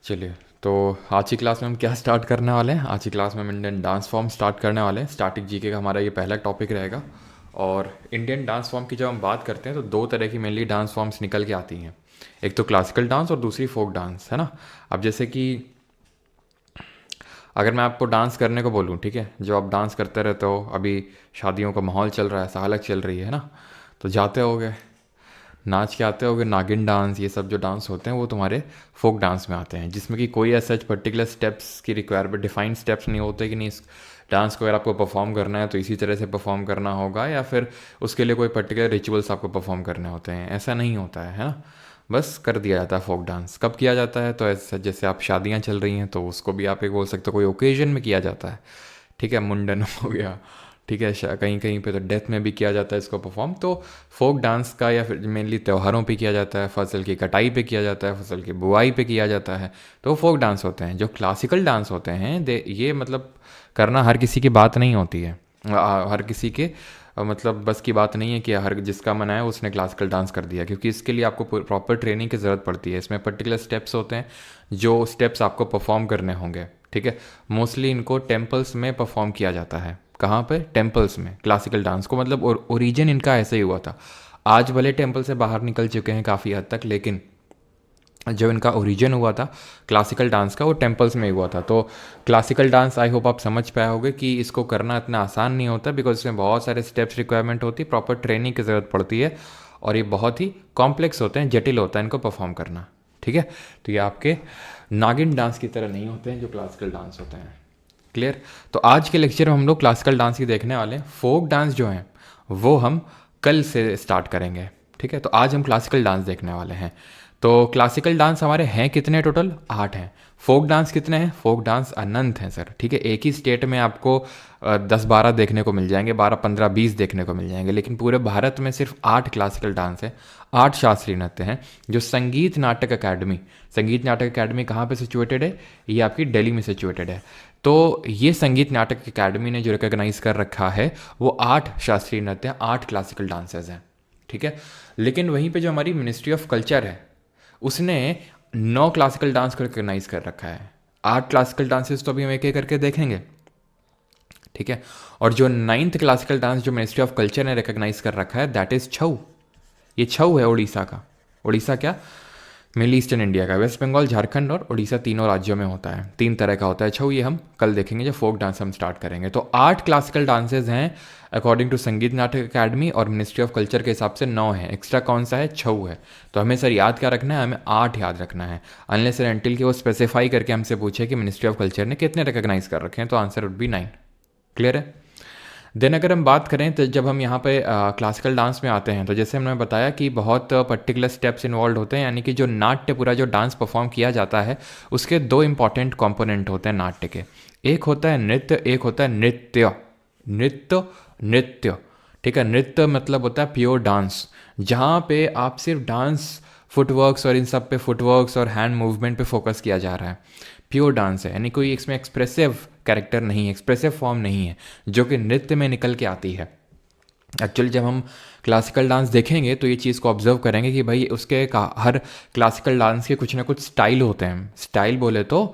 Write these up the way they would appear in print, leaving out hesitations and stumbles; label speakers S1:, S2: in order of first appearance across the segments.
S1: चलिए, तो आज की क्लास में हम क्या स्टार्ट करने वाले हैं? आज की क्लास में हम इंडियन डांस फॉर्म स्टार्ट करने वाले हैं। स्टार्टिंग जीके का हमारा ये पहला टॉपिक रहेगा। और इंडियन डांस फॉर्म की जब हम बात करते हैं तो दो तरह की मेनली डांस फॉर्म्स निकल के आती हैं। एक तो क्लासिकल डांस और दूसरी फोक डांस, है ना। अब जैसे कि अगर मैं आपको डांस करने को बोलूँ, ठीक है, जो आप डांस करते रहते हो, अभी शादियों का माहौल चल रहा है, सालक चल रही है ना, तो जाते होगे, नाच के आते होगे, नागिन डांस, ये सब जो डांस होते हैं वो तुम्हारे फोक डांस में आते हैं, जिसमें कि कोई ऐसा पर्टिकुलर स्टेप्स की रिक्वायरमेंट, डिफाइंड स्टेप्स नहीं होते कि नहीं इस डांस को अगर आपको परफॉर्म करना है तो इसी तरह से परफॉर्म करना होगा, या फिर उसके लिए कोई पर्टिकुलर रिचुअल्स आपको परफॉर्म करने होते हैं, ऐसा नहीं होता है ना। बस कर दिया जाता है। फोक डांस कब किया जाता है? तो ऐसा जैसे आप शादियाँ चल रही हैं तो उसको भी आप एक बोल सकते हो कोई ओकेजन में किया जाता है, ठीक है, मुंडन हो गया, ठीक है, कहीं कहीं पे तो डेथ में भी किया जाता है इसको परफॉर्म। तो फोक डांस का या फिर मेनली त्योहारों पे किया जाता है, फसल की कटाई पे किया जाता है, फसल की बुआई पे किया जाता है, तो फोक डांस होते हैं। जो क्लासिकल डांस होते हैं दे ये मतलब करना हर किसी की बात नहीं होती है। हर किसी के मतलब बस की बात नहीं है कि हर जिसका मन आए उसने क्लासिकल डांस कर दिया, क्योंकि इसके लिए आपको प्रॉपर ट्रेनिंग की ज़रूरत पड़ती है। इसमें पर्टिकुलर स्टेप्स होते हैं जो स्टेप्स आपको परफॉर्म करने होंगे, ठीक है। मोस्टली इनको टेम्पल्स में परफॉर्म किया जाता है। कहाँ पे? टेम्पल्स में। क्लासिकल डांस को मतलब ओरिजिन इनका ऐसे ही हुआ था। आज भले टेम्पल से बाहर निकल चुके हैं काफ़ी हद तक, लेकिन जो इनका ओरिजिन हुआ था क्लासिकल डांस का वो टेम्पल्स में ही हुआ था। तो क्लासिकल डांस आई होप आप समझ पाए होगे कि इसको करना इतना आसान नहीं होता, बिकॉज इसमें बहुत सारे स्टेप्स रिक्वायरमेंट होती है, प्रॉपर ट्रेनिंग की ज़रूरत पड़ती है, और ये बहुत ही कॉम्प्लेक्स होते हैं, जटिल होता है इनको परफॉर्म करना, ठीक है। तो ये आपके नागिन डांस की तरह नहीं होते हैं जो क्लासिकल डांस होते हैं। क्लियर? तो आज के लेक्चर में हम लोग क्लासिकल डांस ही देखने वाले हैं। फोक डांस जो है वो हम कल से स्टार्ट करेंगे, ठीक है। तो आज हम क्लासिकल डांस देखने वाले हैं। तो क्लासिकल डांस हमारे हैं कितने टोटल? 8 हैं। फोक डांस कितने हैं? फोक डांस अनंत हैं सर, ठीक है। एक ही स्टेट में आपको 10-12 देखने को मिल जाएंगे, 12-15-20 देखने को मिल जाएंगे, लेकिन पूरे भारत में सिर्फ 8 क्लासिकल डांस है, 8 शास्त्रीय नृत्य हैं जो संगीत नाटक अकेडमी, संगीत नाटक अकेडमी कहाँ पे सिचुएटेड है? ये आपकी दिल्ली में सिचुएटेड है। तो ये संगीत नाटक अकेडमी ने जो रिकॉग्नाइज कर रखा है वो 8 शास्त्रीय नृत्य, 8 क्लासिकल डांसेस हैं, ठीक है। लेकिन वहीं पे जो हमारी मिनिस्ट्री ऑफ कल्चर है उसने 9 क्लासिकल डांस को रिकॉग्नाइज कर रखा है। 8 क्लासिकल डांसेस तो अभी हम एक एक करके देखेंगे, ठीक है। और जो 9th क्लासिकल डांस जो मिनिस्ट्री ऑफ कल्चर ने रिकॉग्नाइज कर रखा है दैट इज छऊ। ये छऊ है उड़ीसा का। उड़ीसा क्या? मिडल ईस्टर्न इंडिया का। वेस्ट बंगाल, झारखंड और उड़ीसा तीनों राज्यों में होता है। 3 तरह का होता है छऊ। ये हम कल देखेंगे जब फोक डांस हम स्टार्ट करेंगे। तो 8 क्लासिकल डांसेज हैं अकॉर्डिंग टू संगीत नाटक अकेडमी, और मिनिस्ट्री ऑफ कल्चर के हिसाब से 9 है। एक्स्ट्रा कौन सा है? छऊ है। तो हमें सर याद क्या रखना है? हमें 8 याद रखना है, अनलेस एंड अनटिल कि वो स्पेसिफाई करके हमसे पूछे कि मिनिस्ट्री ऑफ कल्चर ने कितने रिकॉग्नाइज कर रखे हैं, तो आंसर वुड बी 9। क्लियर है? देन अगर हम बात करें तो जब हम यहाँ पे क्लासिकल डांस में आते हैं तो जैसे हमने बताया कि बहुत पर्टिकुलर स्टेप्स इन्वॉल्व होते हैं, यानी कि जो नाट्य, पूरा जो डांस परफॉर्म किया जाता है उसके 2 इंपॉर्टेंट कंपोनेंट होते हैं नाट्य के। एक होता है नृत्य, एक होता है नृत्य। नृत्य, नृत्य, ठीक है। नृत्य मतलब होता है प्योर डांस, जहाँ पे आप सिर्फ डांस फुटवर्क्स और इन सब पे, फुटवर्क्स और हैंड मूवमेंट पे फोकस किया जा रहा है। प्योर डांस है, यानी कोई इसमें एक्सप्रेसिव कैरेक्टर नहीं है, एक्सप्रेसिव फॉर्म नहीं है जो कि नृत्य में निकल के आती है। एक्चुअली जब हम क्लासिकल डांस देखेंगे तो ये चीज़ को ऑब्जर्व करेंगे कि भाई उसके हर क्लासिकल डांस के कुछ ना कुछ स्टाइल होते हैं। स्टाइल बोले तो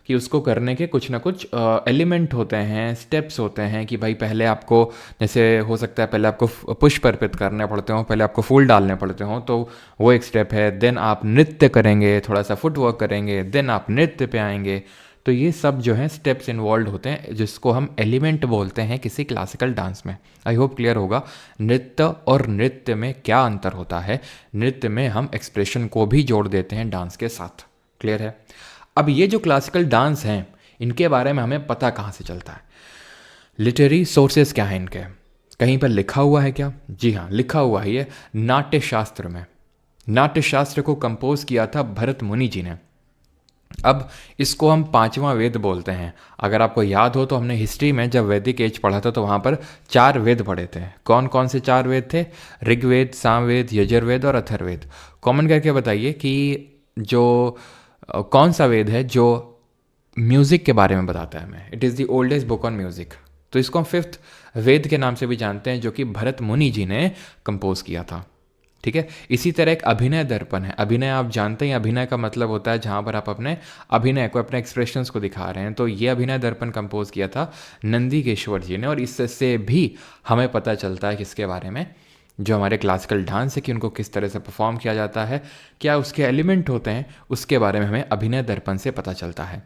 S1: कि उसको करने के कुछ ना कुछ एलिमेंट होते हैं, स्टेप्स होते हैं, कि भाई पहले आपको, जैसे हो सकता है पहले आपको पुष्प अर्पित करने पड़ते हो, पहले आपको फूल डालने पड़ते हो, तो वो एक स्टेप है। देन आप नृत्य करेंगे, थोड़ा सा फुटवर्क करेंगे, देन आप नृत्य पे आएंगे। तो ये सब जो है स्टेप्स इन्वॉल्व होते हैं, जिसको हम एलिमेंट बोलते हैं किसी क्लासिकल डांस में। आई होप क्लियर होगा नृत्य और नृत्य में क्या अंतर होता है। नृत्य में हम एक्सप्रेशन को भी जोड़ देते हैं डांस के साथ। क्लियर है? अब ये जो क्लासिकल डांस हैं इनके बारे में हमें पता कहाँ से चलता है? लिटरेरी सोर्सेस क्या है इनके? कहीं पर लिखा हुआ है क्या? जी हाँ, लिखा हुआ है ये नाट्य शास्त्र में। नाट्य शास्त्र को कंपोज किया था भरत मुनि जी ने। अब इसको हम 5वां वेद बोलते हैं। अगर आपको याद हो तो हमने हिस्ट्री में जब वैदिक एज पढ़ा था तो वहाँ पर 4 वेद पढ़े थे। कौन कौन से 4 वेद थे? ऋग्वेद, सामवेद, यजुर्वेद और अथर्ववेद। कॉमन करके बताइए कि जो कौन सा वेद है जो म्यूज़िक के बारे में बताता है हमें? It is the oldest book on music. तो इसको हम 5th वेद के नाम से भी जानते हैं, जो कि भरत मुनि जी ने कंपोज किया था। ठीक है। इसी तरह एक अभिनय दर्पण है। अभिनय आप जानते हैं, अभिनय का मतलब होता है जहाँ पर आप अपने अभिनय को, अपने एक्सप्रेशंस को दिखा रहे हैं। तो ये अभिनय दर्पण कंपोज किया था नंदीकेश्वर जी ने, और इससे भी हमें पता चलता है किसके बारे में, जो हमारे क्लासिकल डांस है कि उनको किस तरह से परफॉर्म किया जाता है, क्या उसके एलिमेंट होते हैं, उसके बारे में हमें अभिनय दर्पण से पता चलता है।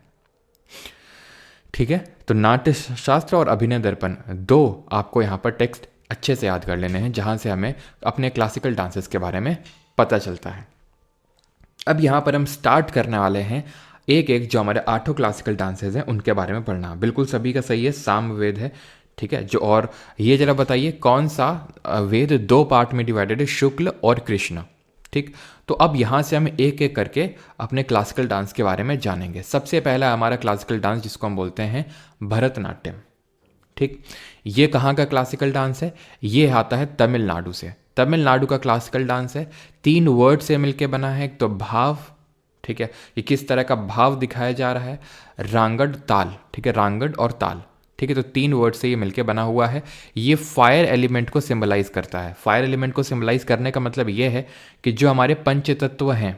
S1: ठीक है, तो नाट्य शास्त्र और अभिनय दर्पण दो आपको यहाँ पर टेक्स्ट अच्छे से याद कर लेने हैं, जहाँ से हमें अपने क्लासिकल डांसेस के बारे में पता चलता है। अब यहाँ पर हम स्टार्ट करने वाले हैं एक एक जो हमारे 8 क्लासिकल डांसेस हैं उनके बारे में पढ़ना। बिल्कुल सभी का सही है, सामवेद है। ठीक है, जो और ये जरा बताइए कौन सा वेद 2 पार्ट में डिवाइडेड है, शुक्ल और कृष्ण। ठीक, तो अब यहाँ से हम एक एक करके अपने क्लासिकल डांस के बारे में जानेंगे। सबसे पहला हमारा क्लासिकल डांस जिसको हम बोलते हैं भरतनाट्यम। ठीक, ये कहाँ का क्लासिकल डांस है? ये आता है तमिलनाडु से। तमिलनाडु का क्लासिकल डांस है, 3 वर्ड से मिलके बना है। एक तो भाव, ठीक है, ये किस तरह का भाव दिखाया जा रहा है, रांगड़ ताल। ठीक है, रांगड़ और ताल। ठीक है, तो 3 वर्ड से ये मिलके बना हुआ है। ये फायर एलिमेंट को सिंबलाइज करता है। फायर एलिमेंट को सिंबलाइज करने का मतलब ये है कि जो हमारे पंच तत्व हैं,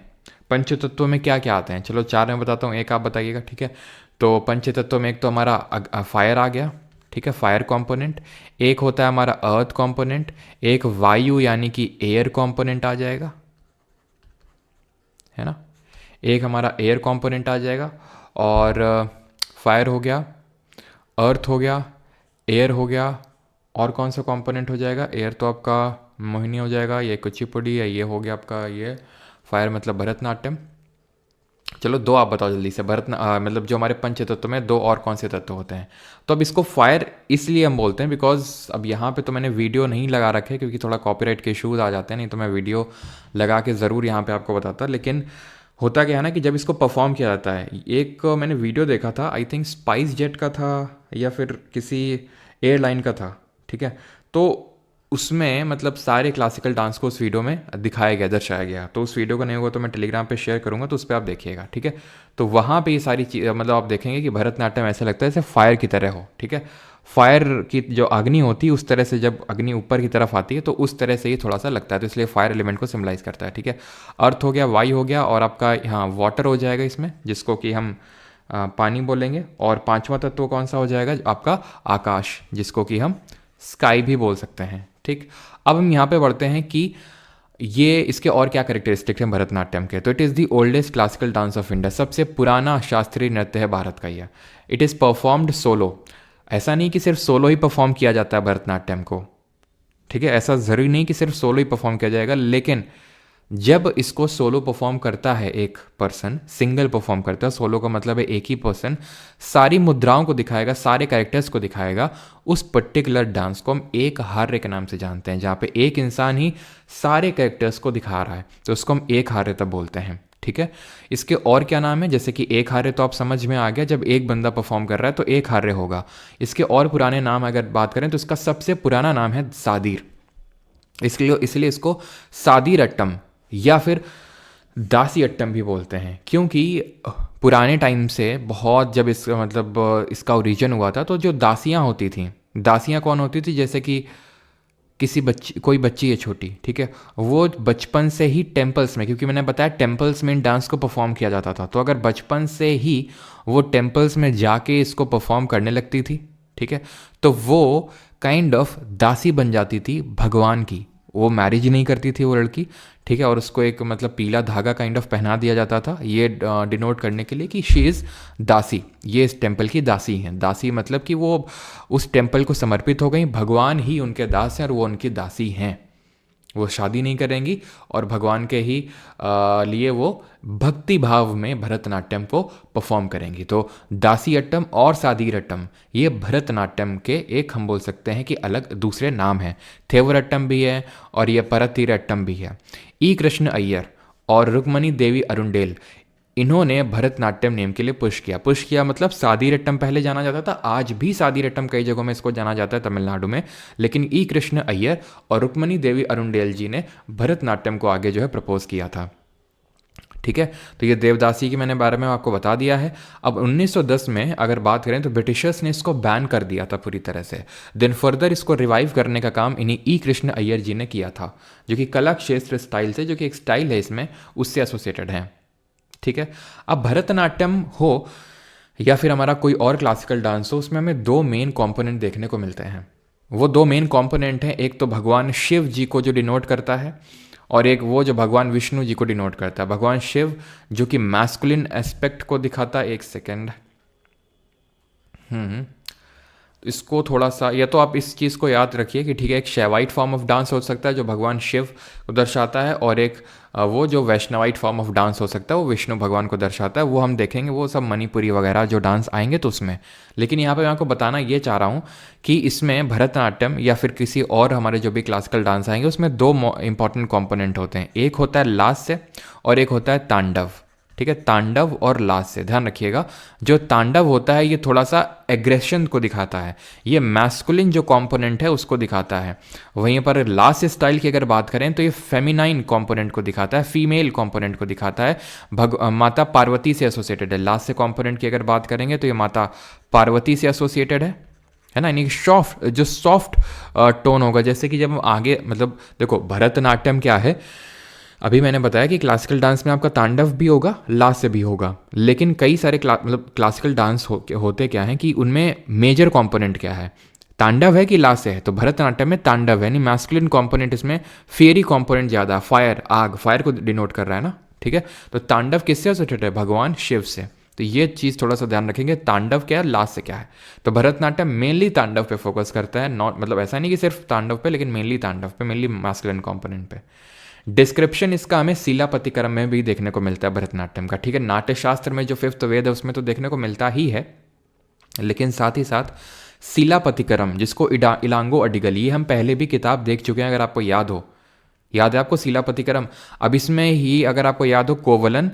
S1: पंच तत्व में क्या क्या आते हैं, चलो 4 मैं बताता हूँ, एक आप बताइएगा। ठीक है, तो पंच तत्व में एक तो हमारा फायर आ गया, ठीक है, फायर कंपोनेंट। एक होता है हमारा अर्थ कंपोनेंट, एक वायु यानी कि एयर कंपोनेंट आ जाएगा, है ना, एक हमारा एयर कंपोनेंट आ जाएगा। और फायर हो गया, अर्थ हो गया, एयर हो गया, और कौन सा कंपोनेंट हो जाएगा? एयर तो आपका मोहिनी हो जाएगा, ये कुचिपुड़ी है, ये हो गया आपका ये फायर मतलब भरतनाट्यम। चलो 2 आप बताओ जल्दी से, मतलब जो हमारे पंच तत्व में 2 और कौन से तत्व होते हैं? तो अब इसको फायर इसलिए हम बोलते हैं बिकॉज अब यहाँ पे तो मैंने वीडियो नहीं लगा रखे क्योंकि थोड़ा कॉपीराइट के इश्यूज आ जाते हैं, नहीं तो मैं वीडियो लगा के ज़रूर यहाँ पे आपको बताता। लेकिन होता क्या है ना कि जब इसको परफॉर्म किया जाता है, एक मैंने वीडियो देखा था, आई थिंक स्पाइस जेट का था या फिर किसी एयरलाइन का था। ठीक है, तो उसमें मतलब सारे क्लासिकल डांस को उस वीडियो में दिखाया गया, दर्शाया गया। तो उस वीडियो का नहीं होगा तो मैं टेलीग्राम पे शेयर करूँगा, तो उस पर आप देखिएगा। ठीक है, तो वहाँ पे ये सारी चीज़ मतलब आप देखेंगे कि भरतनाट्यम ऐसा लगता है जैसे फायर की तरह हो। ठीक है, फायर की जो अग्नि होती है उस तरह से जब अग्नि ऊपर की तरफ आती है तो उस तरह से ये थोड़ा सा लगता है, तो इसलिए फायर एलिमेंट को सिम्बलाइज करता है। ठीक है, अर्थ हो गया, वायु हो गया, और आपका यहाँ वाटर हो जाएगा इसमें, जिसको कि हम पानी बोलेंगे। और 5वां तत्व कौन सा हो जाएगा? आपका आकाश, जिसको कि हम स्काई भी बोल सकते हैं। ठीक, अब हम यहाँ पे बढ़ते हैं कि ये इसके और क्या कैरेक्टरिस्टिक हैं भरतनाट्यम के। तो it is the oldest classical dance of India, सबसे पुराना शास्त्रीय नृत्य है भारत का ये। इट इज़ परफॉर्म्ड सोलो, ऐसा नहीं कि सिर्फ सोलो ही परफॉर्म किया जाता है भरतनाट्यम को। ठीक है, ऐसा ज़रूरी नहीं कि सिर्फ सोलो ही परफॉर्म किया जाएगा, लेकिन जब इसको सोलो परफॉर्म करता है एक पर्सन, सिंगल परफॉर्म करता है, सोलो का मतलब है एक ही पर्सन सारी मुद्राओं को दिखाएगा, सारे कैरेक्टर्स को दिखाएगा, उस पर्टिकुलर डांस को हम एक हार्य के नाम से जानते हैं। जहाँ पे एक इंसान ही सारे कैरेक्टर्स को दिखा रहा है तो उसको हम एक हार्यता बोलते हैं। ठीक है, इसके और क्या नाम है? जैसे कि एक हार्य तो आप समझ में आ गया, जब एक बंदा परफॉर्म कर रहा है तो एक हार्य होगा। इसके और पुराने नाम अगर बात करें तो इसका सबसे पुराना नाम है सादीर, इसलिए इसको सादीर अट्टम या फिर दासी अट्टम भी बोलते हैं, क्योंकि पुराने टाइम से बहुत जब इसका मतलब इसका ओरिजिन हुआ था तो जो दासियाँ होती थी, दासियाँ कौन होती थी? जैसे कि किसी बच्ची, कोई बच्ची है छोटी, ठीक है, वो बचपन से ही टेम्पल्स में, क्योंकि मैंने बताया टेम्पल्स में इन डांस को परफॉर्म किया जाता था, तो अगर बचपन से ही वो टेम्पल्स में जाके इसको परफॉर्म करने लगती थी, ठीक है, तो वो काइंड ऑफ दासी बन जाती थी भगवान की। वो मैरिज नहीं करती थी वो लड़की, ठीक है, और उसको एक मतलब पीला धागा काइंड ऑफ पहना दिया जाता था, ये डिनोट करने के लिए कि शी इज़ दासी, ये इस टेम्पल की दासी हैं। दासी मतलब कि वो उस टेम्पल को समर्पित हो गई, भगवान ही उनके दास हैं और वो उनकी दासी हैं। वो शादी नहीं करेंगी और भगवान के ही लिए वो भक्ति भाव में भरतनाट्यम को परफॉर्म करेंगी। तो दासी अट्टम और सादीर अट्टम ये भरतनाट्यम के एक हम बोल सकते हैं कि अलग दूसरे नाम हैं। थेवर अट्टम भी है और ये परतीर अट्टम भी है। ई कृष्ण अय्यर और रुक्मणी देवी अरुंडेल, इन्होंने भरतनाट्यम नेम के लिए पुश किया मतलब सादीरट्टम पहले जाना जाता था, आज भी सादीरट्टम कई जगहों में इसको जाना जाता है तमिलनाडु में, लेकिन ई कृष्ण अय्यर और रुक्मणी देवी अरुंडेल जी ने भरतनाट्यम को आगे जो है प्रपोज किया था। ठीक है। तो ये देवदासी के मैंने बारे में आपको बता दिया है। अब 1910 में अगर बात करें तो ब्रिटिशर्स ने इसको बैन कर दिया था पूरी तरह से। देन फर्दर इसको रिवाइव करने का काम इन्हीं ई कृष्ण अय्यर जी ने किया था, जो कि कला क्षेत्र स्टाइल से, जो कि एक स्टाइल है इसमें, उससे एसोसिएटेड है। ठीक है। अब भरतनाट्यम हो या फिर हमारा कोई और क्लासिकल डांस हो, उसमें हमें दो मेन कॉम्पोनेंट देखने को मिलते हैं। वो दो मेन कॉम्पोनेंट हैं, एक तो भगवान शिव जी को जो डिनोट करता है, और एक वो जो भगवान विष्णु जी को डिनोट करता है। भगवान शिव जो कि मैस्कुलिन एस्पेक्ट को दिखाता है। एक सेकेंड, इसको थोड़ा सा, या तो आप इस चीज़ को याद रखिए कि ठीक है, एक शैवाइट फॉर्म ऑफ डांस हो सकता है जो भगवान शिव को दर्शाता है, और एक वो जो वैष्णवाइट फॉर्म ऑफ डांस हो सकता है वो विष्णु भगवान को दर्शाता है। वो हम देखेंगे, वो सब मणिपुरी वगैरह जो डांस आएंगे तो उसमें। लेकिन यहाँ पे मैं आपको बताना ये चाह रहा हूँ कि इसमें भरतनाट्यम या फिर किसी और हमारे जो भी क्लासिकल डांस आएंगे उसमें दो इंपॉर्टेंट कॉम्पोनेंट होते हैं। एक होता है लास्य और एक होता है तांडव। ठीक है, तांडव और लास्य, ध्यान रखिएगा। जो तांडव होता है ये थोड़ा सा एग्रेशन को दिखाता है, ये मैस्कुलिन जो कंपोनेंट है उसको दिखाता है। वहीं पर लास्य स्टाइल की अगर बात करें तो ये फेमिनाइन कंपोनेंट को दिखाता है, फीमेल कंपोनेंट को दिखाता है। माता पार्वती से एसोसिएटेड है। लास्य कंपोनेंट की अगर बात करेंगे तो ये माता पार्वती से एसोसिएटेड है ना। यानी सॉफ्ट, जो सॉफ्ट टोन होगा, जैसे कि जब हम आगे, मतलब देखो भरतनाट्यम क्या है, अभी मैंने बताया कि क्लासिकल डांस में आपका तांडव भी होगा, लास्य भी होगा, लेकिन कई सारे मतलब क्लासिकल डांस होते क्या हैं कि उनमें मेजर कंपोनेंट क्या है, तांडव है कि लास्य है। तो भरतनाट्यम में तांडव है, यानी मैस्कुलिन कंपोनेंट, इसमें फेरी कंपोनेंट ज़्यादा, फायर, आग, फायर को डिनोट कर रहा है ना। ठीक है, तो तांडव किससे एसोसिएटेड है, भगवान शिव से। तो ये चीज़ थोड़ा सा ध्यान रखेंगे, तांडव क्या है, लास्य क्या है। तो भरतनाट्यम मेनली तांडव पे फोकस करता है, नॉट मतलब ऐसा नहीं कि सिर्फ तांडव पे, लेकिन मेनली तांडव पे, मेनली मैस्कुलिन कंपोनेंट पे। डिस्क्रिप्शन इसका हमें सीलापतिकरम में भी देखने को मिलता है भरतनाट्यम का। ठीक है, नाट्यशास्त्र में जो फिफ्थ वेद है उसमें तो देखने को मिलता ही है, लेकिन साथ ही साथ सीलापतिकरम, जिसको इलांगो अडिगल, ये हम पहले भी किताब देख चुके हैं, अगर आपको याद हो। याद है आपको सीलापतिकरम? अब इसमें ही अगर आपको याद हो, कोवलन,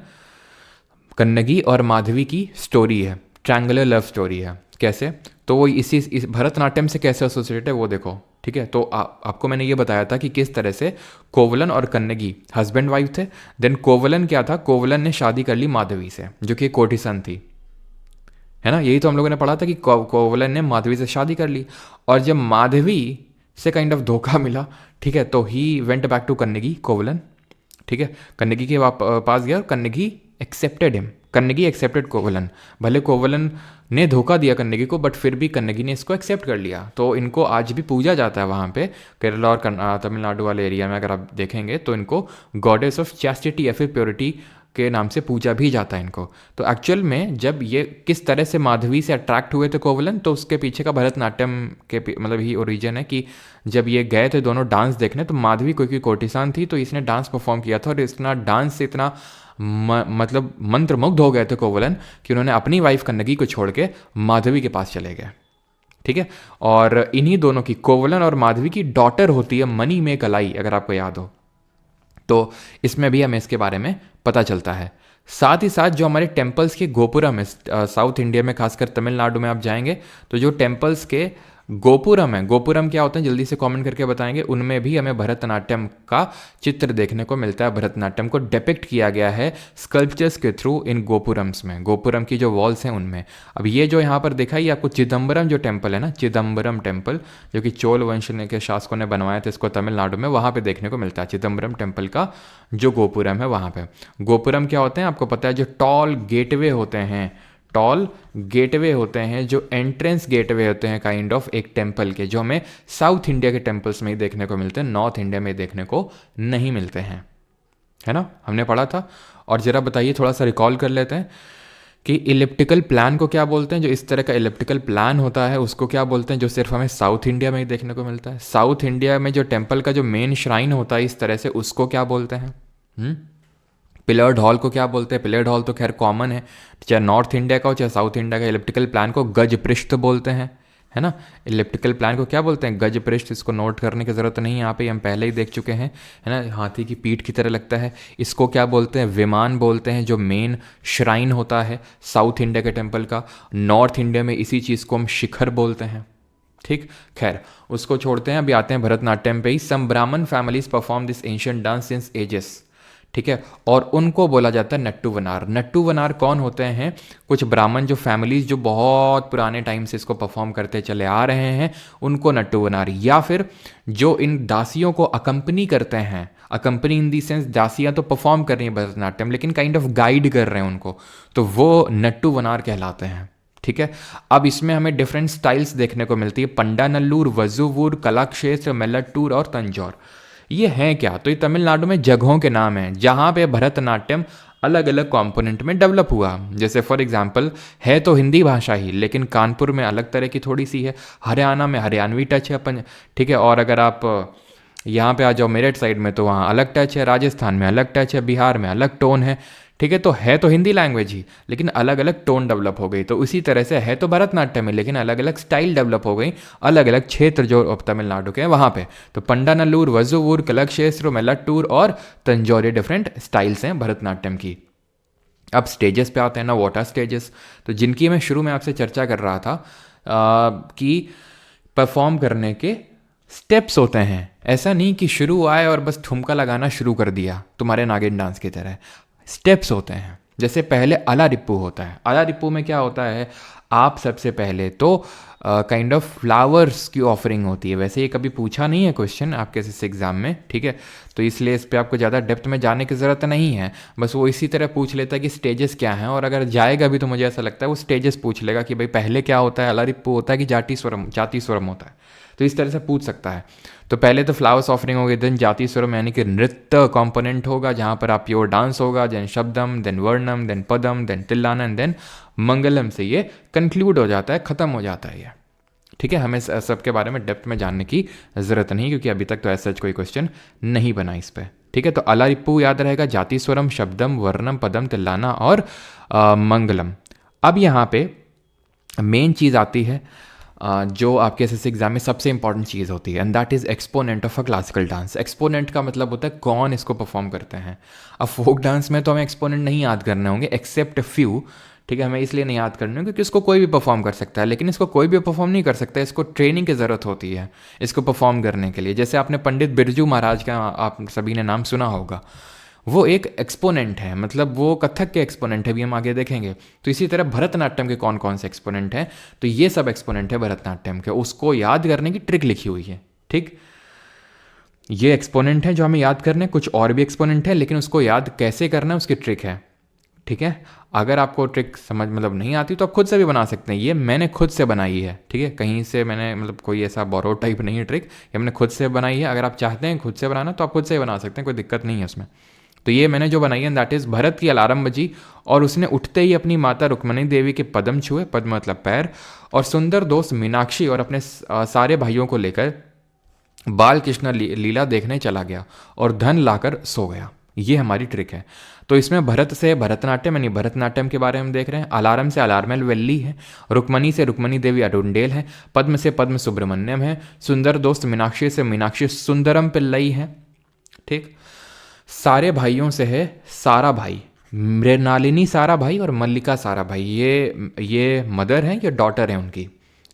S1: कन्नगी और माधवी की स्टोरी है, ट्रायंगुलर लव स्टोरी है। कैसे? तो वो इस भरतनाट्यम से कैसे एसोसिएटेड है वो देखो। ठीक है, तो आपको मैंने ये बताया था कि किस तरह से कोवलन और कन्नगी हस्बैंड वाइफ थे। देन कोवलन क्या था, कोवलन ने शादी कर ली माधवी से, जो कि कोटिसन थी, है ना। यही तो हम लोगों ने पढ़ा था कि कोवलन ने माधवी से शादी कर ली, और जब माधवी से काइंड ऑफ धोखा मिला, ठीक है, तो he went back to Kannagi, Kovalan. ठीक है, कन्नगी के पास गया और Kannagi accepted him, Kannagi accepted Kovalan. भले कोवलन ने धोखा दिया कन्नगी को, बट फिर भी कन्नगी ने इसको एक्सेप्ट कर लिया। तो इनको आज भी पूजा जाता है वहाँ पे, केरला और तमिलनाडु वाले एरिया में अगर आप देखेंगे तो इनको गॉडेस ऑफ चैस्टिटी या फिर प्योरिटी के नाम से पूजा भी जाता है इनको। तो एक्चुअल में जब ये किस तरह से माधवी से अट्रैक्ट हुए थे कोवलन, तो उसके पीछे का भरतनाट्यम के मतलब ही ओरिजिन है कि जब ये गए थे दोनों डांस देखने, तो माधवी कोई कोर्टिसान थी, तो इसने डांस परफॉर्म किया था, और इतना डांस से इतना मतलब मंत्रमुग्ध हो गए थे कोवलन कि उन्होंने अपनी वाइफ कन्नगी को छोड़ के माधवी के पास चले गए। ठीक है, और इन्हीं दोनों की, कोवलन और माधवी की डॉटर होती है मनी में कलाई, अगर आपको याद हो तो इसमें भी हमें इसके बारे में पता चलता है। साथ ही साथ जो हमारे टेम्पल्स के गोपुरम है, साउथ इंडिया में खासकर तमिलनाडु में आप जाएंगे तो जो टेम्पल्स के गोपुरम है, गोपुरम क्या होते हैं जल्दी से कमेंट करके बताएंगे, उनमें भी हमें भरतनाट्यम का चित्र देखने को मिलता है। भरतनाट्यम को डिपिक्ट किया गया है स्कल्पचर्स के थ्रू इन गोपुरम्स में, गोपुरम की जो वॉल्स हैं उनमें। अब ये जो यहाँ पर देखा, ये आपको चिदम्बरम जो टेम्पल है ना, चिदम्बरम टेम्पल, जो कि चोल वंश के शासकों ने बनवाया था इसको तमिलनाडु में, वहाँ पर देखने को मिलता है चिदम्बरम टेम्पल का जो गोपुरम है वहाँ पर। गोपुरम क्या होते हैं आपको पता है, जो टॉल गेटवे होते हैं, टॉल गेटवे होते हैं, जो एंट्रेंस गेटवे होते हैं काइंड ऑफ एक टेम्पल के, जो हमें साउथ इंडिया के टेम्पल्स में ही देखने को मिलते हैं, नॉर्थ इंडिया में देखने को नहीं मिलते हैं, है ना, हमने पढ़ा था। और ज़रा बताइए, थोड़ा सा रिकॉल कर लेते हैं कि इलिप्टिकल प्लान को क्या बोलते हैं, जो इस तरह का इलिप्टिकल प्लान होता है उसको क्या बोलते हैं, जो सिर्फ हमें साउथ इंडिया में ही देखने को मिलता है। साउथ इंडिया में जो टेम्पल का जो मेन श्राइन होता है इस तरह से, उसको क्या बोलते हैं? पिलर्ड हॉल को क्या बोलते हैं? पिलर्ड हॉल तो खैर कॉमन है, चाहे नॉर्थ इंडिया का हो चाहे साउथ इंडिया का। इलिप्टिकल प्लान को गज पृष्ठ बोलते हैं, है ना। इलिप्टिकल प्लान को क्या बोलते हैं? गज पृष्ठ। इसको नोट करने की ज़रूरत नहीं है, यहाँ पे हम पहले ही देख चुके हैं, है ना, हाथी की पीठ की तरह लगता है। इसको क्या बोलते हैं? विमान बोलते हैं, जो मेन श्राइन होता है साउथ इंडिया के टेम्पल का। नॉर्थ इंडिया में इसी चीज़ को हम शिखर बोलते हैं। ठीक, खैर उसको छोड़ते हैं, अभी आते हैं भरतनाट्यम पे ही। सम ब्राह्मण families perform this ancient dance since ages. ठीक है। और उनको बोला जाता है नट्टू वनार। नट्टू वनार कौन होते हैं? कुछ ब्राह्मण जो फैमिलीज जो बहुत पुराने टाइम से इसको परफॉर्म करते चले आ रहे हैं, उनको नट्टू वनार, या फिर जो इन दासियों को अकम्पनी करते हैं, अकम्पनी इन दी सेंस दासियाँ तो परफॉर्म कर रही हैं भरतनाट्यम लेकिन काइंड ऑफ गाइड कर रहे हैं उनको, तो वो नट्टू वनार कहलाते हैं। ठीक है। अब इसमें हमें डिफरेंट स्टाइल्स देखने को मिलती है, पंडानल्लूर, वजुवूर, कलाक्षेत्र, मेलट्टूर और तंजौर। ये हैं क्या? तो ये तमिलनाडु में जगहों के नाम हैं जहाँ पे भरतनाट्यम अलग अलग कंपोनेंट में डेवलप हुआ। जैसे फॉर एग्जांपल है तो हिंदी भाषा ही, लेकिन कानपुर में अलग तरह की थोड़ी सी है, हरियाणा में हरियाणवी टच है अपन, ठीक है। और अगर आप यहाँ पे आ जाओ मेरठ साइड में तो वहाँ अलग टच है, राजस्थान में अलग टच है, बिहार में अलग टोन है, ठीक है। तो है तो हिंदी लैंग्वेज ही, लेकिन अलग अलग टोन डेवलप हो गई। तो उसी तरह से है तो भरतनाट्यम है, लेकिन अलग अलग स्टाइल डेवलप हो गई, अलग अलग क्षेत्र जो तमिलनाडु के हैं वहाँ पे। तो पंडानल्लूर, वजुवूर, कलाक्षेत्र, मेलट्टूर और तंजौर, डिफरेंट स्टाइल्स हैं भरतनाट्यम की। अब स्टेजेस पे आते हैं ना, वाटर स्टेजेस, तो जिनकी मैं शुरू में आपसे चर्चा कर रहा था कि परफॉर्म करने के स्टेप्स होते हैं। ऐसा नहीं कि शुरू आए और बस ठुमका लगाना शुरू कर दिया तुम्हारे नागिन डांस की तरह। स्टेप्स होते हैं। जैसे पहले अला रिप्पू होता है। अला रिप्पू में क्या होता है, आप सबसे पहले तो काइंड ऑफ फ्लावर्स की ऑफरिंग होती है। वैसे ये कभी पूछा नहीं है क्वेश्चन आपके इस एग्ज़ाम में, ठीक है, तो इसलिए इस पर आपको ज़्यादा डेप्थ में जाने की ज़रूरत नहीं है। बस वो इसी तरह पूछ लेता है कि स्टेजेस क्या हैं, और अगर जाएगा भी तो मुझे ऐसा लगता है वो स्टेजेस पूछ लेगा कि भाई पहले क्या होता है, अला रिप्पू होता है कि जाति स्वरम होता है, तो इस तरह से पूछ सकता है। तो पहले तो फ्लावर्स ऑफरिंग होगी, देन जाति स्वरम यानी कि नृत्य कंपोनेंट होगा जहाँ पर आप प्योर डांस होगा, देन शब्दम, देन वर्णम, देन पदम, देन तिल्लाना, देन मंगलम से ये कंक्लूड हो जाता है, ख़त्म हो जाता है ये। ठीक है, हमें सबके बारे में डेप्थ में जानने की ज़रूरत नहीं, क्योंकि अभी तक तो ऐसा कोई क्वेश्चन नहीं बना इस पर। ठीक है, तो अला रिप्पू याद रहेगा, जाति स्वरम, शब्दम, वर्णम, पदम, तिल्लाना और मंगलम। अब यहाँ पे मेन चीज़ आती है जो आपके एसएससी एग्जाम में सबसे इंपॉर्टेंट चीज़ होती है, and that is exponent of a classical dance. Exponent का मतलब होता है कौन इसको परफॉर्म करते हैं। अब फोक डांस में तो हमें एक्सपोनेंट नहीं याद करने होंगे एक्सेप्ट फ्यू, ठीक है, हमें इसलिए नहीं याद करने होंगे क्योंकि इसको कोई भी परफॉर्म कर सकता है, लेकिन इसको कोई भी परफॉर्म नहीं कर सकता, इसको ट्रेनिंग की ज़रूरत होती है इसको परफॉर्म करने के लिए। जैसे आपने पंडित बिरजू महाराज का आप सभी ने नाम सुना होगा, वो एक एक्सपोनेंट है, मतलब वो कथक के एक्सपोनेंट है, भी हम आगे देखेंगे। तो इसी तरह भरतनाट्यम के कौन कौन से एक्सपोनेंट हैं, तो ये सब एक्सपोनेंट है भरतनाट्यम के, उसको याद करने की ट्रिक लिखी हुई है। ठीक, ये एक्सपोनेंट है जो हमें याद करने, कुछ और भी एक्सपोनेंट है, लेकिन उसको याद कैसे करना है उसकी ट्रिक है। ठीक है, अगर आपको ट्रिक समझ मतलब नहीं आती तो आप खुद से भी बना सकते हैं। ये मैंने खुद से बनाई है, ठीक है, कहीं से मैंने मतलब कोई ऐसा बोरो टाइप नहीं है ट्रिक, ये मैंने खुद से बनाई है। अगर आप चाहते हैं खुद से बनाना तो आप खुद से ही बना सकते हैं, कोई दिक्कत नहीं है उसमें। तो ये मैंने जो बनाई है दैट इज़, भरत की अलार्म बजी और उसने उठते ही अपनी माता रुक्मणी देवी के पदम छुए, पद्म मतलब पैर, और सुंदर दोस्त मीनाक्षी और अपने सारे भाइयों को लेकर बाल कृष्ण लीला देखने चला गया और धन लाकर सो गया। ये हमारी ट्रिक है। तो इसमें भरत से भरतनाट्यम यानी भरतनाट्यम के बारे में हम देख रहे हैं, अलार्म से अलार्मेल वेल्ली है, रुक्मणी से रुक्मणी देवी अरुंडेल है, पद्म से पद्म सुब्रमण्यम है, सुंदर दोस्त मीनाक्षी से मीनाक्षी सुंदरम पिल्लई है। ठीक, सारे भाइयों से है सारा भाई, मृणालिनी सारा भाई और मल्लिका सारा भाई, ये मदर हैं, ये डॉटर हैं उनकी।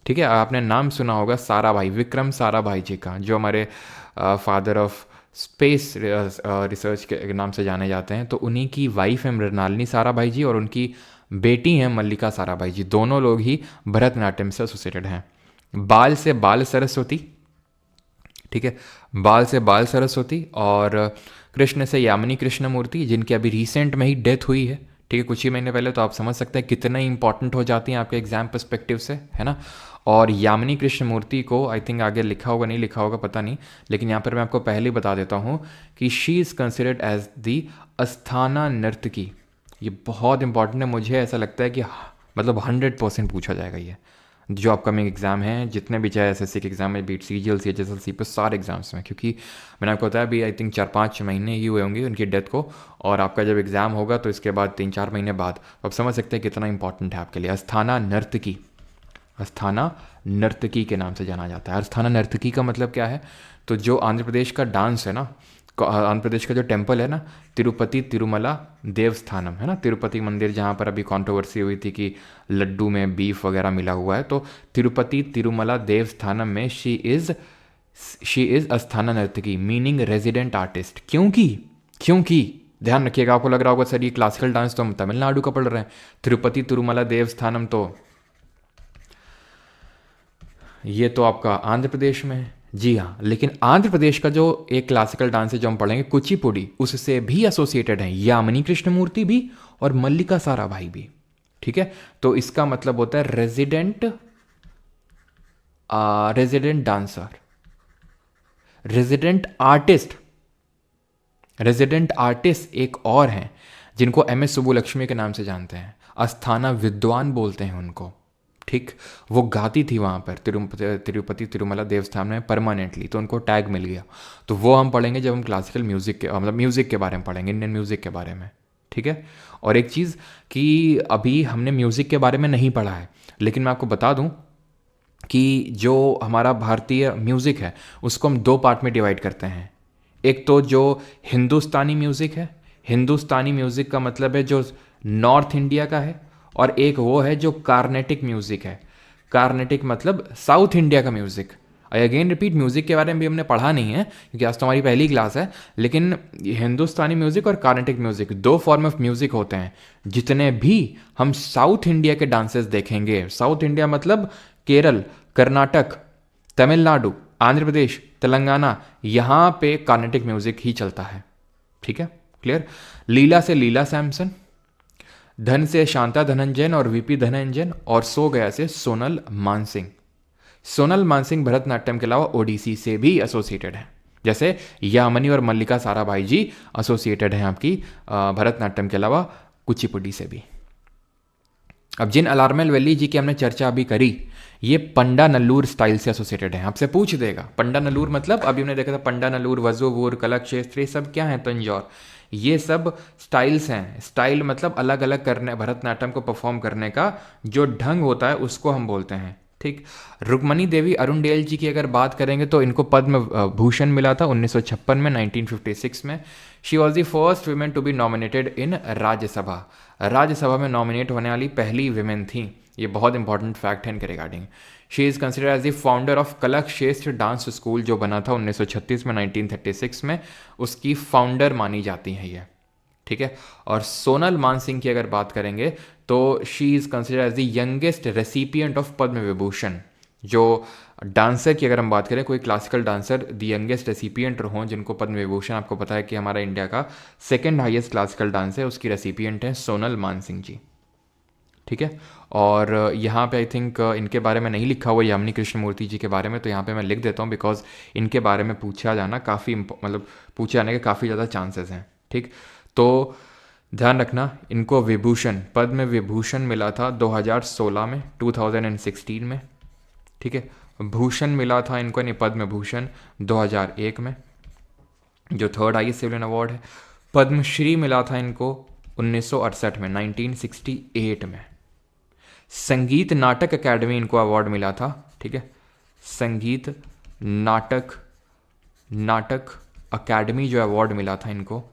S1: ठीक है, आपने नाम सुना होगा सारा भाई, विक्रम सारा भाई जी का, जो हमारे फादर ऑफ स्पेस रिसर्च के नाम से जाने जाते हैं। तो उन्हीं की वाइफ है मृणालिनी सारा भाई जी और उनकी बेटी हैं मल्लिका सारा भाई जी, दोनों लोग ही भरतनाट्यम से एसोसिएटेड हैं। बाल से बाल सरस्वती, ठीक है, बाल से बाल सरस्वती, और कृष्ण से यामिनी कृष्णमूर्ति, जिनकी अभी रिसेंट में ही डेथ हुई है, ठीक है, कुछ ही महीने पहले। तो आप समझ सकते हैं कितना इंपॉर्टेंट हो जाती हैं आपके एग्जाम पर्सपेक्टिव से, है ना। और यामिनी कृष्णमूर्ति को आई थिंक आगे लिखा होगा नहीं लिखा होगा पता नहीं, लेकिन यहाँ पर मैं आपको पहले ही बता देता हूँ कि she is considered as the Asthana nartaki. ये बहुत इंपॉर्टेंट है, मुझे ऐसा लगता है कि मतलब 100% पूछा जाएगा ये जो अपकमिंग एग्ज़ाम हैं, जितने भी चाहे एसएससी के एग्ज़ाम में, बीट CGL CHSL पे सारे एग्जाम्स में, क्योंकि मैंने आपको बताया अभी आई थिंक 4-5 महीने ही हुए होंगे उनकी डेथ को, और आपका जब एग्ज़ाम होगा तो इसके बाद 3-4 महीने बाद आप समझ सकते हैं कितना इंपॉर्टेंट है आपके लिए। अस्थाना नर्तकी, अस्थाना नर्तकी के नाम से जाना जाता है। अस्थाना नर्तकी का मतलब क्या है, तो जो आंध्र प्रदेश का डांस है ना, आंध्र प्रदेश का जो टेम्पल है ना, तिरुपति तिरुमला देवस्थानम है ना, तिरुपति मंदिर जहाँ पर अभी कंट्रोवर्सी हुई थी कि लड्डू में बीफ वगैरह मिला हुआ है, तो तिरुपति तिरुमला देवस्थानम में शी इज़ अस्थाना नर्तकी मीनिंग रेजिडेंट आर्टिस्ट। क्योंकि ध्यान रखिएगा, आपको लग रहा होगा सर ये क्लासिकल डांस तो हम तमिलनाडु का पढ़ रहे हैं, तिरुपति तिरुमला देवस्थानम तो ये तो आपका आंध्र प्रदेश में है। जी हाँ, लेकिन आंध्र प्रदेश का जो एक क्लासिकल डांस है जो हम पढ़ेंगे कुचिपुड़ी, उससे भी एसोसिएटेड है यामिनी कृष्णमूर्ति भी और मल्लिका साराभाई भी। ठीक है, तो इसका मतलब होता है रेजिडेंट डांसर, रेजिडेंट आर्टिस्ट एक और हैं जिनको एम एस सुब्बुलक्ष्मी के नाम से जानते हैं, अस्थाना विद्वान बोलते हैं उनको। ठीक, वो गाती थी वहाँ पर तिरुपति तिरुमला देवस्थान में परमानेंटली, तो उनको टैग मिल गया। तो वो हम पढ़ेंगे जब हम क्लासिकल म्यूज़िक के मतलब म्यूज़िक के बारे में पढ़ेंगे, इंडियन म्यूज़िक के बारे में। ठीक है, और एक चीज़ कि अभी हमने म्यूज़िक के बारे में नहीं पढ़ा है, लेकिन मैं आपको बता दूं कि जो हमारा भारतीय म्यूज़िक है उसको हम दो पार्ट में डिवाइड करते हैं। एक तो जो हिंदुस्तानी म्यूज़िक है, हिंदुस्तानी म्यूज़िक का मतलब है जो नॉर्थ इंडिया का है, और एक वो है जो कार्नेटिक म्यूज़िक है। कार्नेटिक मतलब साउथ इंडिया का music. I again repeat, music के बारे में भी हमने पढ़ा नहीं है क्योंकि आज तो हमारी पहली क्लास है, लेकिन हिंदुस्तानी म्यूज़िक और कार्नेटिक म्यूज़िक दो फॉर्म ऑफ म्यूज़िक होते हैं। जितने भी हम साउथ इंडिया के डांसेस देखेंगे, साउथ इंडिया मतलब केरल, कर्नाटक, तमिलनाडु, आंध्र प्रदेश, तेलंगाना, यहाँ पे कार्नेटिक म्यूज़िक ही चलता है। ठीक है, क्लियर। लीला से लीला सैमसन, धन से शांता धनंजयन और वीपी धनंजयन, और सो गया से सोनल मानसिंह। सोनल मानसिंह भरतनाट्यम के अलावा ओडिसी से भी एसोसिएटेड है, जैसे यामिनी और मल्लिका साराभाई जी एसोसिएटेड हैं आपकी भरतनाट्यम के अलावा कुचिपुड़ी से भी। अब जिन अलार्मेल वैली जी की हमने चर्चा अभी करी, ये पंडा नल्लूर स्टाइल से एसोसिएटेड है। आपसे पूछ देगा पंडा नल्लूर मतलब, अभी हमने देखा था पंडा नल्लूर, वजूवूर, कलक क्षेत्र, ये सब क्या है, तंजौर, ये सब स्टाइल्स हैं। स्टाइल मतलब अलग अलग करने, भरतनाट्यम को परफॉर्म करने का जो ढंग होता है उसको हम बोलते हैं। ठीक, रुक्मणी देवी अरुणडेल जी की अगर बात करेंगे तो इनको पद्म भूषण मिला था 1956 में, 1956 में। She was the first women to be nominated in Rajya Sabha. Rajya Sabha में नॉमिनेट होने वाली पहली विमेन थी। ये बहुत इंपॉर्टेंट फैक्ट है इनके regarding. She is considered as the founder of Kalakshetra dance school, जो बना था 1936 में, 1936 में, उसकी फाउंडर मानी जाती हैं ये। ठीक है, और सोनल मानसिंह की अगर बात करेंगे तो she is considered as the youngest recipient of Padma Vibhushan. जो डांसर की अगर हम बात करें, कोई classical dancer the youngest recipient हों जिनको पद्म विभूषण, आपको पता है कि हमारा इंडिया का सेकेंड हाईएस्ट क्लासिकल डांस है, उसकी रेसिपिएंट हैं सोनल मानसिंह जी। ठीक है, और यहाँ पे आई थिंक इनके बारे में नहीं लिखा हुआ यामिनी कृष्णमूर्ति जी के बारे में, तो यहाँ पे मैं लिख देता हूँ बिकॉज इनके बारे में पूछा जाना काफ़ी मतलब पूछे जाने के काफ़ी ज़्यादा चांसेस हैं। ठीक, तो ध्यान रखना, इनको विभूषण, पद्म विभूषण मिला था 2016 में, 2016 में। ठीक है, भूषण मिला था इनको, नहीं पद्म भूषण 2001 में, जो थर्ड हाईएस्ट सिविलियन अवार्ड है। पद्मश्री मिला था इनको 1968 में, 1968 में। संगीत नाटक अकेडमी इनको अवार्ड मिला था। ठीक है, संगीत नाटक अकेडमी जो अवार्ड मिला था इनको,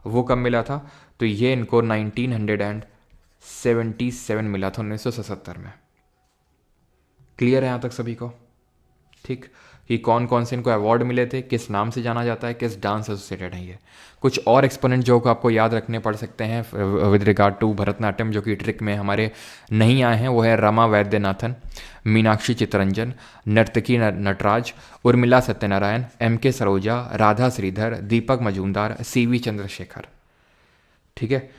S1: वो कब मिला था, तो ये इनको 1977 मिला था, 1977 में। क्लियर है यहाँ तक सभी को? ठीक, कि कौन कौन से इनको अवार्ड मिले थे, किस नाम से जाना जाता है, किस डांस एसोसिएटेड है ये। कुछ और एक्सपोनेंट जो आपको याद रखने पड़ सकते हैं विद रिगार्ड टू भरतनाट्यम, जो कि ट्रिक में हमारे नहीं आए हैं, वो है रमा वैद्यनाथन, मीनाक्षी चित्तरंजन, नर्तकी नटराज, उर्मिला सत्यनारायण, MK सरोजा, राधा श्रीधर, दीपक मजूमदार, CV चंद्रशेखर। ठीक है,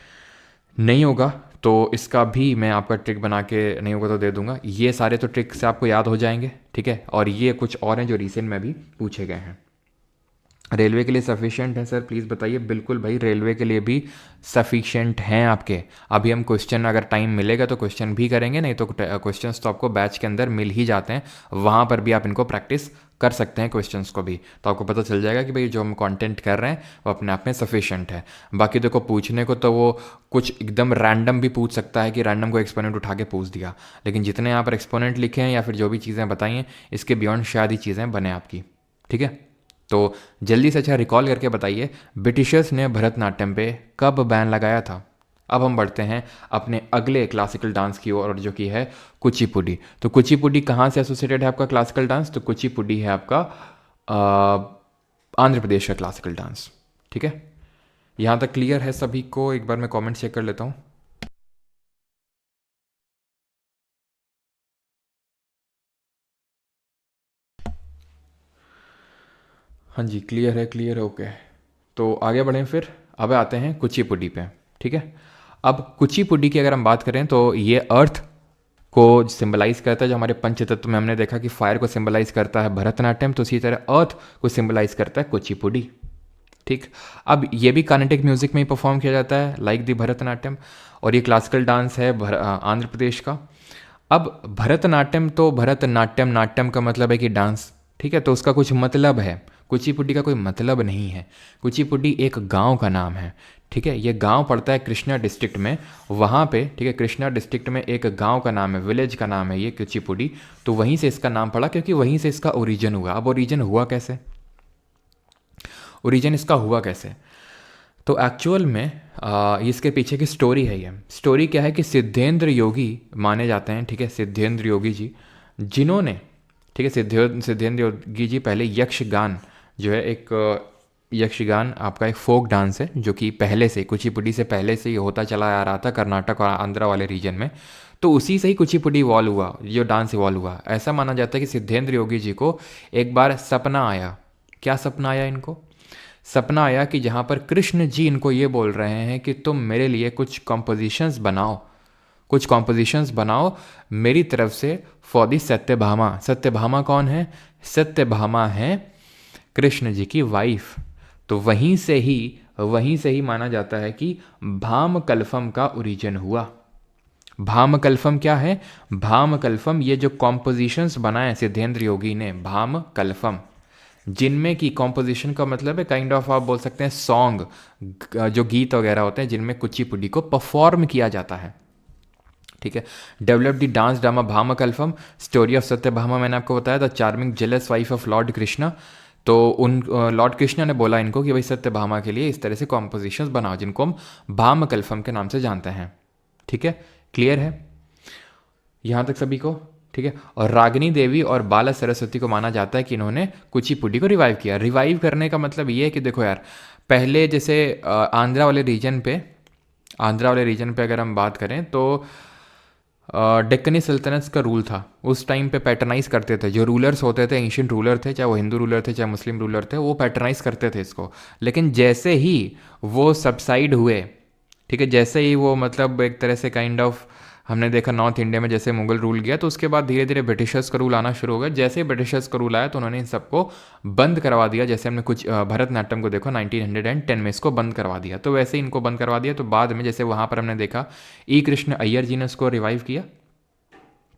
S1: नहीं होगा तो इसका भी मैं आपका ट्रिक बना के, नहीं होगा तो दे दूंगा। ये सारे तो ट्रिक से आपको याद हो जाएंगे। ठीक है, और ये कुछ और हैं जो रिसेंट में भी पूछे गए हैं। रेलवे के लिए सफिशिएंट है सर, प्लीज़ बताइए। बिल्कुल भाई, रेलवे के लिए भी सफिशिएंट हैं आपके। अभी हम क्वेश्चन, अगर टाइम मिलेगा तो क्वेश्चन भी करेंगे, नहीं तो क्वेश्चंस तो आपको बैच के अंदर मिल ही जाते हैं, वहाँ पर भी आप इनको प्रैक्टिस कर सकते हैं क्वेश्चंस को भी, तो आपको पता चल जाएगा कि भाई जो हम कंटेंट कर रहे हैं वो अपने आप में सफिशिएंट है। बाकी देखो, पूछने को तो वो कुछ एकदम रैंडम भी पूछ सकता है कि रैंडम को एक्सपोनेंट उठा के पूछ दिया, लेकिन जितने यहाँ पर एक्सपोनेंट लिखे हैं या फिर जो भी चीज़ें बताई हैं, इसके बियॉन्ड शायद ही चीज़ें बने आपकी। ठीक है, तो जल्दी से अच्छा रिकॉल करके बताइए, ब्रिटिशर्स ने भरतनाट्यम पे कब बैन लगाया था। अब हम बढ़ते हैं अपने अगले क्लासिकल डांस की ओर, और जो कि है कुचिपुड़ी। तो कुचिपुड़ी कहाँ से एसोसिएटेड है आपका क्लासिकल डांस, तो कुचिपुड़ी है आपका आंध्र प्रदेश का क्लासिकल डांस। ठीक है, यहाँ तक क्लियर है सभी को? एक बार मैं कमेंट चेक कर लेता हूँ। हाँ जी, क्लियर है, क्लियर है, ओके। तो आगे बढ़ें फिर। अब आते हैं कुचिपुडी पे, ठीक है। अब कुचिपुडी की अगर हम बात करें तो ये अर्थ को सिंबलाइज करता है, जो हमारे पंचतत्व में हमने देखा कि फायर को सिंबलाइज करता है भरतनाट्यम, तो इसी तरह अर्थ को सिंबलाइज करता है कुचिपुडी, ठीक। अब ये भी कार्नेटिक म्यूजिक में ही परफॉर्म किया जाता है लाइक दी भरतनाट्यम, और ये क्लासिकल डांस है आंध्र प्रदेश का। अब भरतनाट्यम, तो भरतनाट्यम, नाट्यम का मतलब है कि डांस, ठीक है, तो उसका कुछ मतलब है। कुचिपुडी का कोई मतलब नहीं है। कुचिपुडी एक गांव का नाम है, ठीक है। ये गांव पड़ता है कृष्णा डिस्ट्रिक्ट में, वहाँ पे, ठीक है, कृष्णा डिस्ट्रिक्ट में एक गांव का नाम है, विलेज का नाम है ये कुचिपुडी। तो वहीं से इसका नाम पड़ा, क्योंकि वहीं से इसका ओरिजिन हुआ। अब ओरिजिन हुआ कैसे? ओरिजिन इसका हुआ कैसे? तो एक्चुअल में इसके पीछे की स्टोरी है। ये स्टोरी क्या है कि सिद्धेंद्र योगी माने जाते हैं, ठीक है, सिद्धेंद्र योगी जी, जिन्होंने, ठीक है, सिद्धेंद्र योगी जी पहले यक्षगान जो है, एक यक्षगान आपका एक फोक डांस है, जो कि पहले से, कुचिपुडी से पहले से ये होता चला आ रहा था कर्नाटक और आंध्रा वाले रीजन में। तो उसी से ही कुचिपुडी इवॉल्व हुआ, जो डांस इवॉल्व हुआ। ऐसा माना जाता है कि सिद्धेंद्र योगी जी को एक बार सपना आया। क्या सपना आया इनको? सपना आया कि जहाँ पर कृष्ण जी इनको ये बोल रहे हैं कि तुम मेरे लिए कुछ कॉम्पोजिशंस बनाओ, कुछ कॉम्पोजिशंस बनाओ मेरी तरफ से फॉर दी सत्यभामा। सत्यभामा कौन है? सत्यभामा है कृष्ण जी की वाइफ। तो वहीं से ही माना जाता है कि भाम कल्फम का ओरिजिन हुआ। भाम कल्फम क्या है? भाम कल्फम, ये जो कॉम्पोजिशंस बनाए सिद्धेंद्र योगी ने, भाम कल्फम, जिनमें की कॉम्पोजिशन का मतलब है काइंड ऑफ, आप बोल सकते हैं सॉन्ग, जो गीत वगैरह होते हैं जिनमें कुचिपुडी को परफॉर्म किया जाता है, ठीक है। Develop the dance drama Bhama Kalapam, story of Satyabhama, मैंने आपको बताया the charming jealous wife of lord Krishna. तो उन लॉर्ड कृष्णा ने बोला इनको कि भाई सत्यभामा के लिए इस तरह से कॉम्पोजिशंस बनाओ, जिनको हम भाम कल्फम के नाम से जानते हैं, ठीक है। क्लियर है यहाँ तक सभी को? ठीक है। और रागिनी देवी और बाला सरस्वती को माना जाता है कि इन्होंने कुचिपुडी को रिवाइव किया। रिवाइव करने का मतलब ये है कि देखो यार, पहले जैसे आंध्रा वाले रीजन पे अगर हम बात करें तो डेक्कनी सल्तनत का रूल था। उस टाइम पे पैटर्नाइज करते थे, जो रूलर्स होते थे, एंशियंट रूलर थे, चाहे वो हिंदू रूलर थे चाहे मुस्लिम रूलर थे, वो पैटर्नाइज करते थे इसको। लेकिन जैसे ही वो सबसाइड हुए, ठीक है, जैसे ही वो मतलब एक तरह से काइंड ऑफ, हमने देखा नॉर्थ इंडिया में जैसे मुगल रूल गया, तो उसके बाद धीरे धीरे ब्रिटिशर्स का रूल आना शुरू हो गया। जैसे ही ब्रिटिशर्स का रूल आया तो उन्होंने इन सबको बंद करवा दिया। जैसे हमने कुछ भरतनाट्यम को देखो 1910 में इसको बंद करवा दिया, तो वैसे ही इनको बंद करवा दिया। तो बाद में जैसे वहाँ पर हमने देखा ई कृष्ण अय्यर जी ने उसको रिवाइव किया,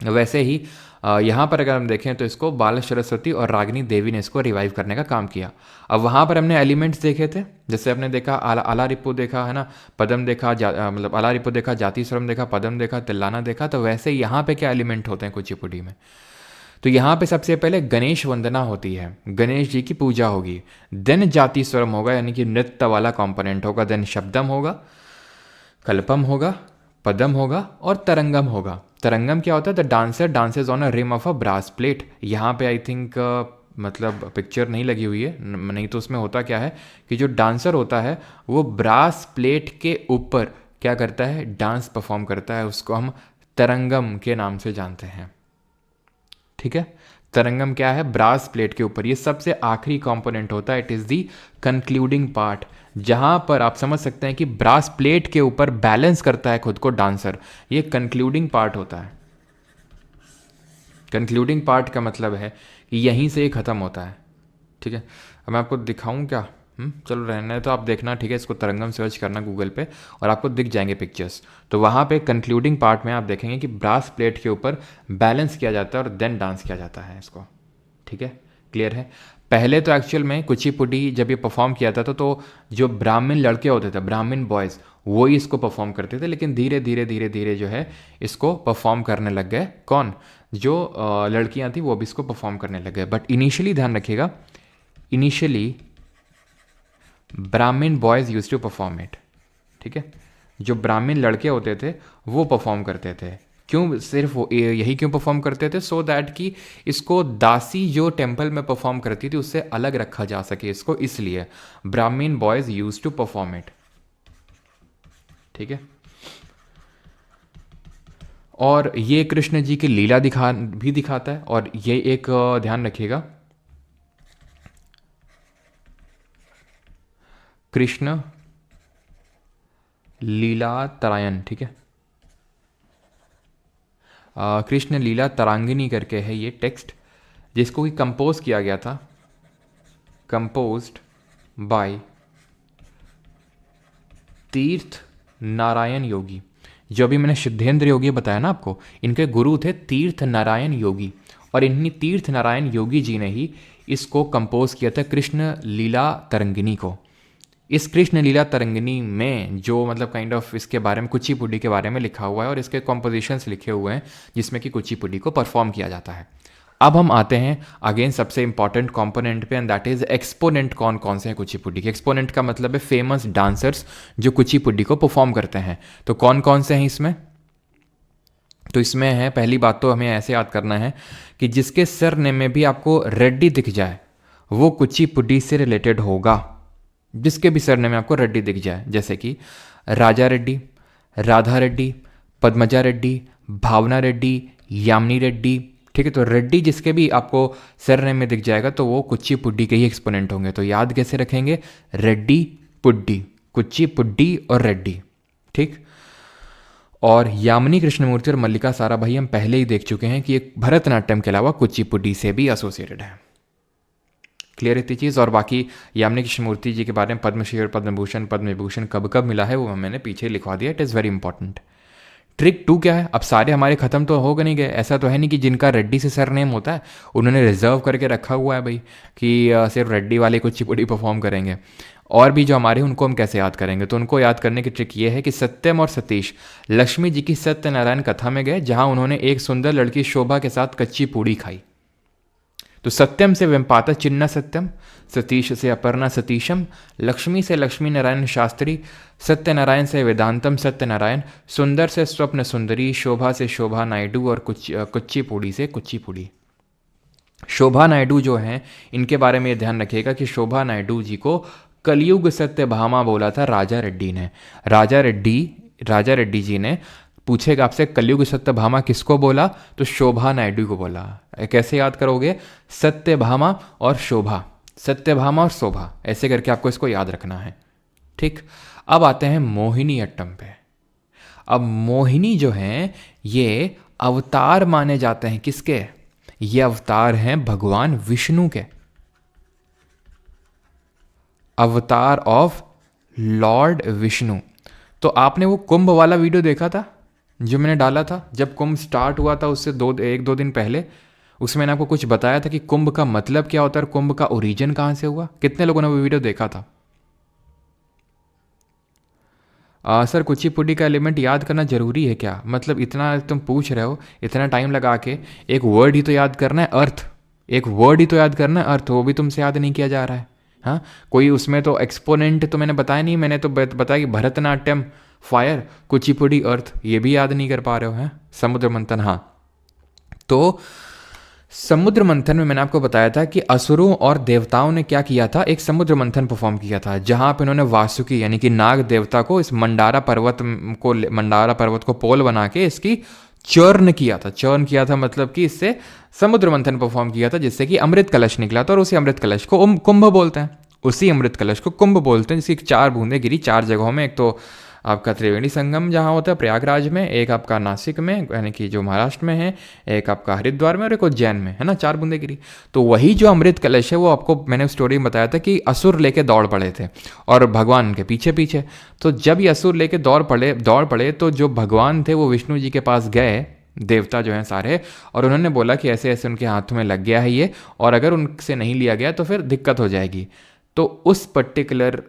S1: वैसे ही यहाँ पर अगर हम देखें तो इसको बाल सरस्वती और रागिनी देवी ने इसको रिवाइव करने का काम किया। अब वहाँ पर हमने एलिमेंट्स देखे थे, जैसे हमने देखा आला रिपु देखा है ना, पदम देखा, मतलब आला रिपु देखा, जाति स्वरम देखा, पदम देखा, तिल्लाना देखा। तो वैसे यहाँ पे क्या एलिमेंट होते हैं कुचिपुडी में? तो यहाँ पे सबसे पहले गणेश वंदना होती है, गणेश जी की पूजा होगी। देन जाति स्वरम होगा, यानी कि नृत्य वाला कॉम्पोनेंट होगा। देन शब्दम होगा, कल्पम होगा, पदम होगा और तरंगम होगा। तरंगम क्या होता है? The dancer dances on a rim of a brass plate. यहाँ पे आई थिंक मतलब पिक्चर नहीं लगी हुई है, नहीं तो उसमें होता क्या है कि जो डांसर होता है वो ब्रास प्लेट के ऊपर क्या करता है? डांस परफॉर्म करता है। उसको हम तरंगम के नाम से जानते हैं, ठीक है। तरंगम क्या है? ब्रास प्लेट के ऊपर। ये सबसे आखिरी कंपोनेंट होता है, it is the concluding part, जहां पर आप समझ सकते हैं कि ब्रास प्लेट के ऊपर बैलेंस करता है खुद को डांसर। ये कंक्लूडिंग पार्ट होता है। कंक्लूडिंग पार्ट का मतलब है कि यहीं से ये ख़त्म होता है, ठीक है। अब मैं आपको दिखाऊं क्या? चलो रहने तो, आप देखना, ठीक है। इसको तरंगम सर्च करना गूगल पे और आपको दिख जाएंगे पिक्चर्स। तो वहाँ पे कंक्लूडिंग पार्ट में आप देखेंगे कि ब्रास प्लेट के ऊपर बैलेंस किया जाता है और देन डांस किया जाता है इसको, ठीक है। क्लियर है? पहले तो एक्चुअल में कुचिपुडी जब ये परफॉर्म किया था तो जो ब्राह्मण लड़के होते थे, ब्राह्मण बॉयज़, वो ही इसको परफॉर्म करते थे। लेकिन धीरे धीरे धीरे धीरे जो है इसको परफॉर्म करने लग गए। कौन? जो लड़कियां थी वो भी इसको परफॉर्म करने लग गए। बट इनिशियली ध्यान रखिएगा, initially Brahmin boys use to perform it, ठीक है। जो ब्राह्मण लड़के होते थे वो परफॉर्म करते थे। क्यों सिर्फ वो यही क्यों परफॉर्म करते थे? सो दैट कि इसको दासी जो टेम्पल में परफॉर्म करती थी उससे अलग रखा जा सके इसको, इसलिए Brahmin boys use to perform it, ठीक है। और ये कृष्ण जी की लीला भी दिखाता है। और ये एक ध्यान रखिएगा, कृष्ण लीला तरायन, ठीक है। कृष्ण लीला तरांगिनी करके है ये टेक्स्ट, जिसको कि कंपोज किया गया था, कंपोज्ड बाय तीर्थ नारायण योगी। जो अभी मैंने सिद्धेंद्र योगी बताया ना आपको, इनके गुरु थे तीर्थ नारायण योगी, और इन्हीं तीर्थ नारायण योगी जी ने ही इसको कंपोज किया था, कृष्ण लीला तरंगिनी को। इस कृष्ण लीला तरंगिनी में जो मतलब काइंड ऑफ इसके बारे में कुचिपुडी के बारे में लिखा हुआ है, और इसके कॉम्पोजिशंस लिखे हुए हैं जिसमें कि कुचिपुडी को परफॉर्म किया जाता है। अब हम आते हैं अगेन सबसे इंपॉर्टेंट कंपोनेंट पे, एंड दैट इज एक्सपोनेंट। कौन कौन से हैं कुचिपुडी के? एक्सपोनेंट का मतलब है फेमस डांसर्स जो कुचिपुडी को परफॉर्म करते हैं। तो कौन कौन से हैं इसमें? तो इसमें है, पहली बात तो हमें ऐसे याद करना है कि जिसके सरनेम में भी आपको रेड्डी दिख जाए वो कुचिपुडी से रिलेटेड होगा। जिसके भी सरनेम में आपको रेड्डी दिख जाए, जैसे कि राजा रेड्डी, राधा रेड्डी, पद्मजा रेड्डी, भावना रेड्डी, यामिनी रेड्डी, ठीक है। तो रेड्डी जिसके भी आपको सरनेम में दिख जाएगा तो वो कुचिपुडी के ही एक्सपोनेंट होंगे। तो याद कैसे रखेंगे? रेड्डी पुड्डी, कुचिपुडी और रेड्डी, ठीक। और यामिनी कृष्णमूर्ति और मल्लिका साराभाई हम पहले ही देख चुके हैं कि एक भरतनाट्यम के अलावा कुचिपुडी से भी एसोसिएटेड है। क्लियर इतनी चीज़। और बाकी यामिनी कृष्णमूर्ति जी के बारे में पद्मश्री और पद्मभूषण पद्म विभूषण कब कब मिला है वो मैंने पीछे लिखवा दिया। It is very important. Trick 2 क्या है? अब सारे हमारे ख़त्म तो हो गए नहीं गए, ऐसा तो है नहीं कि जिनका रेड्डी से सरनेम होता है उन्होंने रिजर्व करके रखा हुआ है भाई कि सिर्फ रेड्डी वाले कुचिपुड़ी परफॉर्म करेंगे। और भी जो हमारे उनको हम कैसे याद करेंगे? तो उनको याद करने की ट्रिक ये है कि सत्यम और सतीश लक्ष्मी जी की सत्यनारायण कथा में गए, जहाँ उन्होंने एक सुंदर लड़की शोभा के साथ कच्ची पूड़ी खाई। तो सत्यम से वेम्पाता चिन्ना सत्यम, सतीश से अपर्णा सतीशम, लक्ष्मी से लक्ष्मी नारायण शास्त्री, सत्यनारायण से वेदांतम सत्यनारायण, सुंदर से स्वप्न सुंदरी, शोभा से शोभा नायडू, और कुच्चीपुड़ी से कुच्चीपुड़ी। शोभा नायडू जो हैं इनके बारे में ये ध्यान रखिएगा कि शोभा नायडू जी को कलयुग सत्यभामा बोला था राजा रेड्डी ने। राजा रेड्डी जी ने पूछेगा आपसे कलयुग सत्यभामा किसको बोला? तो शोभा नायडू को बोला। कैसे याद करोगे? सत्यभामा और शोभा, सत्यभामा और शोभा, ऐसे करके आपको इसको याद रखना है, ठीक। अब आते हैं मोहिनी अट्टम पे। अब मोहिनी जो हैं ये अवतार माने जाते हैं किसके? ये अवतार हैं भगवान विष्णु के, अवतार ऑफ लॉर्ड विष्णु। तो आपने वो कुंभ वाला वीडियो देखा था जो मैंने डाला था जब कुंभ स्टार्ट हुआ था, उससे 1-2 दिन पहले? उसमें मैंने आपको कुछ बताया था कि कुंभ का मतलब क्या होता है और कुंभ का ओरिजिन कहाँ से हुआ। कितने लोगों ने वो वीडियो देखा था? सर कुचिपुडी का एलिमेंट याद करना जरूरी है क्या? मतलब इतना तुम पूछ रहे हो, इतना टाइम लगा के एक वर्ड ही तो याद करना है, अर्थ। एक वर्ड ही तो याद करना है, अर्थ, वो भी तुमसे याद नहीं किया जा रहा है। हाँ, कोई उसमें तो एक्सपोनेंट तो मैंने बताया नहीं, मैंने तो बताया कि भरतनाट्यम फायर, कुचिपुड़ी अर्थ, ये भी याद नहीं कर पा रहे हो हैं। समुद्र मंथन, हाँ, तो समुद्र मंथन में मैंने आपको बताया था कि असुरों और देवताओं ने क्या किया था, एक समुद्र मंथन परफॉर्म किया था, जहां पे उन्होंने वासुकी यानी कि नाग देवता को इस मंडारा पर्वत को पोल बना के इसकी चर्न किया था। चर्न किया था मतलब कि इससे समुद्र मंथन परफॉर्म किया था, जिससे कि अमृत कलश निकला था, और उसी अमृत कलश को कुंभ बोलते हैं। उसी अमृत कलश को कुंभ बोलते हैं, जिसकी 4 बूंदें गिरी 4 जगहों में। एक तो आपका त्रिवेणी संगम जहाँ होता है प्रयागराज में, एक आपका नासिक में यानी कि जो महाराष्ट्र में है, एक आपका हरिद्वार में, और एक उज्जैन में, है ना, 4 बूंदें गिरी। तो वही जो अमृत कलश है वो आपको मैंने स्टोरी में बताया था कि असुर लेके दौड़ पड़े थे और भगवान के पीछे पीछे। तो जब ये असुर लेके दौड़ पड़े तो जो भगवान थे वो विष्णु जी के पास गए, देवता जो हैं सारे, और उन्होंने बोला कि ऐसे ऐसे उनके हाथों में लग गया है ये, और अगर उनसे नहीं लिया गया तो फिर दिक्कत हो जाएगी। तो उस पर्टिकुलर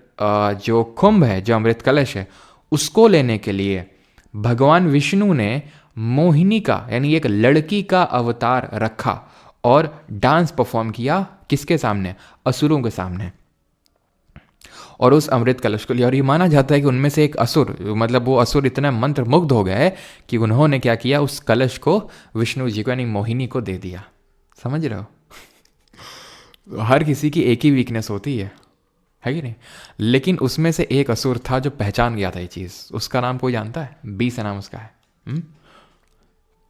S1: जो कुंभ है, जो अमृत कलश है, उसको लेने के लिए भगवान विष्णु ने मोहिनी का यानी एक लड़की का अवतार रखा और डांस परफॉर्म किया। किसके सामने? असुरों के सामने। और उस अमृत कलश को लिया, और ये माना जाता है कि उनमें से एक असुर, मतलब वो असुर इतना मंत्र मुग्ध हो गए कि उन्होंने क्या किया, उस कलश को विष्णु जी को यानी मोहिनी को दे दिया। समझ रहे हो? हर किसी की एक ही वीकनेस होती है, है कि नहीं। लेकिन उसमें से एक असुर था जो पहचान गया था ये चीज़, उसका नाम कोई जानता है? बी से नाम उसका है।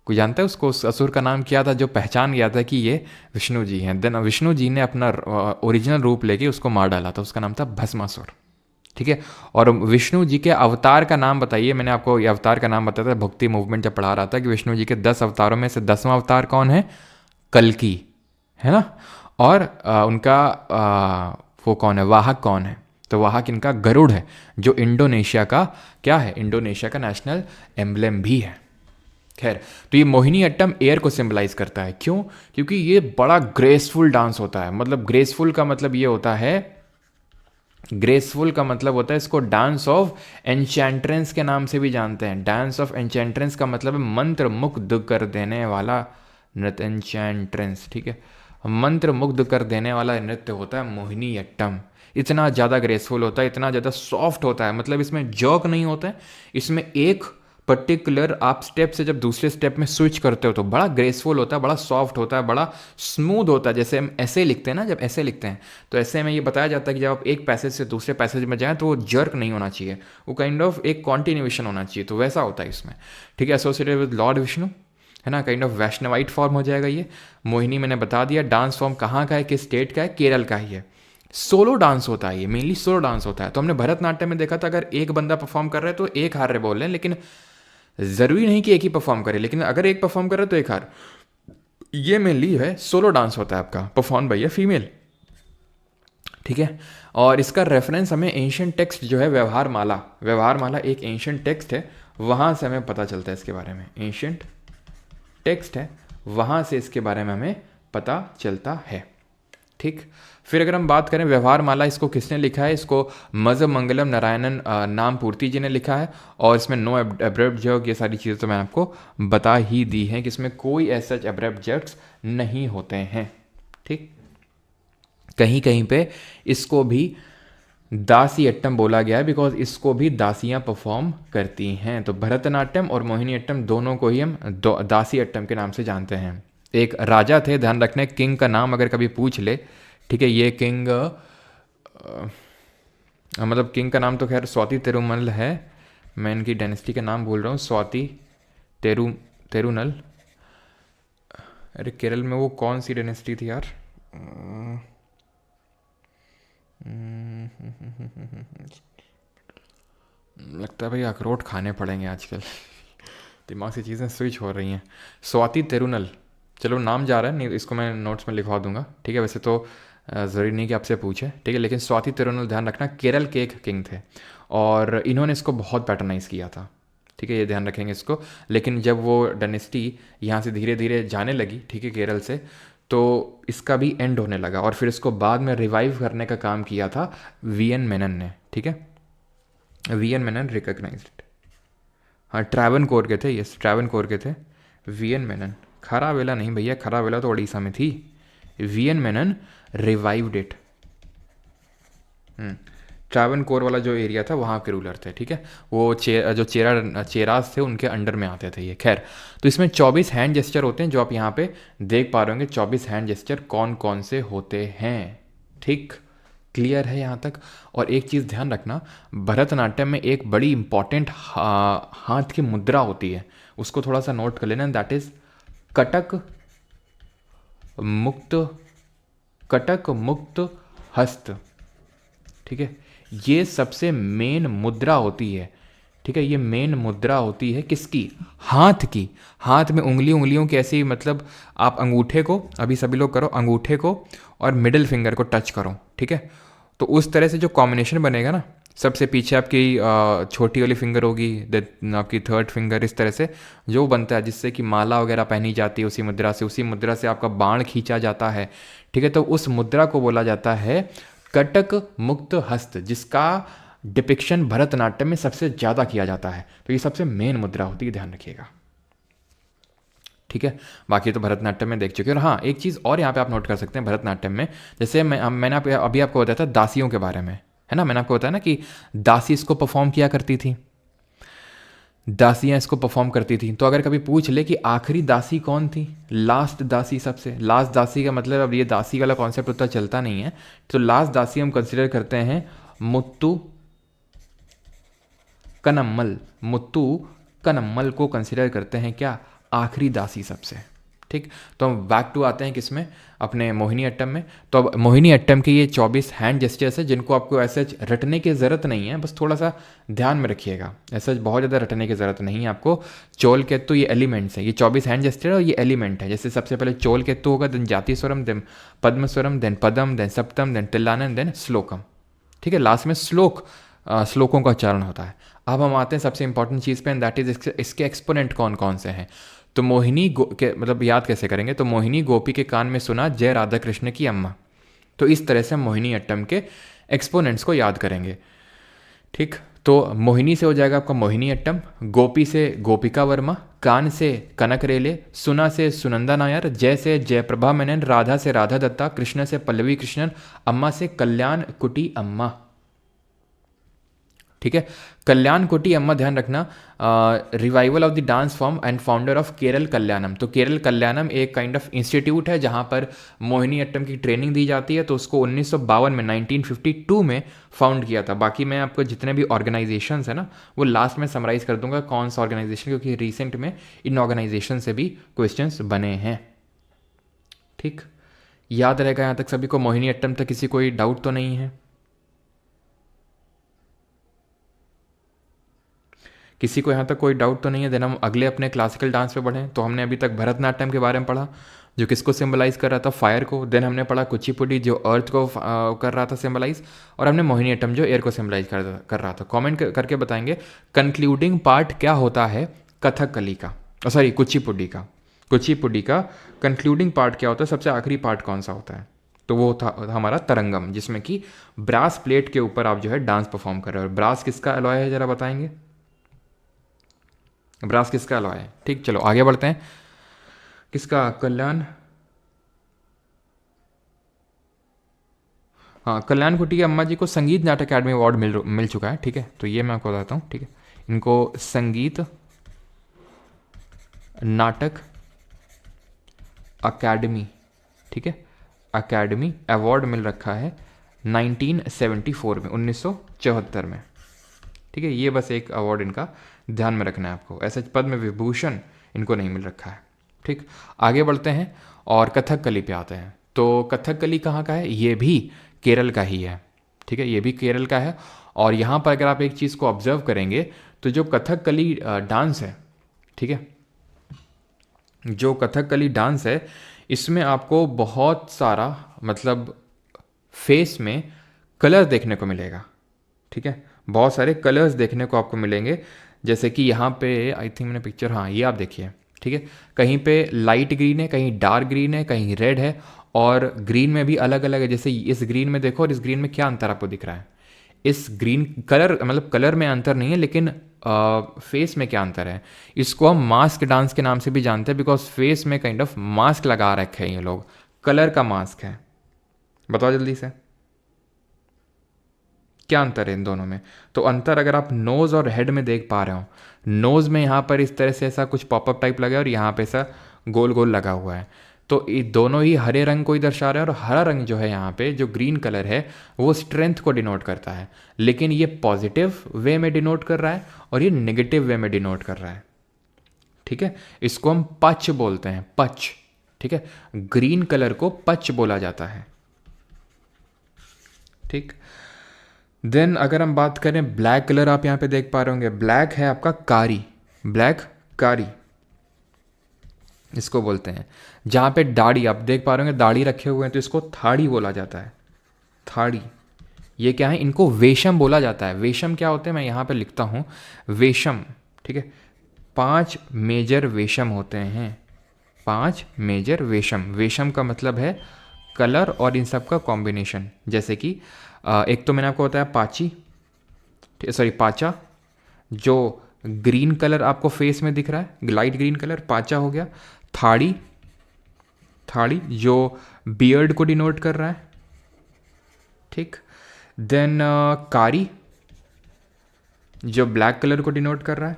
S1: कोई जानता है उसको, उस असुर का नाम क्या था जो पहचान गया था कि ये विष्णु जी हैं? देन विष्णु जी ने अपना ओरिजिनल रूप लेके उसको मार डाला था, उसका नाम था भस्मासुर। ठीक है। और विष्णु जी के अवतार का नाम बताइए। मैंने आपको ये अवतार का नाम बताया था भक्ति मूवमेंट जब पढ़ा रहा था कि विष्णु जी के 10 अवतारों में से 10वां अवतार कौन है? कल्कि, है ना। और उनका वो कौन है, वाहक कौन है? तो वाहक इनका गरुड़ है, जो इंडोनेशिया का क्या है, इंडोनेशिया का नेशनल एम्बलम भी है। खैर, तो ये मोहिनी अट्टम एयर को सिंबलाइज करता है। क्यों? क्योंकि ये बड़ा ग्रेसफुल डांस होता है। मतलब ग्रेसफुल का मतलब ये होता है, ग्रेसफुल का मतलब होता है, इसको डांस ऑफ एन्चेंट्रेंस के नाम से भी जानते हैं। डांस ऑफ एन्चेंट्रेंस का मतलब है मंत्र मुग्ध कर देने वाला नृत्य, एन्चेंट्रेंस। ठीक है, मंत्र मुग्ध कर देने वाला नृत्य होता है मोहिनी अट्टम। इतना ज़्यादा ग्रेसफुल होता है, इतना ज़्यादा सॉफ्ट होता है, मतलब इसमें जर्क नहीं होता है। इसमें एक पर्टिकुलर आप स्टेप से जब दूसरे स्टेप में स्विच करते हो तो बड़ा ग्रेसफुल होता है, बड़ा सॉफ्ट होता है, बड़ा स्मूथ होता है। जैसे हम ऐसे लिखते हैं ना, जब ऐसे लिखते हैं तो ऐसे में ये बताया जाता है कि जब आप एक पैसेज से दूसरे पैसेज में जाएं तो वो जर्क नहीं होना चाहिए, वो काइंड ऑफ एक कॉन्टिन्यूएशन होना चाहिए। तो वैसा होता है इसमें। ठीक है, एसोसिएटेड विद लॉर्ड विष्णु, है ना, काइंड ऑफ वैष्णवाइट फॉर्म हो जाएगा ये। मोहिनी मैंने बता दिया। डांस फॉर्म कहाँ का है, किस स्टेट का है? केरल का ही है। सोलो डांस होता है ये, मेनली सोलो डांस होता है। तो हमने भरतनाट्यम में देखा था अगर एक बंदा परफॉर्म कर रहा है तो एक हार रहे बोल रहे हैं, लेकिन ज़रूरी नहीं कि एक ही परफॉर्म करे, लेकिन अगर एक परफॉर्म कर रहा है तो एक हार। ये मेनली है सोलो डांस होता है आपका, परफॉर्म बाय ए फीमेल। ठीक है। और इसका रेफरेंस हमें एंशियंट टेक्स्ट जो है व्यवहार माला, व्यवहार माला एक एंशियंट टेक्स्ट है, वहाँ से हमें पता चलता है इसके बारे में। एंशियंट टेक्स्ट है, वहाँ से इसके बारे में हमें पता चलता है। ठीक। फिर अगर हम बात करें व्यवहार माला, इसको किसने लिखा है? इसको मज मंगलम नारायणन नाम पूर्ति जी ने लिखा है। और इसमें नो एब्रप्ट जर्क, ये सारी चीज़ें तो मैंने आपको बता ही दी हैं कि इसमें कोई ऐसा एब्रप्ट जर्क्स नहीं होते हैं। ठीक। कहीं कहीं पे इसको भी दासी अट्टम बोला गया है, बिकॉज इसको भी दासियां परफॉर्म करती हैं। तो भरतनाट्यम और मोहिनी अट्टम दोनों को ही हम दासी अट्टम के नाम से जानते हैं। एक राजा थे, ध्यान रखने, किंग का नाम अगर कभी पूछ ले, ठीक है, ये किंग मतलब किंग का नाम तो खैर स्वाति तिरुमल है, मैं इनकी डायनेस्टी का नाम भूल रहा हूँ। स्वाति तेरुनल। अरे केरल में वो कौन सी डायनेस्टी थी यार? लगता है भाई अखरोट खाने पड़ेंगे आजकल दिमाग से चीज़ें स्विच हो रही हैं। स्वाति तेरुनल, चलो नाम जा रहा है, नहीं इसको मैं नोट्स में लिखवा दूंगा। ठीक है, वैसे तो ज़रूरी नहीं कि आपसे पूछे, ठीक है, लेकिन स्वाति तिरुनल ध्यान रखना केरल के एक किंग थे और इन्होंने इसको बहुत पैटर्नाइज किया था। ठीक है, ये ध्यान रखेंगे इसको। लेकिन जब वो डायनेस्टी यहाँ से धीरे धीरे जाने लगी, ठीक है, केरल से, तो इसका भी एंड होने लगा और फिर इसको बाद में रिवाइव करने का काम किया था वीएन मेनन ने। ठीक है, वीएन मेनन रिकॉग्नाइज्ड, हाँ ट्रैवनकोर के थे, यस ट्रैवनकोर के थे वीएन मेनन। खरावेला नहीं भैया, खरावेला तो उड़ीसा में थी। V N Menon revived it. Travancore वाला जो एरिया था वहाँ के रूलर थे। ठीक है, वो जो चेराज थे उनके अंडर में आते थे ये। खैर, तो इसमें 24 हैंड जेस्चर होते हैं जो आप यहाँ पे देख पा रहे होंगे। 24 हैंड जेस्चर कौन कौन से होते हैं? ठीक, क्लियर है यहाँ तक? और एक चीज़ ध्यान रखना, भरतनाट्यम में एक बड़ी इंपॉर्टेंट हाथ की मुद्रा होती है, उसको थोड़ा सा नोट कर लेना। दैट इज कटक मुक्त, कटक मुक्त हस्त। ठीक है, ये सबसे मेन मुद्रा होती है। ठीक है, ये मेन मुद्रा होती है किसकी? हाथ की। हाथ में उंगलियों की ऐसी, मतलब आप अंगूठे को, अभी सभी लोग करो, अंगूठे को और मिडिल फिंगर को टच करो। ठीक है, तो उस तरह से जो कॉम्बिनेशन बनेगा ना, सबसे पीछे आपकी छोटी वाली फिंगर होगी, आपकी थर्ड फिंगर, इस तरह से जो बनता है जिससे कि माला वगैरह पहनी जाती है उसी मुद्रा से, उसी मुद्रा से आपका बाण खींचा जाता है। ठीक है, तो उस मुद्रा को बोला जाता है कटक मुक्त हस्त, जिसका डिपिक्शन भरतनाट्यम में सबसे ज़्यादा किया जाता है। तो ये सबसे मेन मुद्रा होती है, ध्यान रखिएगा। ठीक है, बाकी तो भरतनाट्यम में देख चुके हैं। और हाँ, एक चीज़ और यहाँ पे आप नोट कर सकते हैं भरतनाट्यम में, जैसे मैंने अभी आपको बताया था दासियों के बारे में, है ना, मैंने आपको बताया ना कि दासी इसको परफॉर्म किया करती थी। दासियाँ इसको परफॉर्म करती थी। तो अगर कभी पूछ ले कि आखिरी दासी कौन थी, लास्ट दासी, सबसे लास्ट दासी का मतलब, अब ये दासी वाला कॉन्सेप्ट उतना चलता नहीं है, तो लास्ट दासी हम कंसिडर करते हैं मुत्तू कनम्मल। मुत्तू कनम्मल को कंसिडर करते हैं क्या, आखिरी दासी सबसे। ठीक, तो हम बैक टू आते हैं किसमें, अपने मोहिनी अट्टम में। तो अब मोहिनी अट्टम के ये 24 हैंड जेस्चर्स है जिनको आपको ऐसे रटने की ज़रूरत नहीं है, बस थोड़ा सा ध्यान में रखिएगा, ऐसा बहुत ज़्यादा रटने की ज़रूरत नहीं है आपको। चोल केतु ये एलिमेंट्स है, ये 24 हैंड जेस्चर और ये एलिमेंट है। जैसे सबसे पहले चोल केतु होगा, देन जाति स्वरम, देन पद्म स्वरम, देन पदम, देन सप्तम, देन तिल्लानन, देन श्लोकम। ठीक है, लास्ट में श्लोकों का उच्चारण होता है। अब हम आते हैं सबसे इंपॉर्टेंट चीज़ पे, एंड दैट इज इसके एक्सपोनेंट कौन कौन से हैं। तो मोहिनी के मतलब याद कैसे करेंगे, तो मोहिनी गोपी के कान में सुना जय राधा कृष्ण की अम्मा। तो इस तरह से हम मोहिनी अट्टम के एक्सपोनेंट्स को याद करेंगे। ठीक, तो मोहिनी से हो जाएगा आपका मोहिनी अट्टम, गोपी से गोपिका वर्मा, कान से कनक रेले, सुना से सुनंदा नायर, जय से जयप्रभा मेनन, राधा से राधा दत्ता, कृष्ण से पल्लवी कृष्णन, अम्मा से कल्याण कुटी अम्मा। ठीक है, कल्याण कुटी अम्मा ध्यान रखना, revival of the dance form and founder of Kerala Kalyanam. तो केरल कल्याणम एक काइंड ऑफ इंस्टीट्यूट है जहां पर मोहिनी अट्टम की ट्रेनिंग दी जाती है। तो उसको 1952 में 1952 में फाउंड किया था। बाकी मैं आपको जितने भी ऑर्गेनाइजेशंस है ना वो लास्ट में समराइज कर दूंगा कौन सा ऑर्गेनाइजेशन, क्योंकि रिसेंट में इन ऑर्गेनाइजेशन से भी क्वेश्चंस बने हैं। ठीक, याद रहेगा यहाँ तक सभी को, मोहिनी अट्टम तक किसी कोई डाउट तो नहीं है, किसी को यहाँ तक कोई डाउट तो नहीं है। देन हम अगले अपने क्लासिकल डांस पे बढ़ें। तो हमने अभी तक भरतनाट्यम के बारे में पढ़ा जो किसको सिंबलाइज कर रहा था, फायर को। देन हमने पढ़ा कुचिपुड़ी जो अर्थ को कर रहा था सिंबलाइज, और हमने मोहिनी अट्टम जो एयर को सिंबलाइज कर रहा था। कमेंट करके बताएंगे कंक्लूडिंग पार्ट क्या होता है कथकली का, सॉरी कुचिपुड़ी का। कुचिपुड़ी का कंक्लूडिंग पार्ट क्या होता है, सबसे आखिरी पार्ट कौन सा होता है, तो वो था हमारा तरंगम, जिसमें कि ब्रास प्लेट के ऊपर आप जो है डांस परफॉर्म कर रहे हो। ब्रास किसका अलॉय है जरा बताएंगे, ब्रास किसका अलॉय है। ठीक, चलो आगे बढ़ते हैं। किसका, कल्याण, हाँ कल्याण कुटी की अम्मा जी को संगीत नाटक अकादमी अवार्ड मिल चुका है। ठीक है, तो ये मैं आपको बताता हूँ। ठीक है, इनको संगीत नाटक अकादमी, ठीक है, अकादमी अवार्ड मिल रखा है 1974 में, 1974 में। ठीक है, ये बस एक अवार्ड इनका ध्यान में रखना है आपको, ऐसे पद्म विभूषण इनको नहीं मिल रखा है। ठीक, आगे बढ़ते हैं और कथकली पे आते हैं। तो कथकली कहाँ का है, ये भी केरल का ही है। ठीक है, ये भी केरल का है। और यहाँ पर अगर आप एक चीज़ को ऑब्जर्व करेंगे तो जो कथकली डांस है, ठीक है, जो कथकली डांस है इसमें आपको बहुत सारा मतलब फेस में कलर देखने को मिलेगा। ठीक है, बहुत सारे कलर्स देखने को आपको मिलेंगे। जैसे कि यहाँ पे आई थिंक मैंने पिक्चर, हाँ ये आप देखिए। ठीक है, कहीं पे लाइट ग्रीन है, कहीं डार्क ग्रीन है, कहीं रेड है, और ग्रीन में भी अलग अलग है। जैसे इस ग्रीन में देखो, और इस ग्रीन में क्या अंतर आपको दिख रहा है, इस ग्रीन कलर मतलब कलर में अंतर नहीं है, लेकिन फेस में क्या अंतर है। इसको हम मास्क डांस के नाम से भी जानते हैं, बिकॉज फेस में काइंड ऑफ मास्क लगा रखे हैं ये लोग, कलर का मास्क है। बताओ जल्दी से क्या अंतर है इन दोनों में। तो अंतर अगर आप नोज़ और हेड में देख पा रहे हो, नोज़ में यहाँ पर इस तरह से ऐसा कुछ पॉपअप टाइप लगा है और यहाँ पे ऐसा गोल गोल लगा हुआ है। तो ये दोनों ही हरे रंग को ही दर्शा रहे हैं, और हरा रंग जो है यहाँ पे जो ग्रीन कलर है वो स्ट्रेंथ को डिनोट करता है, लेकिन ये पॉजिटिव वे में डिनोट कर रहा है और ये नेगेटिव वे में डिनोट कर रहा है। ठीक है, इसको हम पच बोलते हैं, पच। ठीक है, ग्रीन कलर को पच बोला जाता है। ठीक, देन अगर हम बात करें ब्लैक कलर, आप यहाँ पे देख पा रहे होंगे, ब्लैक है आपका कारी, ब्लैक कारी इसको बोलते हैं। जहाँ पे दाढ़ी आप देख पा रहे होंगे, दाढ़ी रखे हुए हैं, तो इसको थाड़ी बोला जाता है, थाड़ी। ये क्या है, इनको वेशम बोला जाता है। वेशम क्या होते हैं, मैं यहाँ पे लिखता हूँ वेशम। ठीक है, 5 मेजर वेशम होते हैं, 5 मेजर वेशम। वेशम का मतलब है कलर और इन सब का कॉम्बिनेशन। जैसे कि एक तो मैंने आपको बताया पाची, सॉरी पाचा, जो ग्रीन कलर आपको फेस में दिख रहा है, लाइट ग्रीन कलर, पाचा हो गया। थाड़ी, थाड़ी जो बियर्ड को डिनोट कर रहा है। ठीक, देन कारी जो ब्लैक कलर को डिनोट कर रहा है।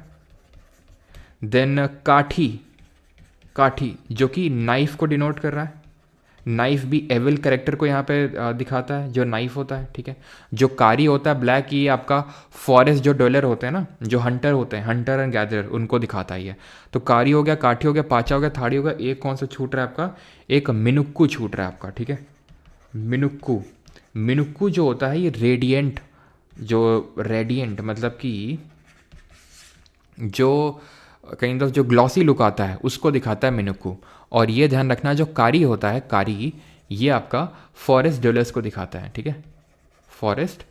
S1: देन काठी, काठी जो कि नाइफ को डिनोट कर रहा है। नाइफ भी एविल कैरेक्टर को यहाँ पे दिखाता है, जो नाइफ होता है, ठीक है। जो कारी होता है ब्लैक, ये आपका फॉरेस्ट जो डवेलर होते हैं ना, जो हंटर होते हैं, हंटर एंड गैदरर, उनको दिखाता है ये। तो कारी हो गया, काठी हो गया, पाचा हो गया, थाड़ी हो गया। एक कौन सा छूट रहा है आपका? एक मिनुक्कू छूट रहा है आपका, ठीक है। मिनुक्कू, मिनुक्कू जो होता है ये रेडिएंट, जो रेडिएंट मतलब कि जो कहीं तो जो ग्लॉसी लुक आता है उसको दिखाता है मिनुक्कू। और ये ध्यान रखना, जो कारी होता है, कारी, ये आपका फॉरेस्ट ड्वेलर्स को दिखाता है, ठीक है, फॉरेस्ट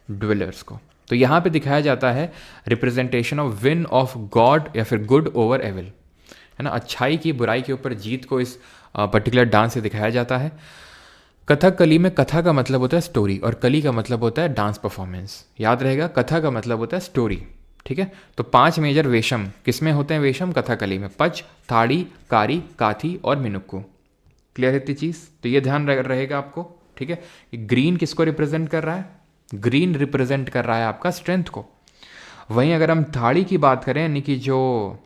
S1: ड्वेलर्स को। तो यहाँ पे दिखाया जाता है representation of win of God या फिर गुड ओवर एविल, है ना, अच्छाई की बुराई के ऊपर जीत को इस पर्टिकुलर डांस से दिखाया जाता है। कथकली में कथा का मतलब होता है स्टोरी और कली का मतलब होता है डांस परफॉर्मेंस। याद रहेगा, कथा का मतलब होता है स्टोरी, ठीक है। तो 5 मेजर वेशम किसमें होते हैं? वेशम कथकली में, पच, थाड़ी, कारी, काथी और मिनुक्कू। क्लियर है इतनी चीज़? तो ये ध्यान रहेगा आपको, ठीक है। ग्रीन किसको रिप्रेजेंट कर रहा है? ग्रीन रिप्रेजेंट कर रहा है आपका स्ट्रेंथ को। वहीं अगर हम थाड़ी की बात करें, यानी कि जो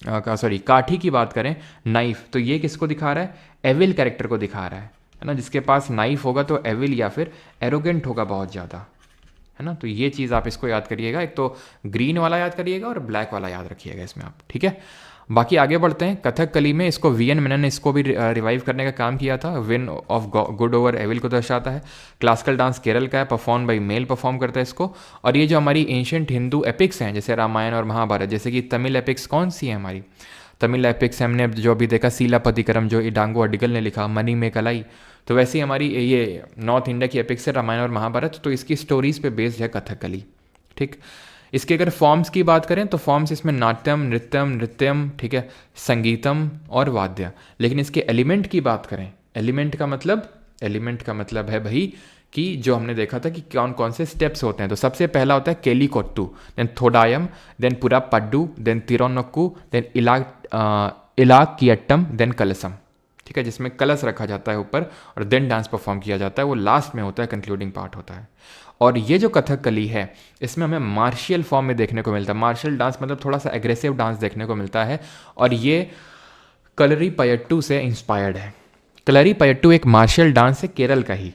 S1: सॉरी काठी की बात करें, नाइफ, तो ये किसको दिखा रहा है? एविल कैरेक्टर को दिखा रहा है ना। जिसके पास नाइफ होगा तो एविल या फिर एरोगेंट होगा बहुत ज़्यादा, है ना। तो ये चीज़ आप इसको याद करिएगा, एक तो ग्रीन वाला याद करिएगा और ब्लैक वाला याद रखिएगा इसमें आप, ठीक है। बाकी आगे बढ़ते हैं। कथकली में इसको वी एन मेनन ने इसको भी रिवाइव करने का काम किया था। Win of good over evil को दर्शाता है। क्लासिकल डांस केरल का है, परफॉर्म बाई मेल परफॉर्म करता है इसको। और ये जो हमारी एंशियंट हिंदू एपिक्स हैं, जैसे रामायण और महाभारत, जैसे कि तमिल एपिक्स कौन सी है हमारी? तमिल एपिक्स हमने जो अभी देखा, सीलापतिकरम जो इडांगो अडिगल ने लिखा, मनी में कलाई, तो वैसे ही हमारी ये नॉर्थ इंडिया की एपिक्स है रामायण और महाभारत, तो इसकी स्टोरीज पे बेस्ड है कथकली, ठीक। इसके अगर फॉर्म्स की बात करें तो फॉर्म्स इसमें नाट्यम, नृत्यम, नृत्यम, ठीक है, संगीतम और वाद्य। लेकिन इसके एलिमेंट की बात करें, एलिमेंट का मतलब है भाई कि जो हमने देखा था कि कौन कौन से स्टेप्स होते हैं। तो सबसे पहला होता है केली कोट्टू, देन थोडायम, देन पुरा पड्डू, देन तिरोनक्कू, देन इलाकियट्टम, देन कलसम, ठीक है, जिसमें कलश रखा जाता है ऊपर और देन डांस परफॉर्म किया जाता है। वो लास्ट में होता है, कंक्लूडिंग पार्ट होता है। और ये जो कथकली है, इसमें हमें मार्शियल फॉर्म में देखने को मिलता है। मार्शियल डांस मतलब थोड़ा सा एग्रेसिव डांस देखने को मिलता है। और ये कलरी पयट्टू से इंस्पायर्ड है। कलरी पयट्टू एक मार्शियल डांस है केरल का ही,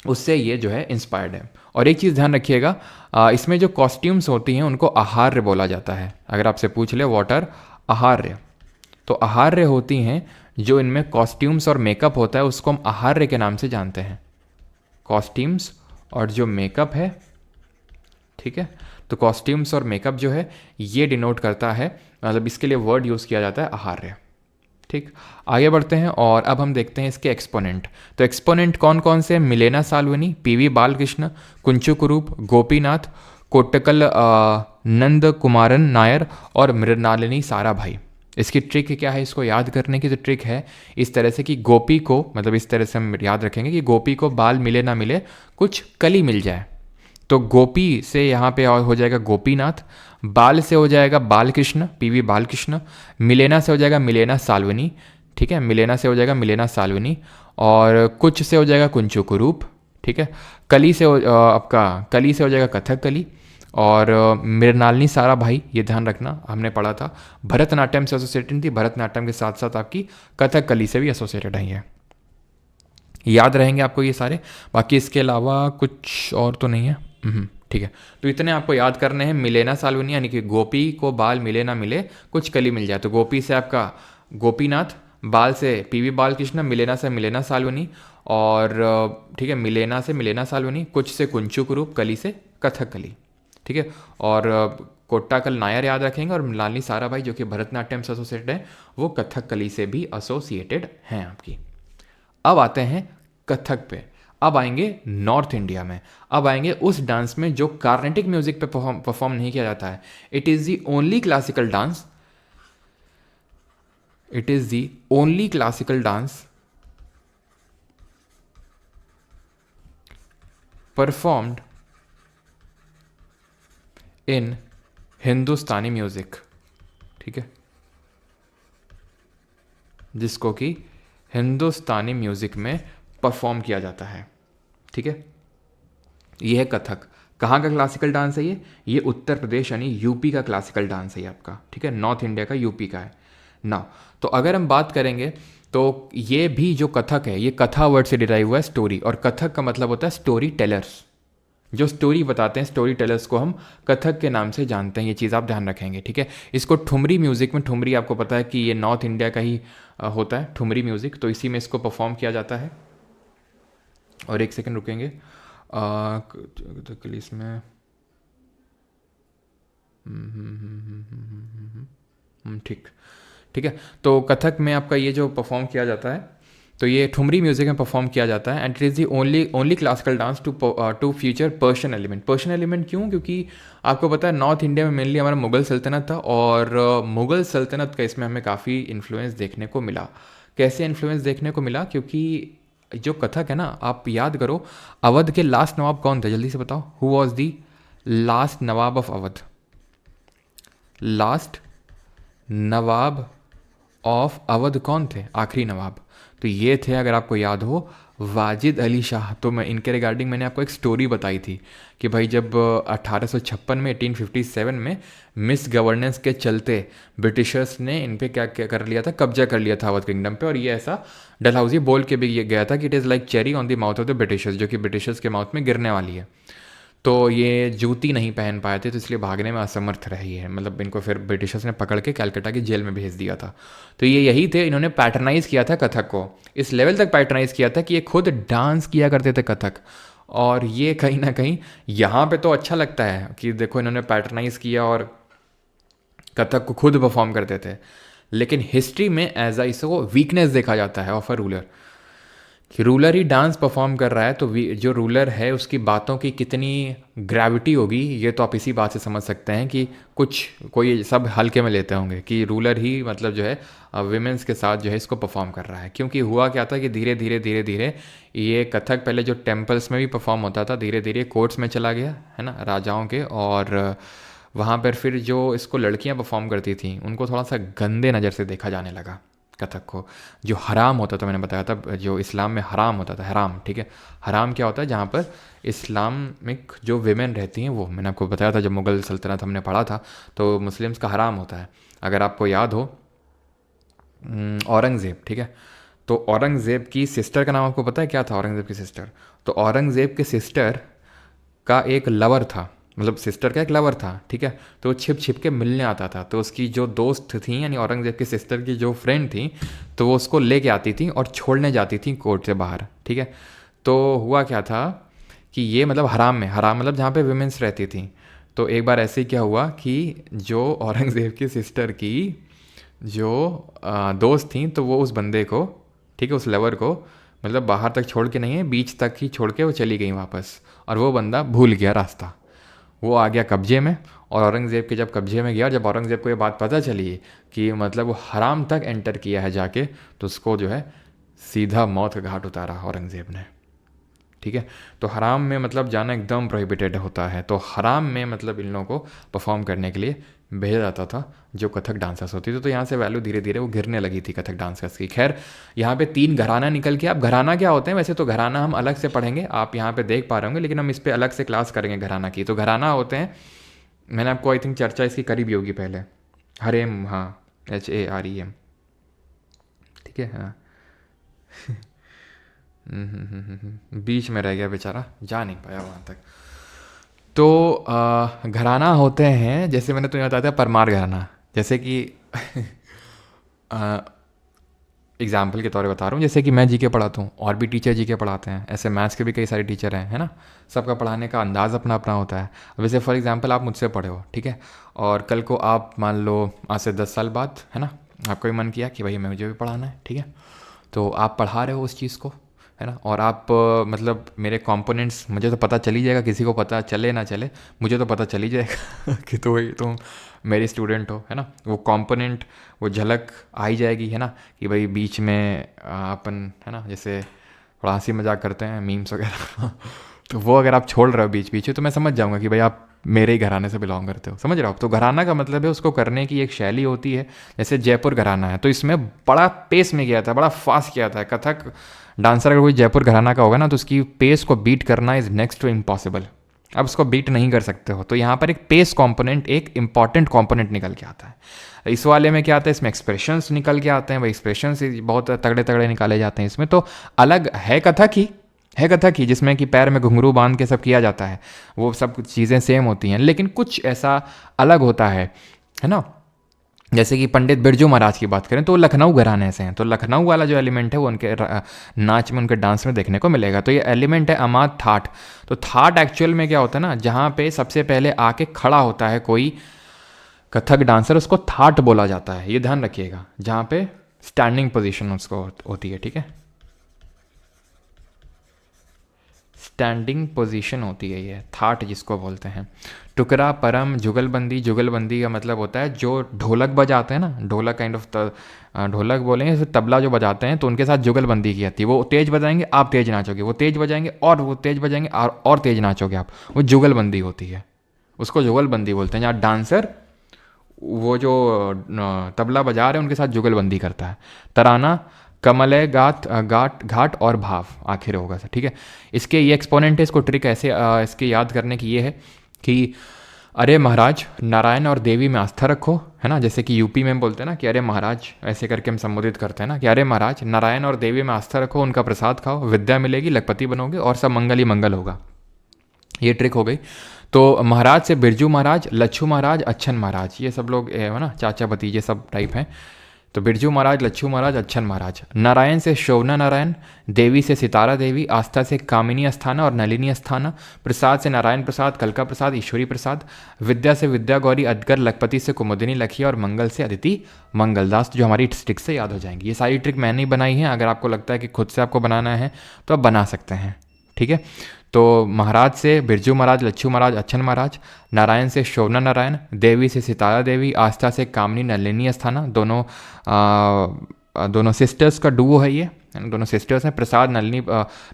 S1: उससे ये जो है इंस्पायर्ड है। और एक चीज़ ध्यान रखिएगा, इसमें जो कॉस्ट्यूम्स होती हैं उनको आहार्य बोला जाता है। अगर आपसे पूछ ले व्हाट आर आहार्य, तो आहार्य होती हैं जो इनमें कॉस्ट्यूम्स और मेकअप होता है, उसको हम आहार्य के नाम से जानते हैं। कॉस्ट्यूम्स और जो मेकअप है, ठीक है, तो कॉस्ट्यूम्स और मेकअप जो है ये डिनोट करता है, मतलब इसके लिए वर्ड यूज़ किया जाता है आहार्य, ठीक। आगे बढ़ते हैं और अब हम देखते हैं इसके एक्सपोनेंट। तो एक्सपोनेंट कौन कौन से? मिलेना साल्वनी, पीवी बालकृष्ण, कुंचू कुरूप, गोपीनाथ, कोट्टकल नंद कुमारन नायर और मृणालिनी साराभाई। इसकी ट्रिक क्या है इसको याद करने की? तो ट्रिक है इस तरह से कि गोपी को, मतलब इस तरह से हम याद रखेंगे कि गोपी को बाल मिले ना मिले, कुछ कली मिल जाए। तो गोपी से यहाँ पे हो जाएगा गोपीनाथ, बाल से हो जाएगा बालकृष्ण, पीवी बालकृष्ण, मिलेना से हो जाएगा मिलेना साल्वनी, ठीक है, मिलेना से हो जाएगा मिलेना साल्वनी, और कुछ से हो जाएगा कुंचू कुरूप, ठीक है, कली से आपका कली से हो जाएगा कथक कली, और मृणालिनी साराभाई, ये ध्यान रखना हमने पढ़ा था, भरतनाट्यम से एसोसिएटेड थी, भरतनाट्यम के साथ साथ आपकी कथक कली से भी एसोसिएटेड आई है। याद रहेंगे आपको ये सारे, बाकी इसके अलावा कुछ और तो नहीं है, ठीक है। तो इतने आपको याद करने हैं। मिलेना साल्वनी यानी कि गोपी को बाल मिले ना मिले, कुछ कली मिल जाए। तो गोपी से आपका गोपीनाथ, बाल से पीवी बालकृष्ण, मिलेना से मिलेना साल्वनी, और ठीक है, मिलेना से मिलेना साल्वनी, कुछ से कुंचू कुरूप, कली से कथक कली, ठीक है। और कोट्टाकल नायर याद रखेंगे, और मृणालिनी साराभाई जो कि भरतनाट्यम से एसोसिएटेड है, वो कथक कली से भी एसोसिएटेड हैं आपकी। अब आते हैं कथक पे, अब आएंगे नॉर्थ इंडिया में, अब आएंगे उस डांस में जो कार्नेटिक म्यूजिक पे परफॉर्म नहीं किया जाता है। It is the only classical dance, it is the only classical dance performed in Hindustani music, ठीक है, जिसको कि हिंदुस्तानी म्यूजिक में परफॉर्म किया जाता है, ठीक है। यह है कथक। कहाँ का क्लासिकल डांस है ये उत्तर प्रदेश यानी यूपी का क्लासिकल डांस है ये आपका, ठीक है, नॉर्थ इंडिया का यूपी का है ना। तो अगर हम बात करेंगे तो ये भी जो कथक है ये कथा वर्ड से डिराइव हुआ है स्टोरी, और कथक का मतलब होता है स्टोरी टेलर्स, जो स्टोरी बताते हैं स्टोरी टेलर्स को हम कथक के नाम से जानते हैं। ये चीज़ आप ध्यान रखेंगे, ठीक है। इसको ठुमरी म्यूज़िक में, ठुमरी आपको पता है कि ये नॉर्थ इंडिया का ही होता है ठुमरी म्यूज़िक, तो इसी में इसको परफॉर्म किया जाता है। और एक सेकंड रुकेंगे इसमें ठीक, ठीक है। तो कथक में आपका ये जो परफॉर्म किया जाता है तो ये ठुमरी म्यूजिक में परफॉर्म किया जाता है, and it is the only classical dance to feature Persian element. Persian element क्यों? क्योंकि आपको पता है नॉर्थ इंडिया में मेनली हमारा मुगल सल्तनत था, और मुगल सल्तनत का इसमें हमें काफ़ी इन्फ्लुएंस देखने को मिला। कैसे इन्फ्लुएंस देखने को मिला? क्योंकि जो कथक है ना, आप याद करो अवध के लास्ट नवाब कौन थे, जल्दी से बताओ, who was the last Nawab of Awadh? Last Nawab of Awadh कौन थे, आखिरी नवाब? तो ये थे, अगर आपको याद हो, वाजिद अली शाह। तो मैं इनके रिगार्डिंग मैंने आपको एक स्टोरी बताई थी कि भाई जब 1856 में 1857 में मिस गवर्नेंस के चलते ब्रिटिशर्स ने इन पे क्या क्या कर लिया था, कब्जा कर लिया था अवध किंगडम पे, और ये ऐसा डलहौजी बोल के भी ये गया था कि it is like cherry on the mouth of the Britishers, जो कि ब्रिटिशर्स के माउथ में गिरने वाली है। तो ये जूती नहीं पहन पाए थे, तो इसलिए भागने में असमर्थ रही है, मतलब इनको फिर ब्रिटिशर्स ने पकड़ के कैलकाटा की जेल में भेज दिया था। तो ये यही थे, इन्होंने पैटर्नाइज़ किया था कथक को, इस लेवल तक पैटर्नाइज़ किया था कि ये खुद डांस किया करते थे कथक। और ये कहीं ना कहीं यहाँ पे तो अच्छा लगता है कि देखो इन्होंने पैटर्नाइज़ किया और कथक को खुद परफॉर्म करते थे, लेकिन हिस्ट्री में एज आई इसको वीकनेस देखा जाता है ऑफ अ रूलर, कि रूलर ही डांस परफॉर्म कर रहा है, तो जो रूलर है उसकी बातों की कितनी ग्रेविटी होगी ये तो आप इसी बात से समझ सकते हैं कि कोई सब हल्के में लेते होंगे कि रूलर ही मतलब जो है विमेंस के साथ जो है इसको परफॉर्म कर रहा है। क्योंकि हुआ क्या था कि धीरे धीरे धीरे धीरे ये कथक पहले जो टेम्पल्स में भी परफॉर्म होता था, धीरे धीरे कोर्ट्स में चला गया है ना, राजाओं के, और वहाँ पर फिर जो इसको लड़कियाँ परफॉर्म करती थी उनको थोड़ा सा गंदे नज़र से देखा जाने लगा कथक को। जो हराम होता था, मैंने बताया था, जो इस्लाम में हराम होता था, हराम, ठीक है। हराम क्या होता है? जहाँ पर इस्लामिक जो विमेन रहती हैं, वो मैंने आपको बताया था जब मुगल सल्तनत हमने पढ़ा था, तो मुस्लिम्स का हराम होता है। अगर आपको याद हो औरंगज़ेब, ठीक है, तो औरंगज़ेब की सिस्टर का नाम आपको पता है क्या था? औरंगज़ेब की सिस्टर, तो औरंगज़ेब के सिस्टर का एक लवर था, मतलब सिस्टर का एक लवर था, ठीक है। तो वो छिप छिप के मिलने आता था, तो उसकी जो दोस्त थी यानी औरंगज़ेब की सिस्टर की जो फ्रेंड थी, तो वो उसको लेके आती थी और छोड़ने जाती थी कोर्ट से बाहर, ठीक है। तो हुआ क्या था कि ये मतलब हराम में, हराम मतलब जहाँ पे विमेंस रहती थी। तो एक बार ऐसे ही क्या हुआ कि जो औरंगज़ेब की सिस्टर की जो दोस्त थी, तो वो उस बंदे को, ठीक है, उस लवर को मतलब बाहर तक छोड़ के नहीं है, बीच तक ही छोड़ के वो चली गई वापस, और वो बंदा भूल गया रास्ता, वो आ गया कब्जे में। और औरंगज़ेब के जब कब्जे में गया, जब औरंगज़ेब को ये बात पता चली कि मतलब वो हराम तक एंटर किया है जाके, तो उसको जो है सीधा मौत का घाट उतारा औरंगज़ेब ने, ठीक है। तो हराम में मतलब जाना एकदम प्रोहिबिटेड होता है। तो हराम में मतलब इन लोगों को परफॉर्म करने के लिए भेजा जाता था जो कथक डांसर्स होती थी। तो यहाँ से वैल्यू धीरे धीरे वो गिरने लगी थी कथक डांसर्स की। खैर, यहाँ पे 3 घराना निकल के, अब घराना क्या होते हैं वैसे तो घराना हम अलग से पढ़ेंगे, आप यहाँ पे देख पा रहे होंगे, लेकिन हम इस पर अलग से क्लास करेंगे घराना की। तो घराना होते हैं, मैंने आपको आई थिंक चर्चा इसकी करी भी होगी पहले, हरेम, हाँ, HAREM, ठीक है, हाँ। बीच में रह गया बेचारा, जा नहीं पाया वहाँ तक। तो घराना होते हैं, जैसे मैंने तुम्हें बताया था परमार घराना, जैसे कि एग्जाम्पल के तौर पे बता रहा हूँ, जैसे कि मैं जीके पढ़ाता हूँ और भी टीचर जीके पढ़ाते हैं, ऐसे मैथ्स के भी कई सारे टीचर हैं, है ना। सबका पढ़ाने का अंदाज़ अपना अपना होता है। वैसे फॉर एग्जांपल आप मुझसे पढ़े हो, ठीक है, और कल को आप मान लो आज से 10 साल बाद, है ना, आपको भी मन किया कि भाई मुझे भी पढ़ाना है, ठीक है, तो आप पढ़ा रहे हो उस चीज़ को, है ना, और आप मतलब मेरे कंपोनेंट्स मुझे तो पता चल ही जाएगा, किसी को पता चले ना चले मुझे तो पता चल ही जाएगा कि तो भाई तुम मेरी स्टूडेंट हो, है ना। वो कंपोनेंट, वो झलक आ ही जाएगी, है ना, कि भाई बीच में अपन, है ना, जैसे थोड़ा हंसी मजाक करते हैं, मीम्स वगैरह तो वो अगर आप छोड़ रहे हो बीच बीच में, तो मैं समझ जाऊँगा कि भाई आप मेरे ही घराने से बिलोंग करते हो, समझ रहे हो आप। तो घराना का मतलब है उसको करने की एक शैली होती है, जैसे जयपुर घराना है, तो इसमें बड़ा पेस में गया था, बड़ा फास्ट किया था। कथक डांसर अगर कोई जयपुर घराना का होगा ना, तो उसकी पेस को बीट करना इज़ नेक्स्ट टू इम्पॉसिबल। अब उसको बीट नहीं कर सकते हो। तो यहाँ पर एक पेस कंपोनेंट, एक इंपॉर्टेंट कंपोनेंट निकल के आता है। इस वाले में क्या आता है, इसमें एक्सप्रेशंस निकल के आते हैं भाई, एक्सप्रेशंस बहुत तगड़े तगड़े निकाले जाते हैं इसमें। तो अलग है कथक ही, है कथक ही, जिसमें कि पैर में घुंघरू बांध के सब किया जाता है, वो सब चीज़ें सेम होती हैं, लेकिन कुछ ऐसा अलग होता है ना। जैसे कि पंडित बिरजू महाराज की बात करें तो वो लखनऊ घराने से हैं, तो लखनऊ वाला जो एलिमेंट है वो उनके नाच में, उनके डांस में देखने को मिलेगा। तो ये एलिमेंट है अमाद थाट। तो थाट एक्चुअल में क्या होता है ना, जहाँ पे सबसे पहले आके खड़ा होता है कोई कथक डांसर, उसको थाट बोला जाता है, ये ध्यान रखिएगा, जहाँ पे स्टैंडिंग पोजीशन उसको होती है, ठीक है, स्टैंडिंग पोजीशन होती है ये थाट जिसको बोलते हैं। टुकड़ा, परम, जुगलबंदी, जुगलबंदी का मतलब होता है जो ढोलक बजाते हैं ना, ढोलक काइंड ऑफ ढोलक बोलेंगे, फिर तबला जो बजाते हैं, तो उनके साथ जुगलबंदी की जाती है। वो तेज बजाएंगे आप तेज नाचोगे, वो तेज बजाएंगे और वो तेज बजाएंगे और तेज नाचोगे आप, वो जुगलबंदी होती है, उसको जुगलबंदी बोलते हैं। जहाँ डांसर वो जो तबला बजा रहे हैं उनके साथ जुगलबंदी करता है। तराना, कमलय, गात, गाट, घाट और भाव आखिर होगा सर, ठीक है। इसके ये एक्सपोनेंट है, इसको ट्रिक ऐसे इसके याद करने की ये है कि अरे महाराज नारायण और देवी में आस्था रखो, है ना, जैसे कि यूपी में बोलते हैं ना कि अरे महाराज, ऐसे करके हम संबोधित करते हैं ना कि अरे महाराज नारायण और देवी में आस्था रखो, उनका प्रसाद खाओ, विद्या मिलेगी, लखपति बनोगे और सब मंगल ही मंगल होगा। ये ट्रिक हो गई। तो महाराज से बिरजू महाराज, लच्छू महाराज, अच्छन महाराज, ये सब लोग है ना, चाचा भतीजे सब टाइप हैं। तो बिरजू महाराज, लच्छू महाराज, अच्छन महाराज। नारायण से शोभना नारायण, देवी से सितारा देवी, आस्था से कामिनी अस्थाना और नलिनी अस्थाना, प्रसाद से नारायण प्रसाद, कलका प्रसाद, ईश्वरी प्रसाद, विद्या से विद्या गौरी अदगर, लखपति से कुमुदिनी लखिया और मंगल से अदिति मंगलदास, जो हमारी ट्रिक से याद हो जाएंगी। ये सारी ट्रिक मैंने ही बनाई है, अगर आपको लगता है कि खुद से आपको बनाना है तो आप बना सकते हैं, ठीक है। तो महाराज से बिरजू महाराज, लच्छू महाराज, अच्छन महाराज, नारायण से शोभना नारायण, देवी से सितारा देवी, आस्था से कामनी नलिनी अस्थाना, दोनों सिस्टर्स का डुओ है ये, दोनों सिस्टर्स हैं। प्रसाद नलिनी,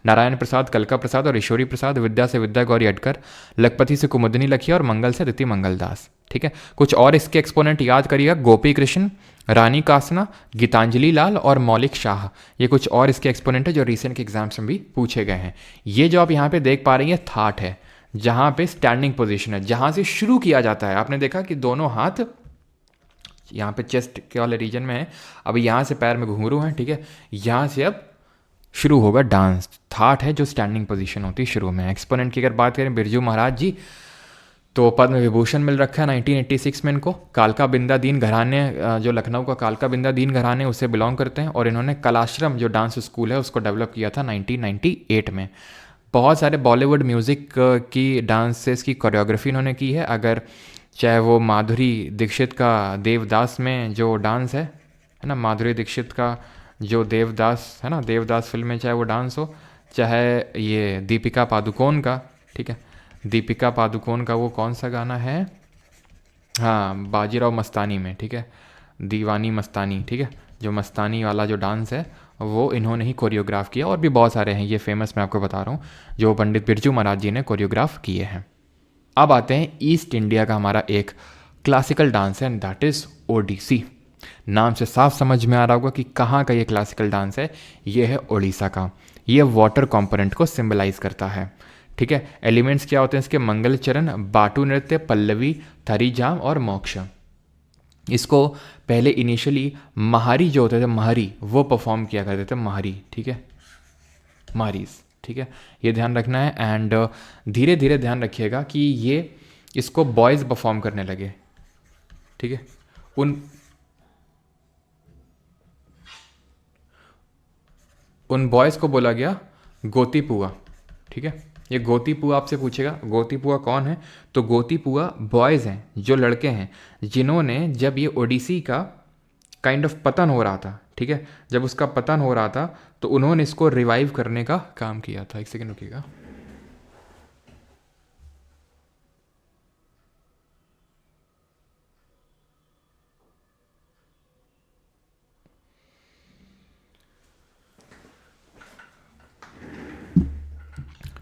S1: नारायण प्रसाद, कलका प्रसाद और ईश्वरी प्रसाद, विद्या से विद्या गौरी अटकर, लखपति से कुमुदिनी लखिया और मंगल से अदिति मंगलदास, ठीक है। कुछ और इसके एक्सपोनेंट याद करिएगा, गोपी कृष्ण, रानी कासना, गीतांजलि लाल और मौलिक शाह, ये कुछ और इसके एक्सपोनेंट है जो रिसेंट के एग्जाम्स में भी पूछे गए हैं। ये जो आप यहाँ पे देख पा रही हैं थाट है, जहाँ पे स्टैंडिंग पोजीशन है, जहाँ से शुरू किया जाता है। आपने देखा कि दोनों हाथ यहाँ पे चेस्ट के वाले रीजन में है, अब यहाँ से पैर में घुंघरू हैं, ठीक है, यहाँ से अब शुरू होगा डांस। थाट है जो स्टैंडिंग पोजीशन होती है शुरू में। एक्सपोनेंट की अगर बात करें बिरजू महाराज जी, तो पद्म विभूषण मिल रखा है 1986 में इनको। कालका बिंदा दीन घराने, जो लखनऊ का कालका बिंदा दीन घराने उसे बिलोंग करते हैं, और इन्होंने कलाश्रम जो डांस स्कूल है उसको डेवलप किया था 1998 में। बहुत सारे बॉलीवुड म्यूज़िक की डांसेस की कोरियोग्राफी इन्होंने की है, अगर चाहे वो माधुरी दीक्षित का देवदास में जो डांस है ना, माधुरी दीक्षित का जो देवदास है ना, देवदास फिल्म में चाहे वो डांस हो, चाहे ये दीपिका पादुकोण का, ठीक है, दीपिका पादुकोण का वो कौन सा गाना है, हाँ बाजीराव मस्तानी में, ठीक है, दीवानी मस्तानी, ठीक है, जो मस्तानी वाला जो डांस है वो इन्होंने ही कोरियोग्राफ किया। और भी बहुत सारे हैं, ये फेमस मैं आपको बता रहा हूँ, जो पंडित बिरजू महाराज जी ने कोरियोग्राफ किए हैं। अब आते हैं ईस्ट इंडिया का हमारा एक क्लासिकल डांस है, एंड दैट इज़ ओडिसी। नाम से साफ समझ में आ रहा होगा कि कहाँ का ये क्लासिकल डांस है, ये है उड़ीसा का। ये वाटर कंपोनेंट को सिंबलाइज करता है, ठीक है। एलिमेंट्स क्या होते हैं इसके, मंगल चरण, बाटू नृत्य, पल्लवी, थरीजाम और मोक्ष। इसको पहले इनिशियली महारी जो होते थे, महारी वो परफॉर्म किया करते थे, महारी, ठीक है, महारीज, ठीक है, ये ध्यान रखना है। एंड धीरे धीरे ध्यान रखिएगा कि ये इसको बॉयज़ परफॉर्म करने लगे, ठीक है। उन बॉयज़ को बोला गया गोतीपुआ, ठीक है। ये गोतीपुआ आपसे पूछेगा गोतीपुआ कौन है, तो गोतीपुआ बॉयज़ हैं, जो लड़के हैं जिन्होंने जब ये ओडिसी का काइंड ऑफ पतन हो रहा था, ठीक है, जब उसका पतन हो रहा था तो उन्होंने इसको रिवाइव करने का काम किया था। एक सेकेंड रुकिएगा।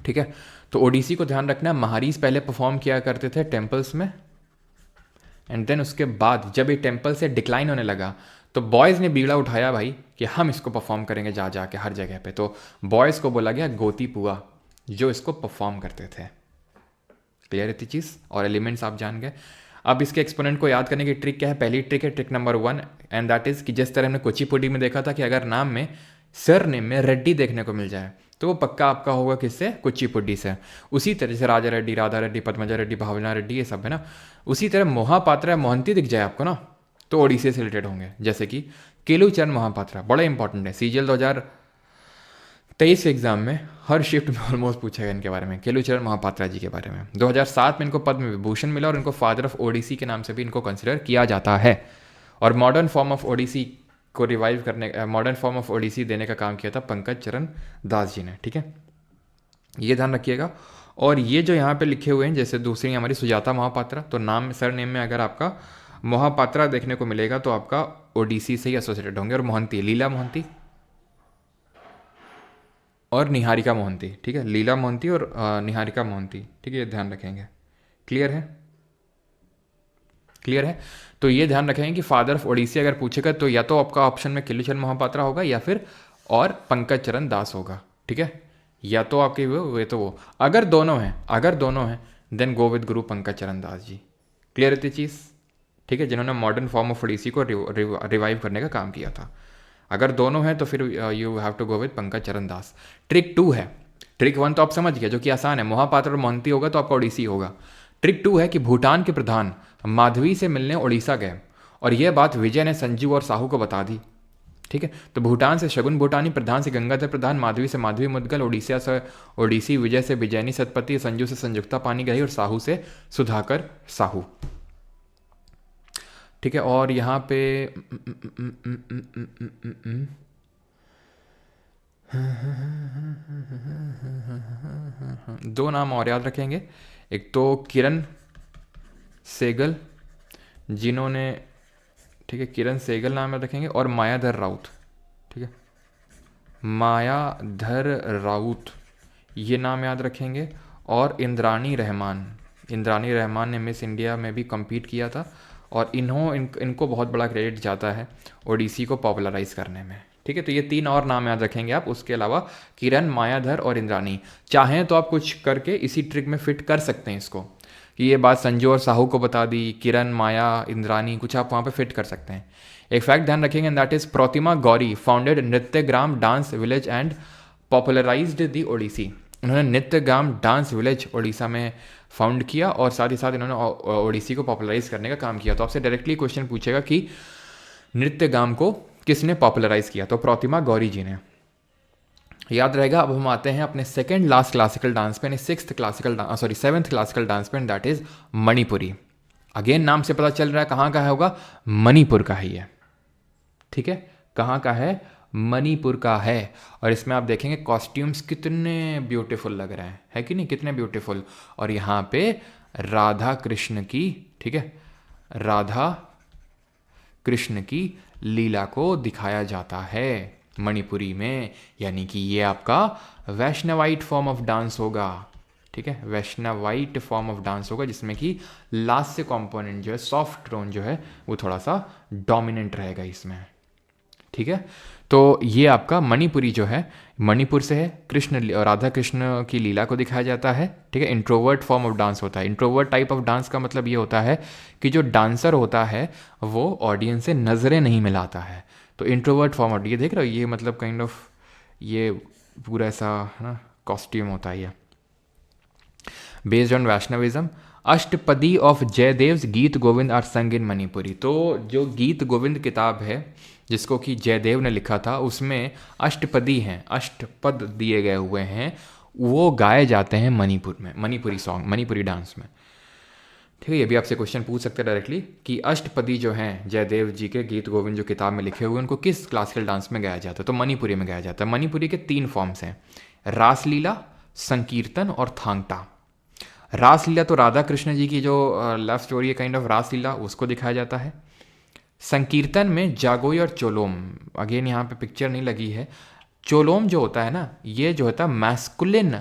S1: ठीक है, तो ओडिसी को ध्यान रखना, महारीज पहले परफॉर्म किया करते थे टेम्पल्स में, एंड देन उसके बाद जब ये टेम्पल से डिक्लाइन होने लगा तो बॉयज़ ने बीड़ा उठाया भाई कि हम इसको परफॉर्म करेंगे जा जा के हर जगह पे। तो बॉयज़ को बोला गया गोतीपुआ, जो इसको परफॉर्म करते थे। क्लियर है चीज़, और एलिमेंट्स आप जान गए। अब इसके एक्सपोनेंट को याद करने की ट्रिक क्या है, पहली ट्रिक है trick number 1, and that is कि जिस तरह हमने कुचिपुड़ी में देखा था कि अगर नाम में सर नेम में रेड्डी देखने को मिल जाए तो वो पक्का आपका होगा किससे, कुचिपुड़ी से। उसी तरह से राजा रेड्डी, राधा रेड्डी, पद्मजा रेड्डी, भावना रेड्डी, ये सब है ना। उसी तरह मोहापात्रा, मोहंती दिख जाए आपको ना तो ओडिसी से रिलेटेड होंगे, जैसे कि केलुचरण मोहापात्रा, बड़ा इंपॉर्टेंट है। सीजीएल 2023 के एग्जाम में हर शिफ्ट में ऑलमोस्ट पूछा गया इनके बारे में, केलुचरण महापात्रा जी के बारे में। 2007 में इनको पद्म विभूषण मिला और इनको फादर ऑफ ओडिसी के नाम से भी इनको कंसिडर किया जाता है। और मॉडर्न फॉर्म ऑफ ओडिसी को रिवाइव करने, मॉडर्न फॉर्म ऑफ ओडिसी देने का काम किया था पंकज चरण दास जी ने, ठीक है, ये ध्यान रखिएगा। और ये जो यहाँ पे लिखे हुए हैं, जैसे दूसरी हमारी सुजाता महापात्रा, तो नाम सर नेम में अगर आपका महापात्रा देखने को मिलेगा तो आपका ओडिसी से ही एसोसिएटेड होंगे। और मोहंती, लीला मोहंती और निहारिका मोहंती, ठीक है, लीला मोहंती और निहारिका मोहंती, ठीक है, ये ध्यान रखेंगे। क्लियर है, क्लियर है। तो ये ध्यान रखेंगे कि फादर ऑफ ओडिसी अगर पूछेगा तो या तो आपका ऑप्शन में केलुचरण महापात्रा होगा या फिर और पंकज चरण दास होगा, ठीक है, या तो आपके वे तो वो। अगर दोनों हैं then go with Guru Pankaj Charan Das ji. Clear है चीज़, ठीक है, जिन्होंने मॉडर्न फॉर्म ऑफ ओडिसी को रिवाइव करने का काम किया था। अगर दोनों हैं तो फिर you have to go with Pankaj Charan Das. Trick 2 है, ट्रिक 1 तो आप समझ गए जो कि आसान है, मोहापात्र और मोहंती होगा तो आपका ओडिसी होगा। ट्रिक 2 है कि भूटान के प्रधान माधवी से मिलने ओडिशा गए और यह बात विजय ने संजू और साहू को बता दी, ठीक है। तो भूटान से शगुन भूटानी, प्रधान से गंगाधर प्रधान, माधवी से माधवी मुदगल, ओडिशा से ओडिसी, विजय से विजयनी सतपति, संजू से संयुक्ता पानीग्राही और साहू से सुधाकर साहू, ठीक है। और यहाँ पे दो नाम और याद रखेंगे, एक तो किरण सेगल जिन्होंने, ठीक है, किरण सेगल नाम याद रखेंगे, और मायाधर राउत, ठीक है, मायाधर राउत ये नाम याद रखेंगे। और इंद्राणी रहमान ने मिस इंडिया में भी कम्पीट किया था और इनको बहुत बड़ा क्रेडिट जाता है ओडिसी को पॉपुलराइज करने में, ठीक है। तो ये 3 और नाम याद रखेंगे आप, उसके अलावा किरण, मायाधर और इंद्राणी। चाहें तो आप कुछ करके इसी ट्रिक में फिट कर सकते हैं इसको, कि ये बात संजू और साहू को बता दी, किरण, माया, इंद्राणी, कुछ आप वहाँ पे फिट कर सकते हैं। एक फैक्ट ध्यान रखेंगे, and that is Protima Gauri founded Nrityagram dance village and popularised the Odissi. उन्होंने नृत्यग्राम डांस विलेज ओडिशा में फाउंड किया और साथ ही साथ इन्होंने ओडिसी को पॉपुलराइज करने का काम किया। तो आपसे डायरेक्टली क्वेश्चन पूछेगा कि नृत्यगाम को किसने पॉपुलराइज किया, तो प्रतिमा गौरी जी ने, याद रहेगा। अब हम आते हैं अपने सेकंड लास्ट क्लासिकल डांस पे, सेवेंथ क्लासिकल डांस पे, दैट इज मणिपुरी। अगेन नाम से पता चल रहा है कहाँ का है, होगा मणिपुर का ही है, ठीक है, कहाँ का है, मणिपुर का है। और इसमें आप देखेंगे कॉस्ट्यूम्स कितने ब्यूटीफुल लग रहे हैं, है कि नहीं, कितने ब्यूटीफुल। और यहाँ पे राधा कृष्ण की, ठीक है, राधा कृष्ण की लीला को दिखाया जाता है मणिपुरी में, यानी कि ये आपका वैष्णवाइट फॉर्म ऑफ डांस होगा, ठीक है, वैष्णवाइट फॉर्म ऑफ डांस होगा, जिसमें कि लास्ट से कंपोनेंट जो है, सॉफ्ट टोन जो है, वो थोड़ा सा डोमिनेंट रहेगा इसमें, ठीक है। तो ये आपका मणिपुरी जो है, मणिपुर से है, राधा कृष्ण की लीला को दिखाया जाता है, ठीक है। इंट्रोवर्ट फॉर्म ऑफ डांस होता है। इंट्रोवर्ट टाइप ऑफ डांस का मतलब ये होता है कि जो डांसर होता है वो ऑडियंस से नज़रें नहीं मिलाता है, तो इंट्रोवर्ट फॉर्म ऑफ, ये देख रहे हो, ये मतलब काइंड ऑफ ये पूरा ऐसा है ना कॉस्ट्यूम होता है ये। Based on Vaishnavism, Ashtapadi of जयदेव्स गीत गोविंद आर संग इन मणिपुरी। तो जो गीत गोविंद किताब है जिसको कि जयदेव ने लिखा था, उसमें अष्टपदी हैं, अष्टपद दिए गए हुए हैं, वो गाए जाते हैं मणिपुर में, मणिपुरी सॉन्ग, मणिपुरी डांस में, ठीक है। ये भी आपसे क्वेश्चन पूछ सकते हैं डायरेक्टली कि अष्टपदी जो हैं जयदेव जी के गीत गोविंद जो किताब में लिखे हुए हैं, उनको किस क्लासिकल डांस में गाया जाता है, तो मणिपुरी में गाया जाता है। मणिपुरी के 3 फॉर्म्स हैं, रासलीला, संकीर्तन और थांगटा। रासलीला तो राधा कृष्ण जी की जो लव स्टोरी है काइंड ऑफ रासलीला, उसको दिखाया जाता है। संकीर्तन में जागोई और चोलोम, अगेन यहाँ पे पिक्चर नहीं लगी है, चोलोम जो होता है ना, ये जो होता है मैस्कुलिन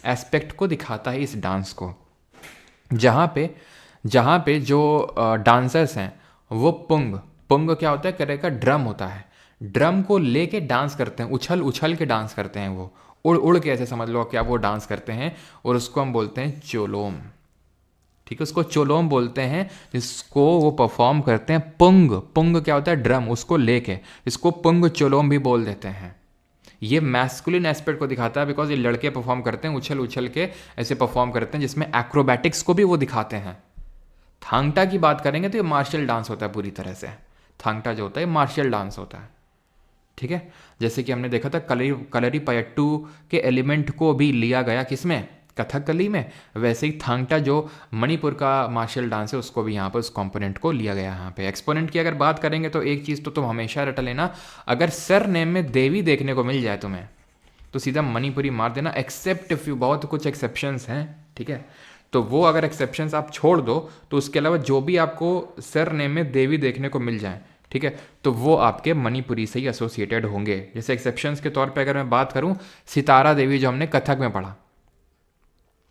S1: एस्पेक्ट को दिखाता है इस डांस को, जहाँ पे जो डांसर्स हैं वो पुंग क्या होता है, करे का ड्रम होता है, ड्रम को लेके डांस करते हैं, उछल उछल के डांस करते हैं, वो उड़ उड़ के, ऐसे समझ लो कि आप वो डांस करते हैं, और उसको हम बोलते हैं चोलोम, ठीक है, उसको चोलोम बोलते हैं, जिसको वो परफॉर्म करते हैं पुंग। पुंग क्या होता है? ड्रम, उसको लेके इसको पुंग चोलोम भी बोल देते हैं। ये मैस्कुलिन एस्पेक्ट को दिखाता है, बिकॉज ये लड़के परफॉर्म करते हैं, उछल उछल के ऐसे परफॉर्म करते हैं, जिसमें एक्रोबैटिक्स को भी वो दिखाते हैं। थांगटा की बात करेंगे तो ये मार्शल डांस होता है पूरी तरह से। थांगटा जो होता है मार्शल डांस होता है, ठीक है। जैसे कि हमने देखा था कलरी पयट्टू के एलिमेंट को भी लिया गया किसमें? कथकली में। वैसे ही थांगटा जो मणिपुर का मार्शल डांस है, उसको भी यहाँ पर उस कंपोनेंट को लिया गया है। यहाँ पे एक्सपोनेंट की अगर बात करेंगे तो एक चीज़ तो तुम हमेशा रट लेना, अगर सर नेम में देवी देखने को मिल जाए तुम्हें तो सीधा मणिपुरी मार देना, एक्सेप्ट इफ यू, बहुत कुछ एक्सेप्शंस हैं, ठीक है। तो वो अगर एक्सेप्शंस आप छोड़ दो तो उसके अलावा जो भी आपको सर नेम में देवी देखने को मिल जाए, ठीक है, तो वो आपके मणिपुरी से ही एसोसिएटेड होंगे। जैसे एक्सेप्शंस के तौर पे अगर मैं बात करूं, सितारा देवी जो हमने कथक में पढ़ा,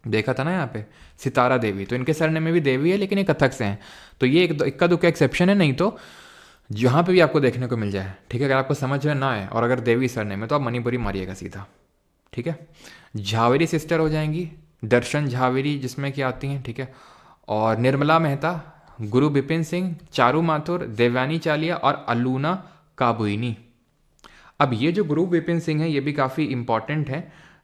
S1: देखा था ना यहाँ पे सितारा देवी, तो इनके सरनेम में भी देवी है लेकिन ये कथक से हैं, तो ये एक इक्का दुक्का एक्सेप्शन है, नहीं तो जहाँ पे भी आपको देखने को मिल जाए, ठीक है। अगर आपको समझ में ना आए और अगर देवी सरनेम है तो आप मणिपुरी मारिएगा सीधा, ठीक है। झावेरी सिस्टर हो जाएंगी, दर्शन झावेरी जिसमें क्या आती हैं, ठीक है। और निर्मला मेहता, गुरु बिपिन सिंह, चारू माथुर, देवयानी चालिया और अलूना काबुइनी। अब ये जो गुरु बिपिन सिंह है ये भी काफ़ी इंपॉर्टेंट है,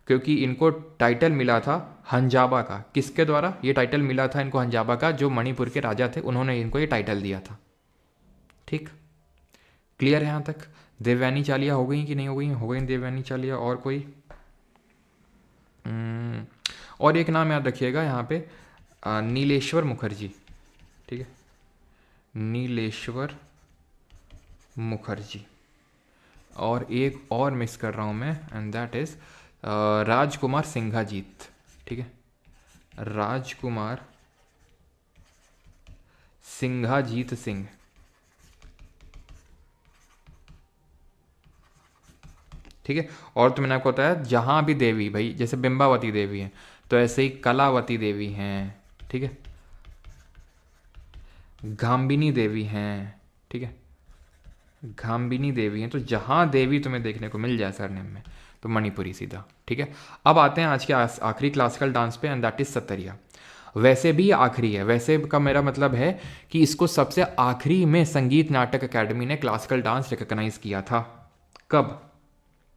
S1: क्योंकि इनको टाइटल मिला था हंजाबा का। किसके द्वारा ये टाइटल मिला था इनको? हंजाबा का, जो मणिपुर के राजा थे, उन्होंने इनको ये टाइटल दिया था, ठीक। क्लियर है यहाँ तक? देवयानी चालिया हो गई कि नहीं हो गई? हो गई देवयानी चालिया। और कोई और एक नाम याद रखिएगा यहाँ पे, नीलेश्वर मुखर्जी, ठीक है, नीलेश्वर मुखर्जी। और एक और मिस कर रहा हूँ मैं, एंड दैट इज राजकुमार सिंघाजीत, ठीक है, राजकुमार सिंघाजीत सिंह, ठीक है। और तो मैंने आपको बताया जहाँ भी देवी, भाई जैसे बिंबावती देवी है तो ऐसे ही कलावती देवी हैं, ठीक है, घाम्बिनी देवी हैं, ठीक है, घाम्बिनी देवी हैं। तो जहाँ देवी तुम्हें देखने को मिल जाए सरनेम में तो मणिपुरी सीधा, ठीक है। अब आते हैं आज के आखिरी क्लासिकल डांस पे, एंड दैट इज सत्तरिया। वैसे भी आखिरी है, वैसे का मेरा मतलब है कि इसको सबसे आखिरी में संगीत नाटक अकेडमी ने क्लासिकल डांस रिकॉग्नाइज किया था। कब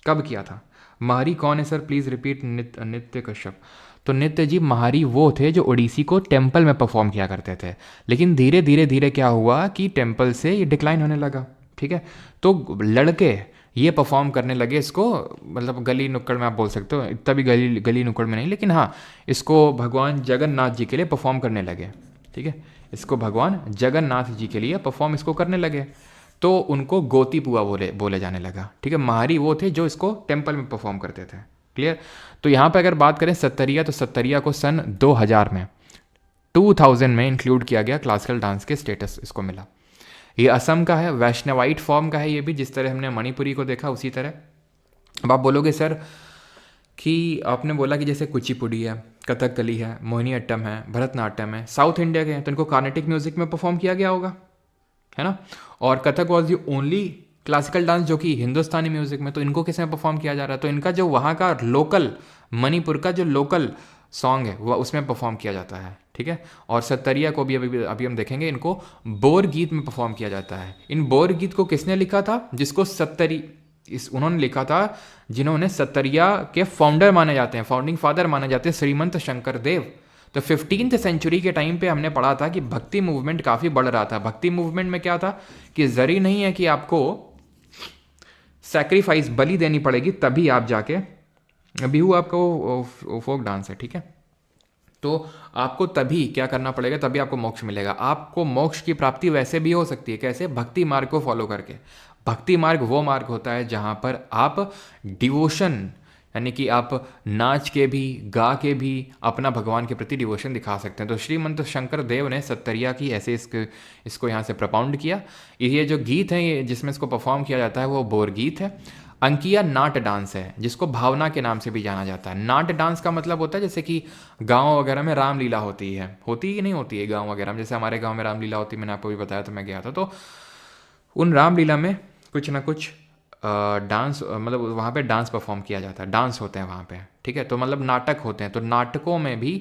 S1: कब किया था? महारी कौन है सर? Please repeat. नित्य कश्यप। तो नित्य जी महारी वो थे जो ओडिसी को टेम्पल में परफॉर्म किया करते थे, लेकिन धीरे धीरे धीरे क्या हुआ कि टेम्पल से ये डिक्लाइन होने लगा, ठीक है। तो लड़के ये परफॉर्म करने लगे इसको, मतलब गली नुक्कड़ में आप बोल सकते हो, इतना भी गली गली नुक्कड़ में नहीं, लेकिन हाँ इसको भगवान जगन्नाथ जी के लिए परफॉर्म करने लगे, ठीक है। इसको भगवान जगन्नाथ जी के लिए परफॉर्म इसको करने लगे, तो उनको गोती पुआ बोले जाने लगा, ठीक है। महारी वो थे जो इसको टेम्पल में परफॉर्म करते थे। क्लियर? तो यहाँ पे अगर बात करें सत्तरिया, तो सत्तरिया को सन 2000 में 2000 में इंक्लूड किया गया, क्लासिकल डांस के स्टेटस इसको मिला। ये असम का है, वैष्णवाइट फॉर्म का है ये भी, जिस तरह हमने मणिपुरी को देखा उसी तरह। अब आप बोलोगे सर कि आपने बोला कि जैसे कुचिपुड़ी है, कथकली है, मोहिनीअट्टम है, भरतनाट्यम है, साउथ इंडिया के हैं, तो इनको कार्नेटिक म्यूजिक में परफॉर्म किया गया होगा, है ना। और Kathak was the only classical dance जो कि हिंदुस्तानी म्यूजिक में, तो इनको किस में परफॉर्म किया जा रहा है? तो इनका जो वहाँ का लोकल, मणिपुर का जो लोकल सॉन्ग है वह उसमें परफॉर्म किया जाता है, ठीक है। और सत्तरिया को भी अभी हम देखेंगे, इनको बोर गीत में परफॉर्म किया जाता है। इन बोर गीत को किसने लिखा था? जिसको उन्होंने लिखा था जिन्होंने सत्तरिया के फाउंडर माने जाते हैं, फाउंडिंग फादर माने जाते हैं, श्रीमंत शंकर देव। तो 15th सेंचुरी के टाइम पे हमने पढ़ा था कि भक्ति मूवमेंट काफ़ी बढ़ रहा था। भक्ति मूवमेंट में क्या था कि ज़रूरी नहीं है कि आपको सैक्रिफाइस, बलि देनी पड़ेगी तभी आप जाके, बिहू आपका वो फोक डांस है, ठीक है, तो आपको तभी क्या करना पड़ेगा, तभी आपको मोक्ष मिलेगा। आपको मोक्ष की प्राप्ति वैसे भी हो सकती है, कैसे? भक्ति मार्ग को फॉलो करके। भक्ति मार्ग वो मार्ग होता है जहाँ पर आप डिवोशन, यानी कि आप नाच के भी, गा के भी अपना भगवान के प्रति डिवोशन दिखा सकते हैं। तो श्रीमंत शंकर देव ने सत्तरिया की ऐसे इसको यहाँ से प्रपाउंड किया। ये जो गीत है, ये जिसमें इसको परफॉर्म किया जाता है वो बोर गीत है। अंकिया नाट डांस है, जिसको भावना के नाम से भी जाना जाता है। नाट डांस का मतलब होता है जैसे कि गाँव वगैरह में रामलीला होती है कि नहीं होती है गाँव वगैरह में, जैसे हमारे गाँव में रामलीला होती है, मैंने आपको भी बताया, तो मैं गया था, तो उन रामलीला में कुछ ना कुछ डांस, मतलब वहाँ पे डांस परफॉर्म किया जाता है, डांस होते हैं वहाँ पे, ठीक है। तो मतलब नाटक होते हैं, तो नाटकों में भी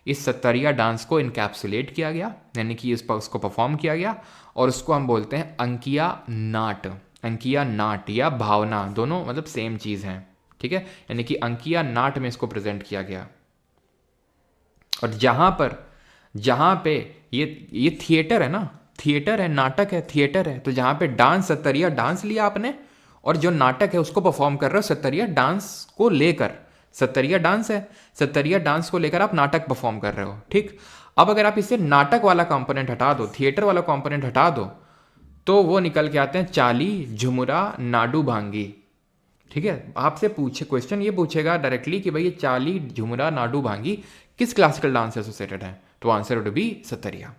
S1: इस सत्तरिया डांस को इनकैप्सुलेट किया गया, यानी कि इस पर उसको परफॉर्म किया गया, और उसको हम बोलते हैं अंकिया नाट। अंकिया नाट या भावना दोनों मतलब सेम चीज़ हैं, ठीक है, यानी कि अंकिया नाट में इसको प्रेजेंट किया गया। और जहाँ पे ये थिएटर है ना, थिएटर है, नाटक है, थिएटर है, तो जहाँ पे डांस सत्तरिया डांस लिया आपने, और जो नाटक है उसको परफॉर्म कर रहे हो सत्तरिया डांस को लेकर, सत्तरिया डांस है, सत्तरिया डांस को लेकर आप नाटक परफॉर्म कर रहे हो, ठीक। अब अगर आप इससे नाटक वाला कंपोनेंट हटा दो, थिएटर वाला कंपोनेंट हटा दो, तो वो निकल के आते हैं चाली, झुमरा, नाडू भांगी, ठीक है। आपसे पूछे क्वेश्चन ये पूछेगा डायरेक्टली कि भाई ये चाली, झुमरा, नाडू भांगी किस क्लासिकल डांस से एसोसिएटेड है, तो आंसर वुड बी सत्तरिया,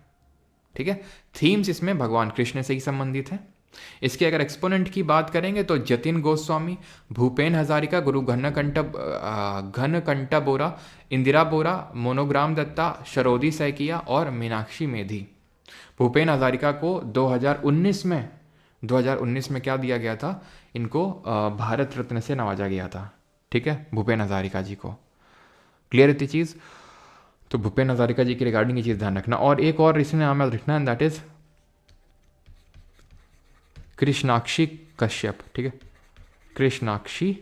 S1: ठीक है। थीम्स इसमें भगवान कृष्ण से ही संबंधित है। इसके अगर एक्सपोनेंट की बात करेंगे तो जतिन गोस्वामी, भूपेन हजारिका, गुरु घनकंटा बोरा, इंदिरा बोरा, मोनोग्राम दत्ता, शरोदी सैकिया और मीनाक्षी मेधी। भूपेन हजारिका को 2019 में क्या दिया गया था, इनको भारत रत्न से नवाजा गया था, ठीक है, भूपेन हजारिका जी को। क्लियर इतनी चीज़, तो भूपेन हजारिका जी की रिगार्डिंग ये चीज़ ध्यान रखना। और एक और इसमें नाम याद रखना है, दैट इज कृष्णाक्षी कश्यप, ठीक है, कृष्णाक्षी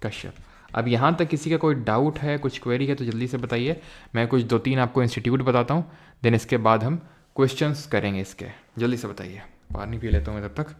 S1: कश्यप। अब यहाँ तक किसी का कोई डाउट है, कुछ क्वेरी है तो जल्दी से बताइए। मैं कुछ 2-3 आपको इंस्टीट्यूट बताता हूँ, देन इसके बाद हम क्वेश्चंस करेंगे इसके। जल्दी से बताइए, पानी पी लेता हूँ मैं तब तक।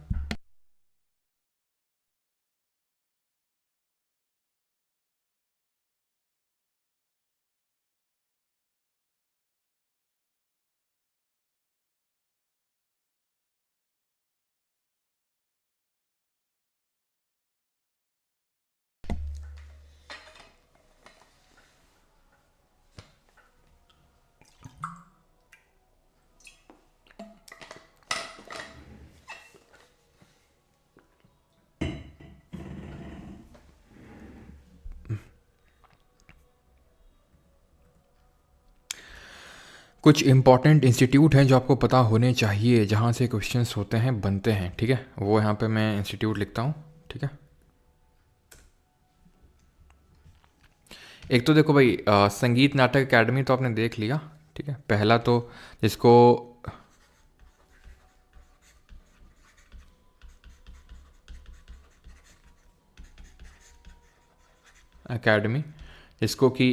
S1: कुछ इंपॉर्टेंट इंस्टीट्यूट हैं जो आपको पता होने चाहिए, जहाँ से क्वेश्चंस होते हैं, बनते हैं, ठीक है। वो यहाँ पे मैं इंस्टीट्यूट लिखता हूँ, ठीक है। एक तो देखो भाई, संगीत नाटक एकेडमी तो आपने देख लिया, ठीक है। पहला तो जिसको एकेडमी, जिसको कि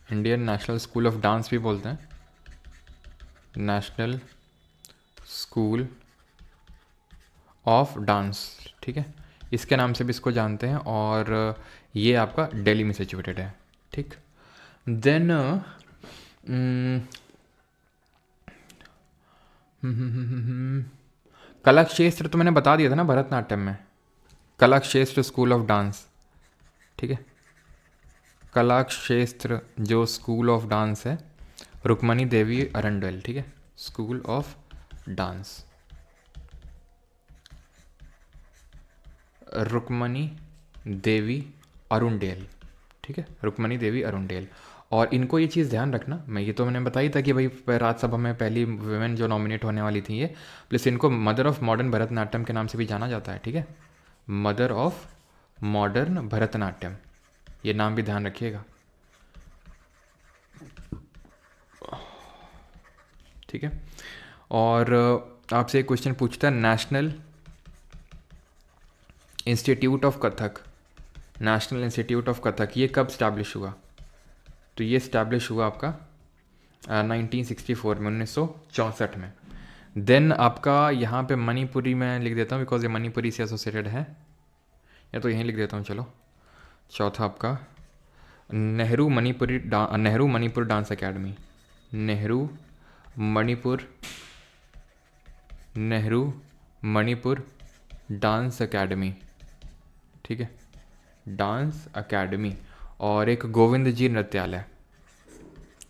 S1: Indian national school of dance भी बोलते हैं, नेशनल स्कूल ऑफ डांस, ठीक है, इसके नाम से भी इसको जानते हैं। और ये आपका दिल्ली में सिचुएटेड है, ठीक। देन कला क्षेत्र तो मैंने बता दिया था ना भरतनाट्यम में, कला क्षेत्र स्कूल ऑफ डांस, ठीक है। कला क्षेत्र जो स्कूल ऑफ डांस है, रुक्मणी देवी अरंडेल, ठीक है, school of dance, Rukmini Devi Arundale, ठीक है, रुक्मणी देवी अरुणडेल। और इनको ये चीज़ ध्यान रखना, मैं ये तो मैंने बताई था कि भाई राज्यसभा में पहली वुमेन जो नॉमिनेट होने वाली थी ये, प्लस इनको मदर ऑफ मॉडर्न भरतनाट्यम के नाम से भी जाना जाता है, ठीक है, मदर ऑफ मॉडर्न भरतनाट्यम, ये नाम भी ध्यान रखिएगा, ठीक है। और आपसे एक क्वेश्चन पूछता है, national institute of Kathak, national institute of Kathak ये कब स्टैब्लिश हुआ, तो ये स्टैब्लिश हुआ आपका 1964 में, 1964 में। देन आपका यहाँ पे मणिपुरी में लिख देता हूँ बिकॉज ये मणिपुरी से एसोसिएटेड है, या तो यहीं लिख देता हूँ चलो। चौथा आपका Nehru Manipur dance academy, Nehru Manipur dance academy, ठीक है, डांस एकेडमी। और एक गोविंद जी नृत्यालय,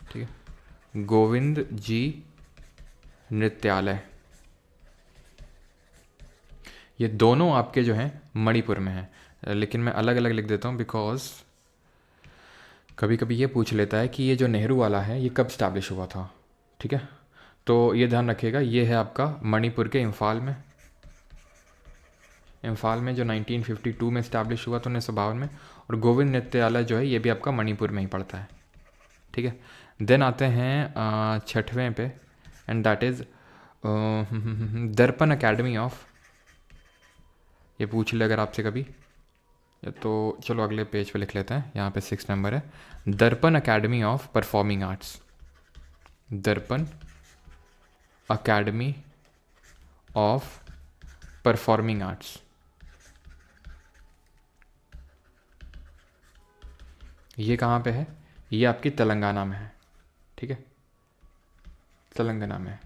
S1: ठीक है, गोविंद जी नृत्यालय, ये दोनों आपके जो हैं मणिपुर में हैं, लेकिन मैं अलग अलग लिख देता हूँ बिकॉज कभी कभी ये पूछ लेता है कि ये जो नेहरू वाला है ये कब स्टैब्लिश हुआ था, ठीक है। तो ये ध्यान रखिएगा, ये है आपका मणिपुर के इम्फाल में जो 1952 में स्टैब्लिश हुआ था, 1952 में। और गोविंद नृत्यालय जो है ये भी आपका मणिपुर में ही पड़ता है, ठीक है। देन आते हैं छठवें पे, एंड दैट इज़ दर्पण अकेडमी ऑफ, ये पूछ ले अगर आपसे कभी, या तो चलो अगले पेज पे लिख लेते हैं, यहाँ पे 6 नंबर है, दर्पण अकेडमी ऑफ परफॉर्मिंग आर्ट्स, दर्पण अकेडमी ऑफ परफॉर्मिंग आर्ट्स, ये कहाँ पे है? ये आपकी तेलंगाना में है, ठीक है, तेलंगाना में।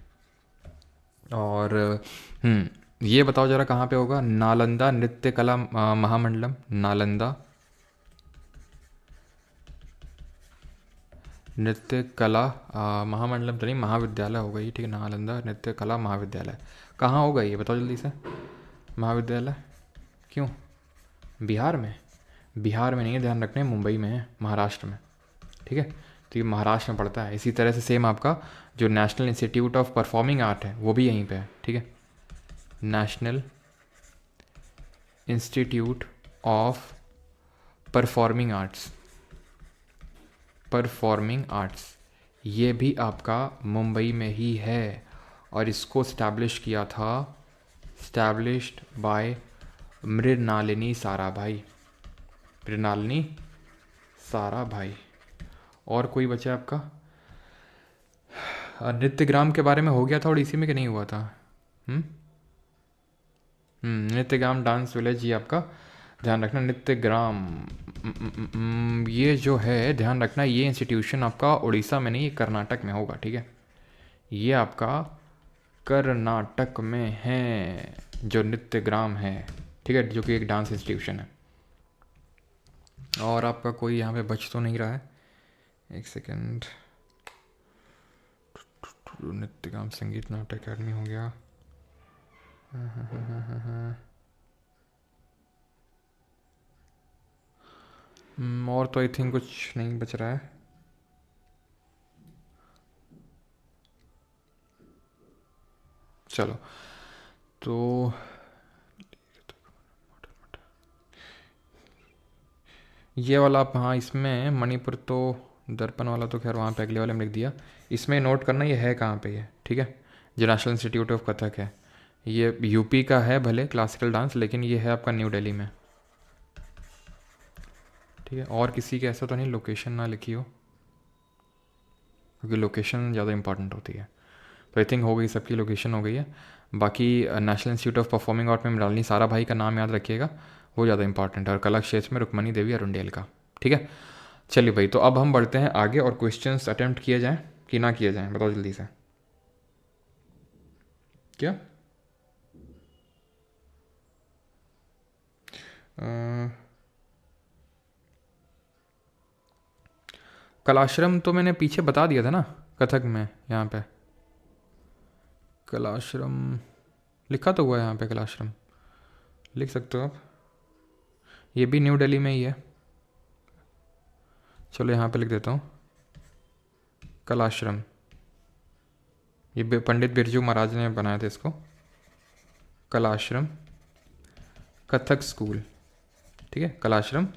S1: और ये बताओ जरा कहाँ पे होगा? नालंदा नृत्य कला महामंडलम, नालंदा नृत्य कला महामंडलम तो नहीं, महाविद्यालय होगा ये, ठीक है, नालंदा नृत्य कला महाविद्यालय कहाँ होगा ये बताओ जल्दी से। महाविद्यालय क्यों? बिहार में? बिहार में नहीं है, ध्यान रखना है, मुंबई में है, महाराष्ट्र में, ठीक है। तो ये महाराष्ट्र में पड़ता है। इसी तरह से सेम आपका जो national institute of performing art है वो भी यहीं पे है, ठीक है, national institute of performing arts, performing arts ये भी आपका मुंबई में ही है, और इसको स्टैब्लिश किया था, स्टैब्लिश्ड बाय मृणालिनी साराभाई, मृणालिनी साराभाई। और कोई बचा आपका? नृत्यग्राम के बारे में हो गया था, और इसी में कि नहीं हुआ था? नृत्यग्राम डांस विलेज ये आपका ध्यान रखना, नृत्यग्राम ये जो है ध्यान रखना, ये इंस्टीट्यूशन आपका उड़ीसा में नहीं, कर्नाटक में होगा, ठीक है, ये आपका कर्नाटक में है जो नृत्यग्राम है, ठीक है, जो कि एक डांस इंस्टीट्यूशन है। और आपका कोई यहाँ पे बच तो नहीं रहा है, एक सेकेंड, नृत्यग्राम संगीत नाट्य अकेडमी हो गया, और तो आई थिंक कुछ नहीं बच रहा है। चलो तो ये वाला आप, हाँ इसमें मणिपुर तो, दर्पण वाला तो खैर वहाँ पे अगले वाले में लिख दिया, इसमें नोट करना ये है कहाँ पे ये, ठीक है, जो नेशनल इंस्टीट्यूट ऑफ कथक है, ये यूपी का है भले क्लासिकल डांस, लेकिन ये है आपका न्यू दिल्ली में, ठीक है। और किसी के ऐसा तो नहीं लोकेशन ना लिखी हो, क्योंकि लोकेशन ज़्यादा इंपॉर्टेंट होती है। तो आई थिंक हो गई, सबकी लोकेशन हो गई है। बाकी national institute of performing art में मृणालिनी साराभाई का नाम याद रखिएगा, वो ज़्यादा इंपॉर्टेंट है, और कला क्षेत्र में रुक्मणी देवी अरुंडेल का, ठीक है। चलिए भाई, तो अब हम बढ़ते हैं आगे, और क्वेश्चंस अटेम्प्ट किए जाएं कि ना किए जाएं, बताओ जल्दी से। क्या कलाश्रम तो मैंने पीछे बता दिया था ना, कथक में, यहाँ पे कलाश्रम लिखा तो हुआ है, यहाँ पे कलाश्रम लिख सकते हो आप, ये भी न्यू दिल्ली में ही है, चलो यहाँ पे लिख देता हूँ कलाश्रम, ये पंडित बिरजू महाराज ने बनाया था इसको, कलाश्रम कथक स्कूल, ठीक है, कलाश्रम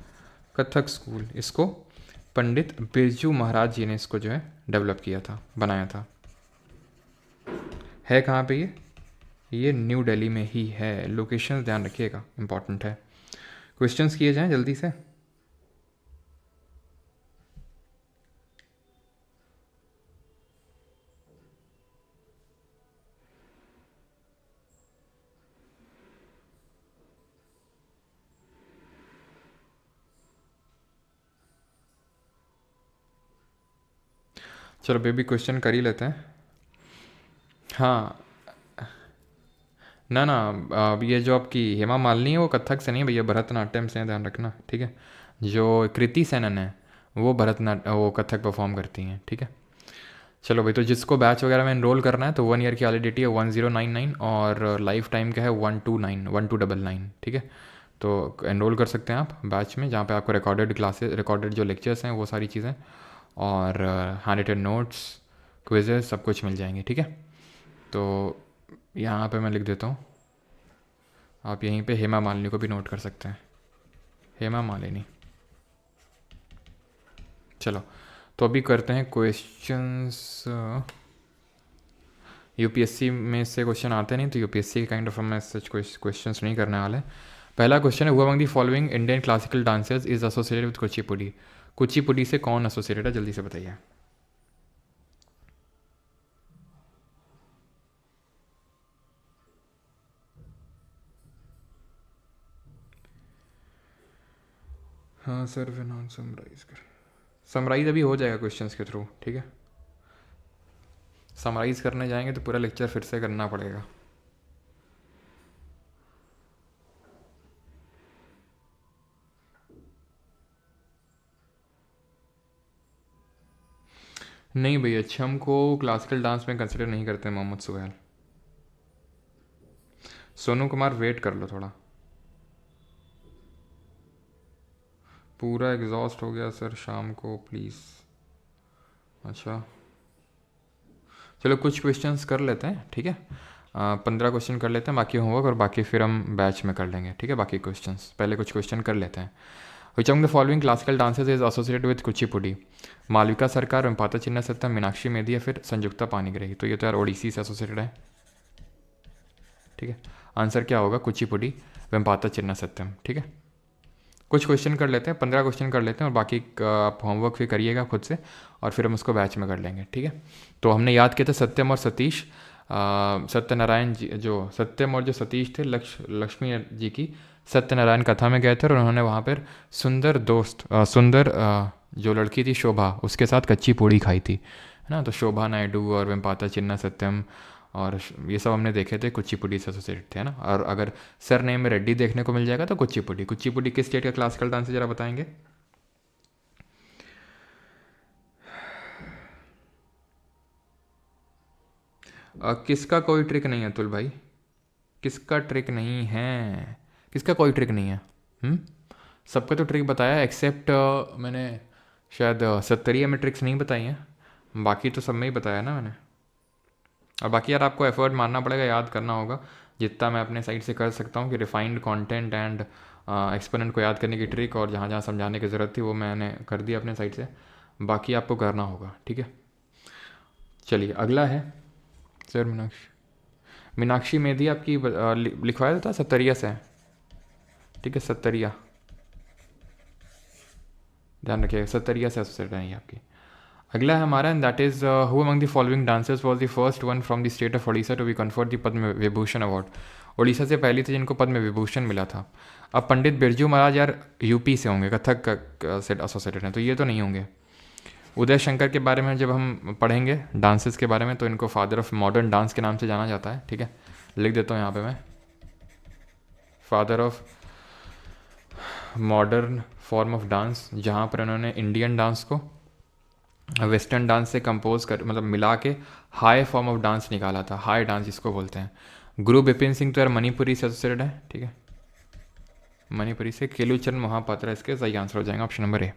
S1: कथक स्कूल, इसको पंडित बिरजू महाराज जी ने इसको जो है डेवलप किया था, बनाया था। है कहाँ पे ये न्यू दिल्ली में ही है, लोकेशन ध्यान रखिएगा, इंपॉर्टेंट है। क्वेश्चंस किए जाएं जल्दी से। चलो बेबी क्वेश्चन कर ही लेते हैं। हाँ, ना ना, अब ये जो आपकी हेमा मालिनी है वो कथक से नहीं भैया, भरतनाट्यम से है, ध्यान रखना, ठीक है। जो कृति सेनन है वो वो कथक परफॉर्म करती हैं, ठीक है। चलो भाई, तो जिसको बैच वगैरह में एनरोल करना है तो 1 ईयर की वैलिडिटी है 1099, और लाइफ टाइम का है 1299, ठीक है। तो एनरोल कर सकते हैं आप बैच में, जहाँ पे आपको रिकॉर्डेड क्लासेस, रिकॉर्डेड जो लेक्चर्स हैं वो सारी चीज़ें, और हैंड रिटन नोट्स, क्विजेस, सब कुछ मिल जाएंगे, ठीक है। तो यहाँ पे मैं लिख देता हूँ, आप यहीं पे हेमा मालिनी को भी नोट कर सकते हैं, हेमा मालिनी। चलो, तो अभी करते हैं क्वेश्चंस। यूपीएससी में से क्वेश्चन आते नहीं, तो यूपीएससी के काइंड ऑफ हमें सच क्वेश्चंस नहीं करने वाले। पहला क्वेश्चन है, who among the following Indian classical dancers is associated with Kuchipudi. Kuchipudi से कौन एसोसिएटेड है, जल्दी से बताइए। हाँ सर, नाम समराइज कर, समराइज अभी हो जाएगा क्वेश्चंस के थ्रू, ठीक है। समराइज करने जाएंगे तो पूरा लेक्चर फिर से करना पड़ेगा। नहीं भैया, छम को क्लासिकल डांस में कंसिडर नहीं करते मोहम्मद सुहैल। सोनू कुमार वेट कर लो थोड़ा। पूरा एग्जॉस्ट हो गया सर शाम को, प्लीज़। अच्छा चलो कुछ क्वेश्चंस कर लेते हैं, ठीक है। 15 क्वेश्चन कर लेते हैं, बाकी होमवर्क और बाकी फिर हम बैच में कर लेंगे, ठीक है। बाकी क्वेश्चंस पहले कुछ क्वेश्चन कर लेते हैं। Which among the following classical dances is associated with Kuchipudi. Malavika Sarkar, Vempati चिन्ना सत्ता, मीनाक्षी मेदी या फिर संयुक्ता पानीग्राही। तो ये तो यार ओडिसी से एसोसिएटेड है, ठीक है। आंसर क्या होगा, कुचिपुड़ी, वेम्पाता चिन्ना सत्यम, ठीक है। कुछ क्वेश्चन कर लेते हैं, 15 क्वेश्चन कर लेते हैं और बाकी आप होमवर्क भी करिएगा खुद से और फिर हम उसको बैच में कर लेंगे, ठीक है। तो हमने याद किया था सत्यम और सतीश, सत्यनारायण जी, जो सत्यम और जो सतीश थे लक्ष्मी जी की सत्यनारायण कथा में गए थे और उन्होंने वहाँ पर सुंदर दोस्त सुंदर जो लड़की थी शोभा, उसके साथ कच्ची पूड़ी खाई थी, है ना। तो शोभा नायडू और वेम्पाता चिन्ना सत्यम और ये सब हमने देखे थे, कुचिपुड़ी से एसोसिएटेड थे, है ना। और अगर सर नेम में रेड्डी देखने को मिल जाएगा तो कुचिपुड़ी। कुचिपुड़ी किस स्टेट का क्लासिकल डांस है, जरा बताएंगे। किसका कोई ट्रिक नहीं है अतुल भाई, किसका ट्रिक नहीं है, किसका कोई ट्रिक नहीं है। सबका तो ट्रिक बताया एक्सेप्ट मैंने शायद सत्तरिया में ट्रिक्स नहीं बताई हैं, बाकी तो सब में ही बताया ना मैंने। और बाकी यार आपको एफर्ट मारना पड़ेगा, याद करना होगा जितना मैं अपने साइड से कर सकता हूँ कि रिफाइंड कंटेंट एंड एक्सपोनेंट को याद करने की ट्रिक और जहाँ जहाँ समझाने की ज़रूरत थी वो मैंने कर दिया अपने साइड से, बाकी आपको करना होगा, ठीक है। चलिए अगला है सर मीनाक्षी मेदी आपकी लिखवाया था सत्तरिया से, ठीक है। सत्तरिया ध्यान रखिएगा, सत्तरिया से एसोसिएटेड है ये आपकी। अगला है हमारा, and that is who among the following dancers was the first one from the state of Odisha to be conferred the Padma Vibhushan award. Odisha से पहली थी जिनको पद्म विभूषण मिला था। अब पंडित बिरजू महाराज यार यूपी से होंगे, कथक से एसोसिएटेड हैं, तो ये तो नहीं होंगे। उदय शंकर के बारे में जब हम पढ़ेंगे डांसेस के बारे में तो इनको फादर ऑफ मॉडर्न डांस के नाम से जाना जाता है, ठीक है। लिख देता हूँ यहाँ पे मैं, father of modern form of dance, जहाँ पर उन्होंने इंडियन डांस को वेस्टर्न डांस से कंपोज कर मतलब मिला के हाई फॉर्म ऑफ डांस निकाला था, हाई डांस जिसको बोलते हैं। गुरु बिपिन सिंह तो यार मणिपुरी से एसोसिएटेड है, ठीक है, मणिपुरी से। केलुचरण महापात्रा इसके सही आंसर हो जाएगा, option number A.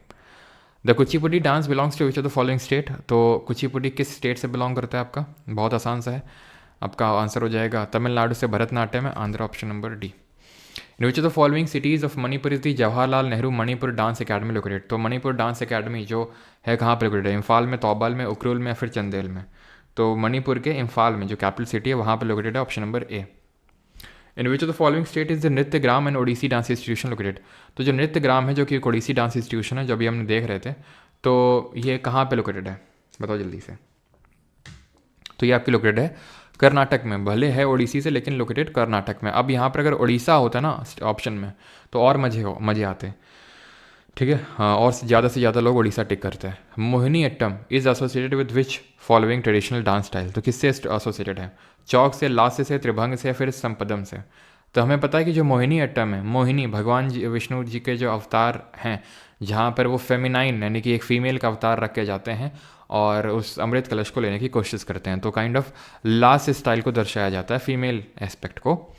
S1: The Kuchipudi dance belongs to which of the following state. तो कुचिपुड़ी किस स्टेट से बिलोंग करता है आपका, बहुत आसान सा है, आपका आंसर हो जाएगा तमिलनाडु से भरतनाट्यम है, Andhra, option number D. In which of the following cities of Manipur is the Jawaharlal Nehru Manipur dance academy located. तो मणिपुर डांस अकेडमी जो है कहाँ पर लोकेटेड है, इम्फाल में, तौबाल में, उखरुल में या फिर चंदेल में। तो मणिपुर के इम्फाल में जो कैपिटल सिटी है वहाँ पर लोकेटेड है, option number A. In which of the following state is the Nritya Gram and Odissi dance institution located. तो जो नृत्य ग्राम है जो कि ओडिसी डांस इंस्टीट्यूशन है जो अभी हमने देख रहे थे, तो ये कहाँ पे लोकेटेड है, बताओ जल्दी से। तो ये आपकी लोकेटेड है कर्नाटक में, भले है ओडिसी से लेकिन लोकेटेड कर्नाटक में। अब यहाँ पर अगर उड़ीसा होता ना ऑप्शन में तो और मजे आते, ठीक है। हाँ, और ज़्यादा से ज़्यादा लोग उड़ीसा टिक करते हैं। Mohini Attam is associated with which following traditional dance style. तो किससे एसोसिएटेड है, चौक से, लास्य से, त्रिभंग से या फिर संपदम से। तो हमें पता है कि जो मोहिनी अट्टम है, मोहिनी भगवान जी विष्णु जी के जो अवतार हैं, जहाँ पर वो फेमिनाइन यानी कि एक फीमेल का अवतार रखे जाते हैं और उस अमृत कलश को लेने की कोशिश करते हैं। तो काइंड ऑफ लास्ट स्टाइल को दर्शाया जाता है, फीमेल एस्पेक्ट को।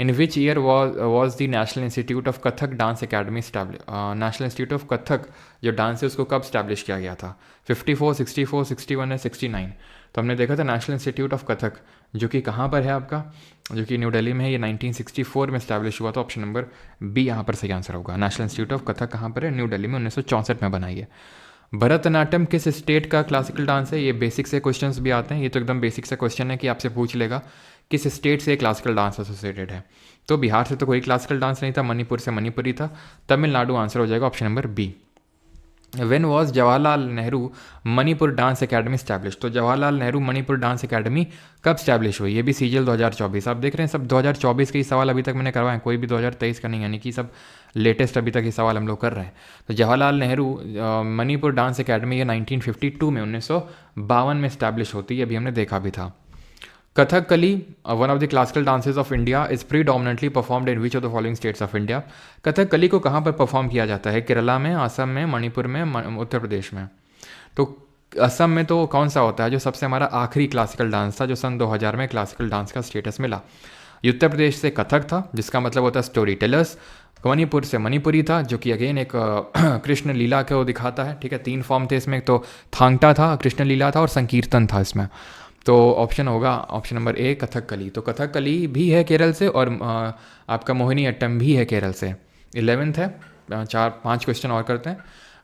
S1: In which year was the national institute of Kathak dance academy establish. National institute of Kathak जो डांस है उसको कब स्टैब्लिश किया गया था, 54, 64, 61 या 69। तो हमने देखा था नेशनल इंस्टीट्यूट ऑफ कथक जो कि कहाँ पर है आपका, जो कि न्यू दिल्ली में है, ये 1964 में स्टैब्लिश हुआ था, ऑप्शन नंबर बी यहाँ पर सही आंसर होगा। नेशनल इंस्टीट्यूट ऑफ कथक कहाँ पर है, न्यू दिल्ली में 1964 में बनाई है। भरतनाट्यम किस स्टेट का क्लासिकल डांस है? ये बेसिक से क्वेश्चंस भी आते हैं, ये तो एकदम बेसिक से क्वेश्चन है कि आपसे पूछ लेगा किस स्टेट से क्लासिकल डांस एसोसिएटेड है। तो बिहार से तो कोई क्लासिकल डांस नहीं था, मणिपुर से मणिपुरी था, तमिलनाडु आंसर हो जाएगा option number B. When was Jawaharlal Nehru Manipur dance academy establish? तो जवाहरलाल नेहरू मणिपुर डांस अकेडमी कब स्टैब्लिश हुई? ये भी सीजीएल 2024। आप देख रहे हैं सब 2024 के ही सवाल अभी तक मैंने करवाए हैं, कोई भी 2023 का नहीं, यानी कि सब लेटेस्ट अभी तक ये सवाल हम लोग कर रहे हैं। तो जवाहरलाल नेहरू मणिपुर डांस अकेडमी ये 1952 में 1952 में स्टैब्लिश होती है, अभी हमने देखा भी था। Kathakali, one of the classical dances of India, is predominantly performed in which of the following states of India? Kathakali को कहाँ पर परफॉर्म किया जाता है? केरला में, असम में, मणिपुर में, उत्तर प्रदेश में। तो असम में तो कौन सा होता है जो सबसे हमारा आखिरी क्लासिकल डांस था, जो सन 2000 में क्लासिकल डांस का स्टेटस मिला? उत्तर प्रदेश से कथक था, जिसका मतलब होता है स्टोरी टेलर्स। मणिपुर से मणिपुरी था, जो कि अगेन एक कृष्ण लीला को दिखाता है, ठीक है। 3 फॉर्म थे इसमें, तो थांगटा था, कृष्ण लीला था और संकीर्तन था इसमें। तो ऑप्शन होगा ऑप्शन नंबर ए कथकली। तो कथकली भी है केरल से और आपका मोहिनी अट्टम भी है केरल से। 11th है, 4-5 क्वेश्चन और करते हैं।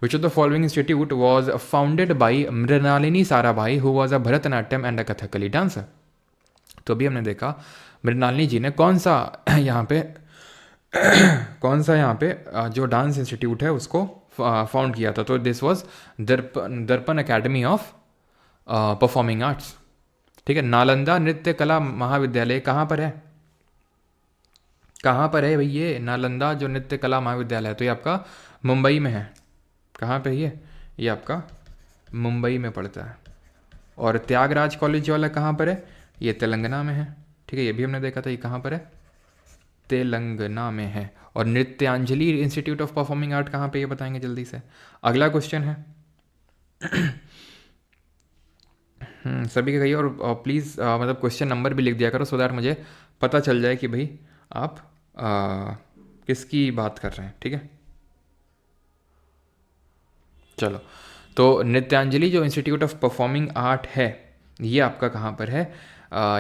S1: विच of the following institute was founded by Mrinalini Sarabhai who was a Bharatanatyam and a Kathakali dancer? तो अभी हमने देखा मृणालिनी जी ने कौन सा यहाँ पे जो डांस इंस्टीट्यूट है उसको फाउंड किया था। तो दिस वॉज दर्पण अकेडमी ऑफ परफॉर्मिंग आर्ट्स, ठीक है। नालंदा नृत्य कला महाविद्यालय कहाँ पर है? कहाँ पर है भाई ये नालंदा जो नृत्य कला महाविद्यालय है? तो ये आपका मुंबई में है। कहाँ पे ये आपका मुंबई में पड़ता है। और त्यागराज कॉलेज वाला कहाँ पर है? ये तेलंगाना में है, ठीक है। ये भी हमने देखा था, ये कहाँ पर है? तेलंगाना में है। और Nrityanjali institute of performing art कहाँ पे, ये बताएंगे जल्दी से। अगला क्वेश्चन है सभी का कहिए, और प्लीज़ मतलब क्वेश्चन नंबर भी लिख दिया करो, सो दैट मुझे पता चल जाए कि भाई आप किसकी बात कर रहे हैं, ठीक है। चलो, तो नृत्यांजलि जो इंस्टीट्यूट ऑफ परफॉर्मिंग आर्ट है ये आपका कहाँ पर है?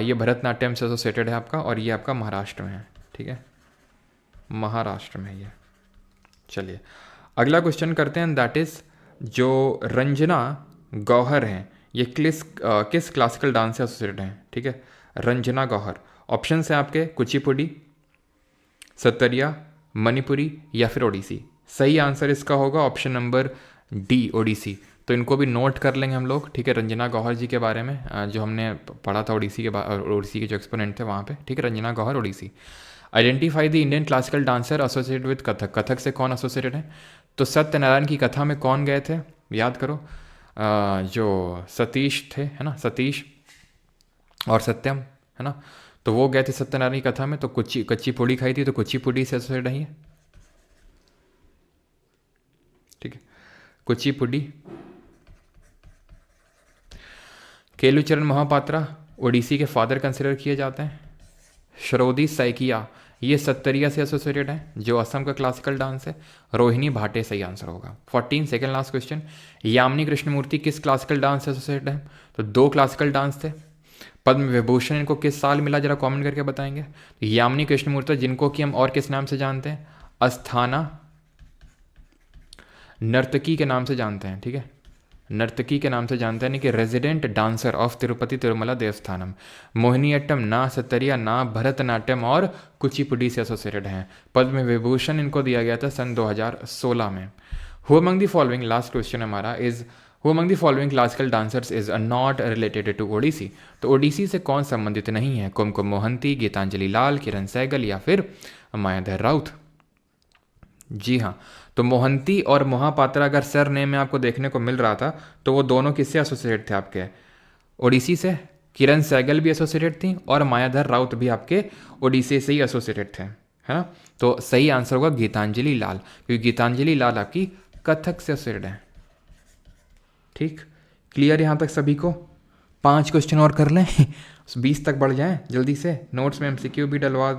S1: ये भरतनाट्यम से एसोसिएटेड है आपका, और ये आपका महाराष्ट्र में है, ठीक है। महाराष्ट्र में ये। चलिए अगला क्वेश्चन करते हैं, दैट इज़ जो रंजना गौहर हैं ये किस क्लासिकल डांस से एसोसिएटेड हैं, ठीक है। रंजना गौहर, ऑप्शन है आपके कुचिपुड़ी, सतरिया, मणिपुरी या फिर ओडिसी। सही आंसर इसका होगा ऑप्शन नंबर डी, ओडिसी। तो इनको भी नोट कर लेंगे हम लोग, ठीक है। रंजना गौहर जी के बारे में जो हमने पढ़ा था ओडिसी के जो एक्सपोनेंट थे वहाँ पे, ठीक है। Ranjana Gauhar, Odissi. Identify the Indian classical dancer associated with Kathak? Kathak से कौन एसोसिएटेड है? तो सत्यनारायण की कथा में कौन गए थे, याद करो। जो सतीश थे, है ना, सतीश और सत्यम, है ना, तो वो गए थे सत्यनारायण की कथा में। तो कच्ची पूड़ी खाई थी, तो कुचिपुड़ी से एसोसिएटेड है, ठीक है। कुचिपुड़ी। केलुचरण महापात्रा ओडिसी के फादर कंसिडर किए जाते हैं। शरोदी सैकिया ये सत्तरिया से एसोसिएटेड है, जो असम का क्लासिकल डांस है। रोहिणी भाटे सही आंसर होगा। 14 second last question, Yamini Krishnamurthy किस क्लासिकल डांस से एसोसिएटेड है? तो 2 क्लासिकल डांस थे। पद्म विभूषण इनको किस साल मिला, जरा कमेंट करके बताएंगे। तो यामिनी कृष्णमूर्ति जिनको कि हम और किस नाम से जानते हैं? अस्थाना नर्तकी के नाम से जानते हैं, ठीक है। नर्तकी के नाम से जानते हैं, नहीं कि resident dancer of Tirupati Tirumala Devasthanam. Mohiniyattam ना सत्तरिया ना भरतनाट्यम और कुचिपुड़ी से एसोसिएटेड हैं। पद्म विभूषण इनको दिया गया था सन 2016 में। Who among the following, last question हमारा is who among the following classical dancers is not related to Odissi? तो ओडिसी से कौन संबंधित नहीं है? कुमकुम मोहंती, गीतांजलि लाल, किरण सहगल या फिर मायाधर राउत? जी हाँ, तो मोहंती और महापात्रा अगर सर नेम में आपको देखने को मिल रहा था तो वो दोनों किससे एसोसिएटेड थे आपके? ओडिसी से। किरण सहगल भी एसोसिएटेड थी और मायाधर राउत भी आपके ओडिसी से ही एसोसिएटेड थे, है ना। तो सही आंसर होगा गीतांजलि लाल, क्योंकि गीतांजलि लाल आपकी कथक से एसोसिएटेड है, ठीक। क्लियर यहाँ तक सभी को? 5 क्वेश्चन और कर लें 20 तक बढ़ जाएं जल्दी से। नोट्स में एमसीक्यू भी डलवा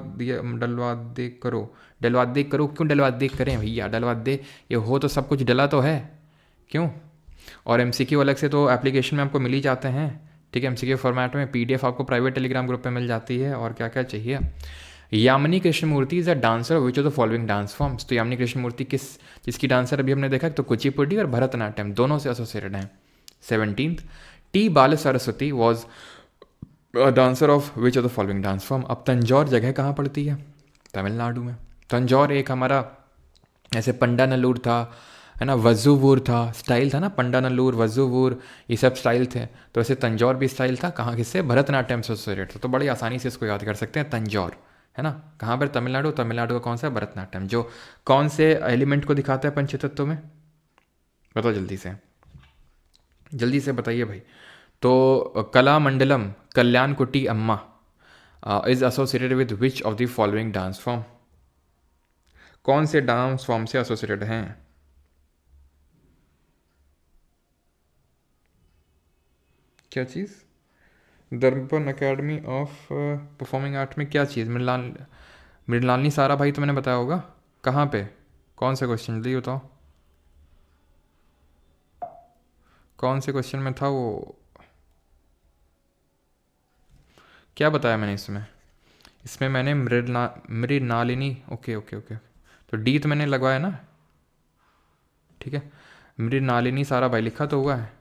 S1: दे करो। क्यों डलवा दे करें भैया, डलवा दे, ये हो तो सब कुछ डला तो है, क्यों। और एमसीक्यू अलग से तो एप्लीकेशन में आपको मिल ही जाते हैं, ठीक है। एमसीक्यू फॉर्मेट में PDF आपको प्राइवेट टेलीग्राम ग्रुप पे मिल जाती है, और क्या क्या चाहिए। Yamini Krishnamurthy is a dancer which of the following dance forms. तो यामिनी कृष्णमूर्ति किसकी डांसर अभी हमने देखा, तो कुचिपुडी और भरतनाट्यम दोनों से एसोसिएटेड हैं। 17th, टी बाल Saraswati was dancer of which of the following dance form. अब तंजौर जगह कहाँ पड़ती है, तमिलनाडु में। तंजौर एक हमारा ऐसे पंडानल्लूर था, है ना, वज्जुवूर था, स्टाइल था ना, पंडानल्लूर वज्जुवूर ये सब स्टाइल थे। तो ऐसे तंजौर भी स्टाइल था, कहाँ किससे, भरतनाट्यम से एसोसिएटेड था। तो बड़ी आसानी से इसको याद कर सकते हैं, तंजौर, है ना, कहाँ पर, तमिलनाडु। तमिलनाडु का कौन सा, भरतनाट्यम, जो कौन से एलिमेंट को दिखाता है पंचतत्व में, बताओ जल्दी से बताइए भाई। तो कलामंडलम कल्याणकुटी अम्मा is associated with which of the following dance form. कौन से डांस फॉर्म से एसोसिएटेड हैं। क्या चीज़, दर्पण एकेडमी ऑफ परफॉर्मिंग आर्ट में क्या चीज़, मृणालिनी सारा भाई तो मैंने बताया होगा, कहाँ पे, कौन सा क्वेश्चन, जल्दी बताओ कौन से क्वेश्चन में था वो, क्या बताया मैंने इसमें। इसमें मैंने मृणालिनी, ओके ओके ओके, तो डी तो मैंने लगवाया ना, ठीक है। मृणालिनी सारा भाई लिखा तो हुआ है,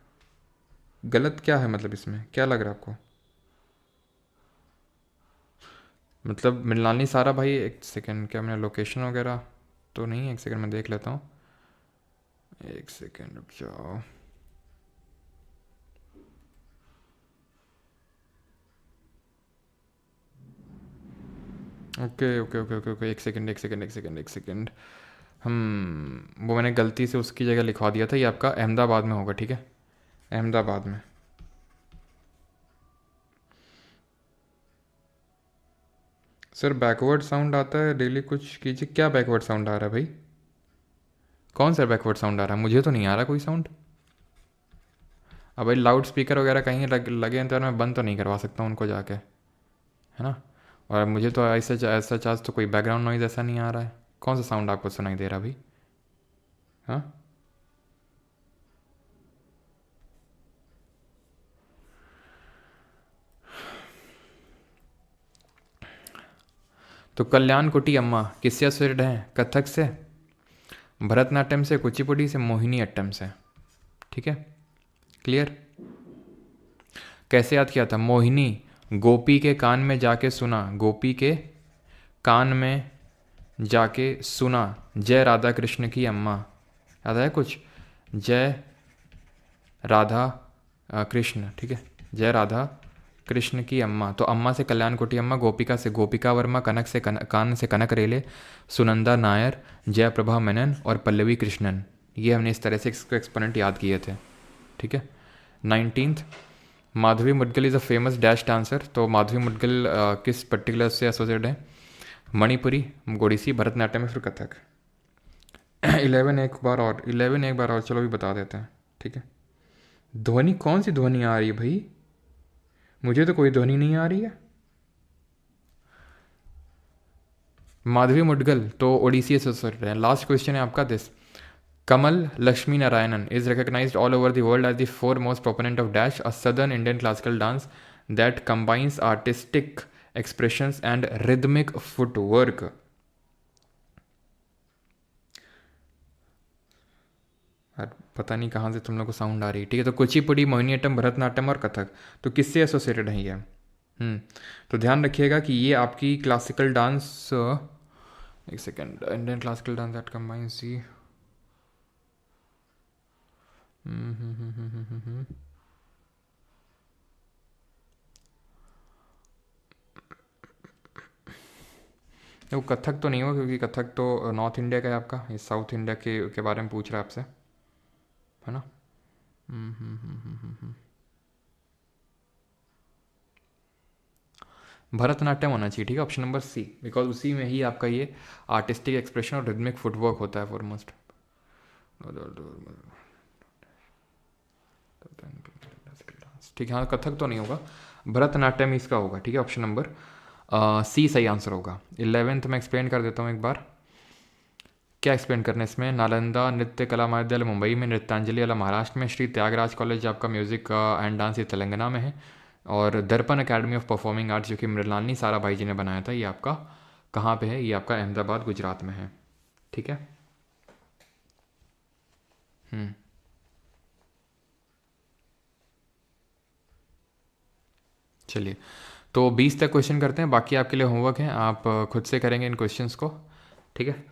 S1: गलत क्या है मतलब, इसमें क्या लग रहा है आपको, मतलब मृणालिनी सारा भाई, एक सेकेंड, क्या मैंने लोकेशन वगैरह तो नहीं है, एक सेकेंड मैं देख लेता हूँ, एक सेकेंड रुक जाओ। Okay okay okay okay okay, एक सेकेंड। वो मैंने गलती से उसकी जगह लिखवा दिया था, ये आपका अहमदाबाद में होगा, ठीक है, अहमदाबाद में। सर बैकवर्ड साउंड आता है डेली, कुछ कीजिए, क्या बैकवर्ड साउंड आ रहा है भाई, कौन सा बैकवर्ड साउंड आ रहा है, मुझे तो नहीं आ रहा कोई साउंड। अब भाई लाउड स्पीकर वगैरह कहीं लगे हैं तो यार मैं बंद तो नहीं करवा सकता हूँ उनको जाके, है ना। और मुझे तो ऐसा चार्ज तो कोई बैकग्राउंड नॉइज़ ऐसा नहीं आ रहा है। कौन सा साउंड आपको सुनाई दे रहा भाई, हाँ। तो कल्याण कुटी अम्मा किससे एसोसिएटेड हैं, कथक से, भरतनाट्यम से, कुचिपुड़ी से, मोहिनी अट्टम से, ठीक है, क्लियर। कैसे याद किया था, मोहिनी गोपी के कान में जाके सुना, गोपी के कान में जाके सुना, जय राधा कृष्ण की अम्मा, याद है कुछ, जय राधा कृष्ण, ठीक है, जय राधा कृष्ण की अम्मा। तो अम्मा से कल्याण कोटी अम्मा, गोपिका से गोपिका वर्मा, कनक से कान से कनक रेले, सुनंदा नायर, जयप्रभा मेनन और पल्लवी कृष्णन। ये हमने इस तरह से इसको एक्सपोनेंट याद किए थे, ठीक है। 19th, Madhavi Mudgal is a famous dash dancer. तो माधवी मुदगल किस पर्टिकुलर से एसोसिएटेड है, मणिपुरी, ओडिसी, भरतनाट्यम में, फिर कथक। 11 एक बार और चलो भी बता देते हैं, ठीक है। ध्वनि, कौन सी ध्वनि आ रही है भाई, मुझे तो कोई ध्वनि नहीं आ रही है। माधवी मुदगल तो ओडिसी एसोसिएटेड है। लास्ट क्वेश्चन है आपका this, Kamal Lakshmi Narayanan is recognized all over the world as the foremost proponent of dash, a southern Indian classical dance that combines artistic expressions and rhythmic footwork. पता नहीं कहाँ से तुम लोग को साउंड आ रही है, ठीक है। तो कुचिपुड़ी, मोहिनीअट्टम, भरतनाट्यम और कथक, तो किससे एसोसिएटेड है ये। तो ध्यान रखिएगा कि ये आपकी क्लासिकल डांस, एक second, Indian classical dance that combines सी, वो कथक तो नहीं होगा क्योंकि कथक तो नॉर्थ इंडिया का है आपका, ये साउथ इंडिया के बारे में पूछ रहा है आपसे, है ना। भरतनाट्यम होना चाहिए, ठीक है, ऑप्शन नंबर सी, बिकॉज उसी में ही आपका ये आर्टिस्टिक एक्सप्रेशन और रिदमिक फुटवर्क होता है फॉरमोस्ट। ठीक है, हाँ, कथक तो नहीं होगा, भरतनाट्यम इसका होगा, ठीक है, ऑप्शन नंबर सी सही आंसर होगा। 11th में एक्सप्लेन कर देता हूँ एक बार, क्या एक्सप्लेन करना है इसमें। नालंदा नृत्य कला महाविद्यालय मुंबई में, नृत्यांजलि वाला महाराष्ट्र में, श्री त्यागराज कॉलेज आपका म्यूज़िक एंड डांस ये तेलंगाना में है, और दर्पण एकेडमी ऑफ परफॉर्मिंग आर्ट्स जो कि मृणालिनी साराभाई जी ने बनाया था, ये आपका कहाँ पे है? ये आपका अहमदाबाद गुजरात में है। ठीक है। चलिए, तो 20 तक क्वेश्चन करते हैं, बाकी आपके लिए होमवर्क है, आप खुद से करेंगे इन क्वेश्चंस को। ठीक है।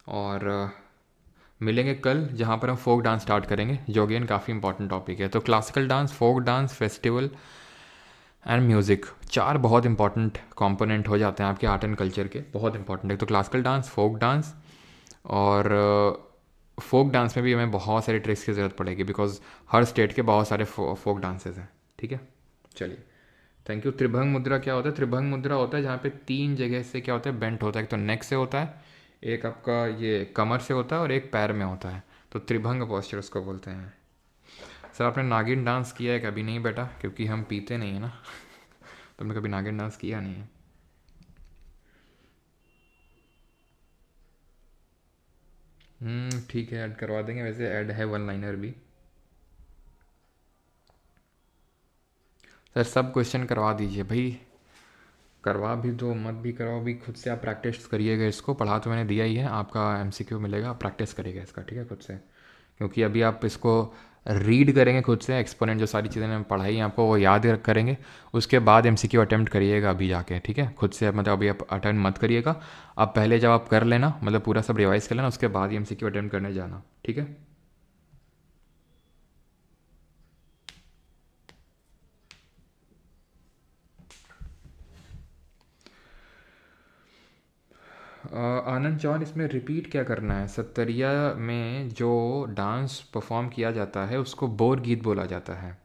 S1: और मिलेंगे कल, जहाँ पर हम फोक डांस स्टार्ट करेंगे, जो अगेन काफ़ी इंपॉर्टेंट टॉपिक है। तो classical dance, folk dance, festival and music, चार बहुत इंपॉर्टेंट कंपोनेंट हो जाते हैं आपके आर्ट एंड कल्चर के, बहुत इंपॉर्टेंट है। तो क्लासिकल डांस, फोक डांस, और फोक डांस में भी हमें बहुत सारी ट्रिक्स की ज़रूरत पड़ेगी, बिकॉज हर स्टेट के बहुत सारे फोक डांसेस हैं। ठीक है। चलिए, थैंक यू। त्रिभंग मुद्रा क्या होता है? त्रिभंग मुद्रा होता है जहाँ पे तीन जगह से क्या होता है, बेंट होता है। एक तो नेक से होता है, एक आपका ये कमर से होता है, और एक पैर में होता है। तो त्रिभंग पोस्चर उसको बोलते हैं। सर आपने नागिन डांस किया है कभी? नहीं बेटा, क्योंकि हम पीते नहीं है ना। तुमने कभी नागिन डांस किया नहीं है। ठीक है, ऐड करवा देंगे, वैसे ऐड है वन लाइनर भी। सर सब क्वेश्चन करवा दीजिए भाई, करवा भी दो, मत भी करवाओ भी, खुद से आप प्रैक्टिस करिएगा इसको। पढ़ा तो मैंने दिया ही है, आपका एमसीक्यू मिलेगा, आप प्रैक्टिस करिएगा इसका। ठीक है, खुद से। क्योंकि अभी आप इसको रीड करेंगे खुद से, एक्सपोनेंट जो सारी चीज़ें मैंने पढ़ाई हैं आपको वो याद करेंगे, उसके बाद एमसीक्यू अटेम्प्ट करिएगा अभी जाके। ठीक है, खुद से मतलब अभी आप अटेम्प्ट मत करिएगा। अब पहले जब आप कर लेना, मतलब पूरा सब रिवाइज कर लेना, उसके बाद ही एमसीक्यू अटेम्प्ट करने जाना। ठीक है। आनंद चौहान, इसमें रिपीट क्या करना है? सत्तरिया में जो डांस परफॉर्म किया जाता है उसको बोर गीत बोला जाता है।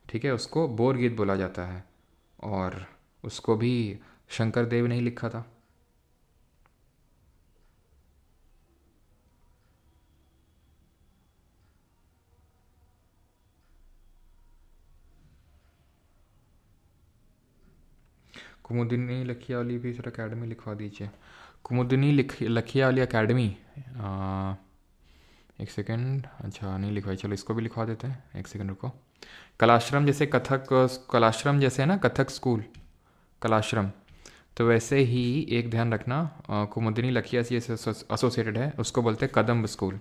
S1: ठीक है, उसको बोर गीत बोला जाता है, और उसको भी शंकर देव ने ही लिखा था। कुमुदिनी लखिया वाली भी सर अकेडमी लिखवा दीजिए। कुमुदिनी लखिया वाली अकेडमी, एक सेकंड, अच्छा नहीं लिखवाई, चलो इसको भी लिखवा देते हैं, एक सेकंड रुको। कलाश्रम जैसे कथक, कलाश्रम जैसे है ना कथक स्कूल, कलाश्रम, तो वैसे ही एक ध्यान रखना, कुमुदिनी लखिया से एसोसिएटेड है, उसको बोलते हैं Kadamb school.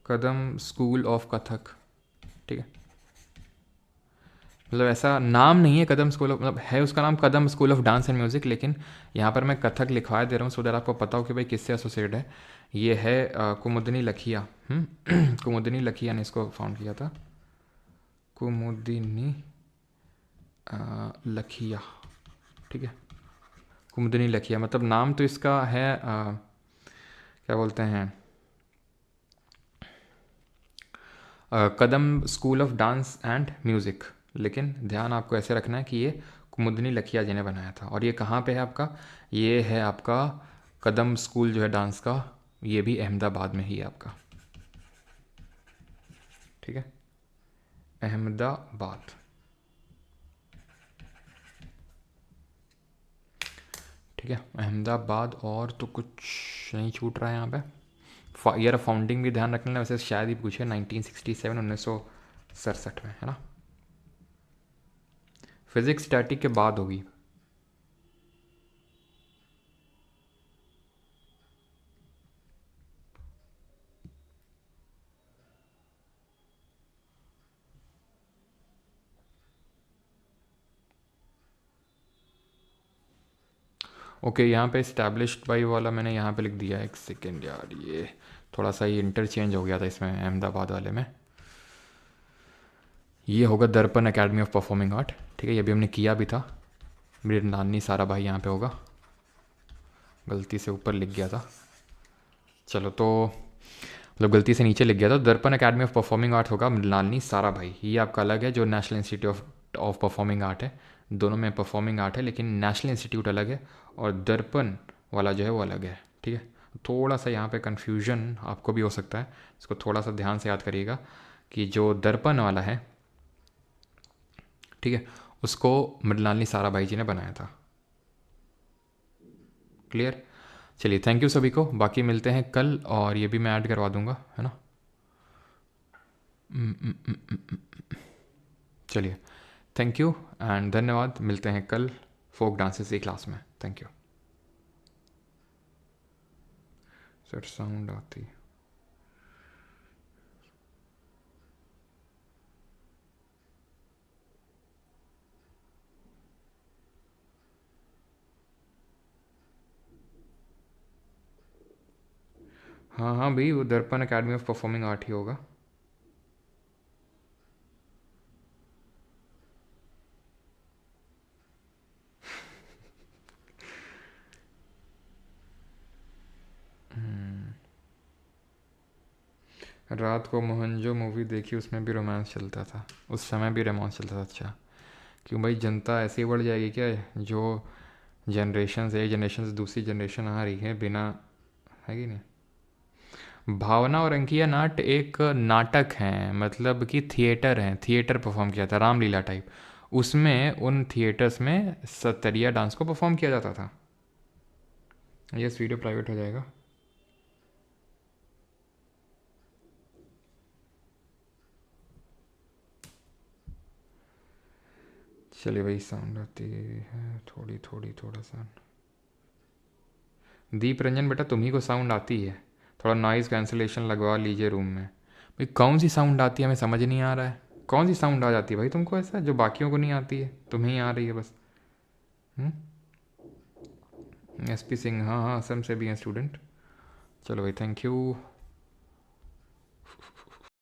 S1: Kadam school of Kathak. ठीक है, मतलब ऐसा नाम नहीं है कदम स्कूल ऑफ, मतलब है उसका नाम Kadam school of dance and music, लेकिन यहाँ पर मैं कथक लिखवा दे रहा हूँ, सो दैट आपको पता हो कि भाई किससे एसोसिएटेड है। ये है कुमुदिनी लखिया। कुमुदिनी लखिया ने इसको फाउंड किया था। कुमुदिनी लखिया। ठीक है, कुमुदिनी लखिया, मतलब नाम तो इसका है क्या बोलते हैं, Kadam school of dance and music, लेकिन ध्यान आपको ऐसे रखना है कि ये कुमुदिनी लखिया जी ने बनाया था। और ये कहाँ पे है आपका? ये है आपका कदम स्कूल जो है डांस का, ये भी अहमदाबाद में ही है आपका। ठीक है, अहमदाबाद। ठीक है, अहमदाबाद। और तो कुछ नहीं छूट रहा है यहाँ पे। ईयर ऑफ फाउंडिंग भी ध्यान रखना, वैसे शायद ही पूछे, 1967, 1967 में, है ना। फिजिक्स स्टैटिक के बाद होगी। ओके, यहाँ पे इस्टेब्लिश्ड बाई वाला मैंने यहाँ पे लिख दिया, एक सेकेंड यार, ये थोड़ा सा ही इंटरचेंज हो गया था इसमें अहमदाबाद वाले में। ये होगा दर्पण एकेडमी ऑफ परफॉर्मिंग आर्ट। ठीक है, ये भी हमने किया भी था। मेरे नानी सारा भाई यहाँ पे होगा, गलती से ऊपर लिख गया था। चलो, तो मतलब गलती से नीचे लिख गया था। दर्पण एकेडमी ऑफ परफॉर्मिंग आर्ट होगा मृणालिनी सारा भाई, ये आपका अलग है, जो national institute of performing art है। दोनों में परफॉर्मिंग आर्ट है, लेकिन नेशनल इंस्टीट्यूट अलग है, और दर्पण वाला जो है वो अलग है। ठीक है, थोड़ा सा यहाँ पे कन्फ्यूजन आपको भी हो सकता है, इसको थोड़ा सा ध्यान से याद करिएगा कि जो दर्पण वाला है, ठीक है, उसको मृणालिनी सारा भाई जी ने बनाया था। क्लियर? चलिए, थैंक यू सभी को, बाकी मिलते हैं कल, और ये भी मैं ऐड करवा दूंगा, है ना। चलिए, थैंक यू एंड धन्यवाद, मिलते हैं कल फोक डांसेस की क्लास में। Thank you sir. साउंड आती हाँ हाँ भाई, वो दर्पण अकेडमी ऑफ परफॉर्मिंग आर्ट ही होगा। रात को मोहन जो मूवी देखी उसमें भी रोमांस चलता था, उस समय भी रोमांस चलता था। अच्छा, क्यों भाई, जनता ऐसे ही बढ़ जाएगी क्या? जो जनरेशन से एक जनरेशन से दूसरी जनरेशन आ रही है बिना, है कि नहीं? भावना और अंकिया नाट एक नाटक हैं, मतलब कि थिएटर हैं, थिएटर परफॉर्म किया था रामलीला टाइप। उसमें उन थिएटर्स में सतरिया डांस को परफॉर्म किया जाता था। ये वीडियो प्राइवेट हो जाएगा। चलिए भाई, साउंड आती है थोड़ी थोड़ी, थोड़ा सा। दीप रंजन बेटा, तुम्ही को साउंड आती है? थोड़ा नॉइज़ कैंसिलेशन लगवा लीजिए रूम में। भाई कौन सी साउंड आती है, हमें समझ नहीं आ रहा है। कौन सी साउंड आ जाती है भाई तुमको ऐसा, जो बाकियों को नहीं आती है, तुम्हें ही आ रही है बस? एस पी सिंह, हाँ हाँ, असम से भी हैं स्टूडेंट। चलो भाई, थैंक यू।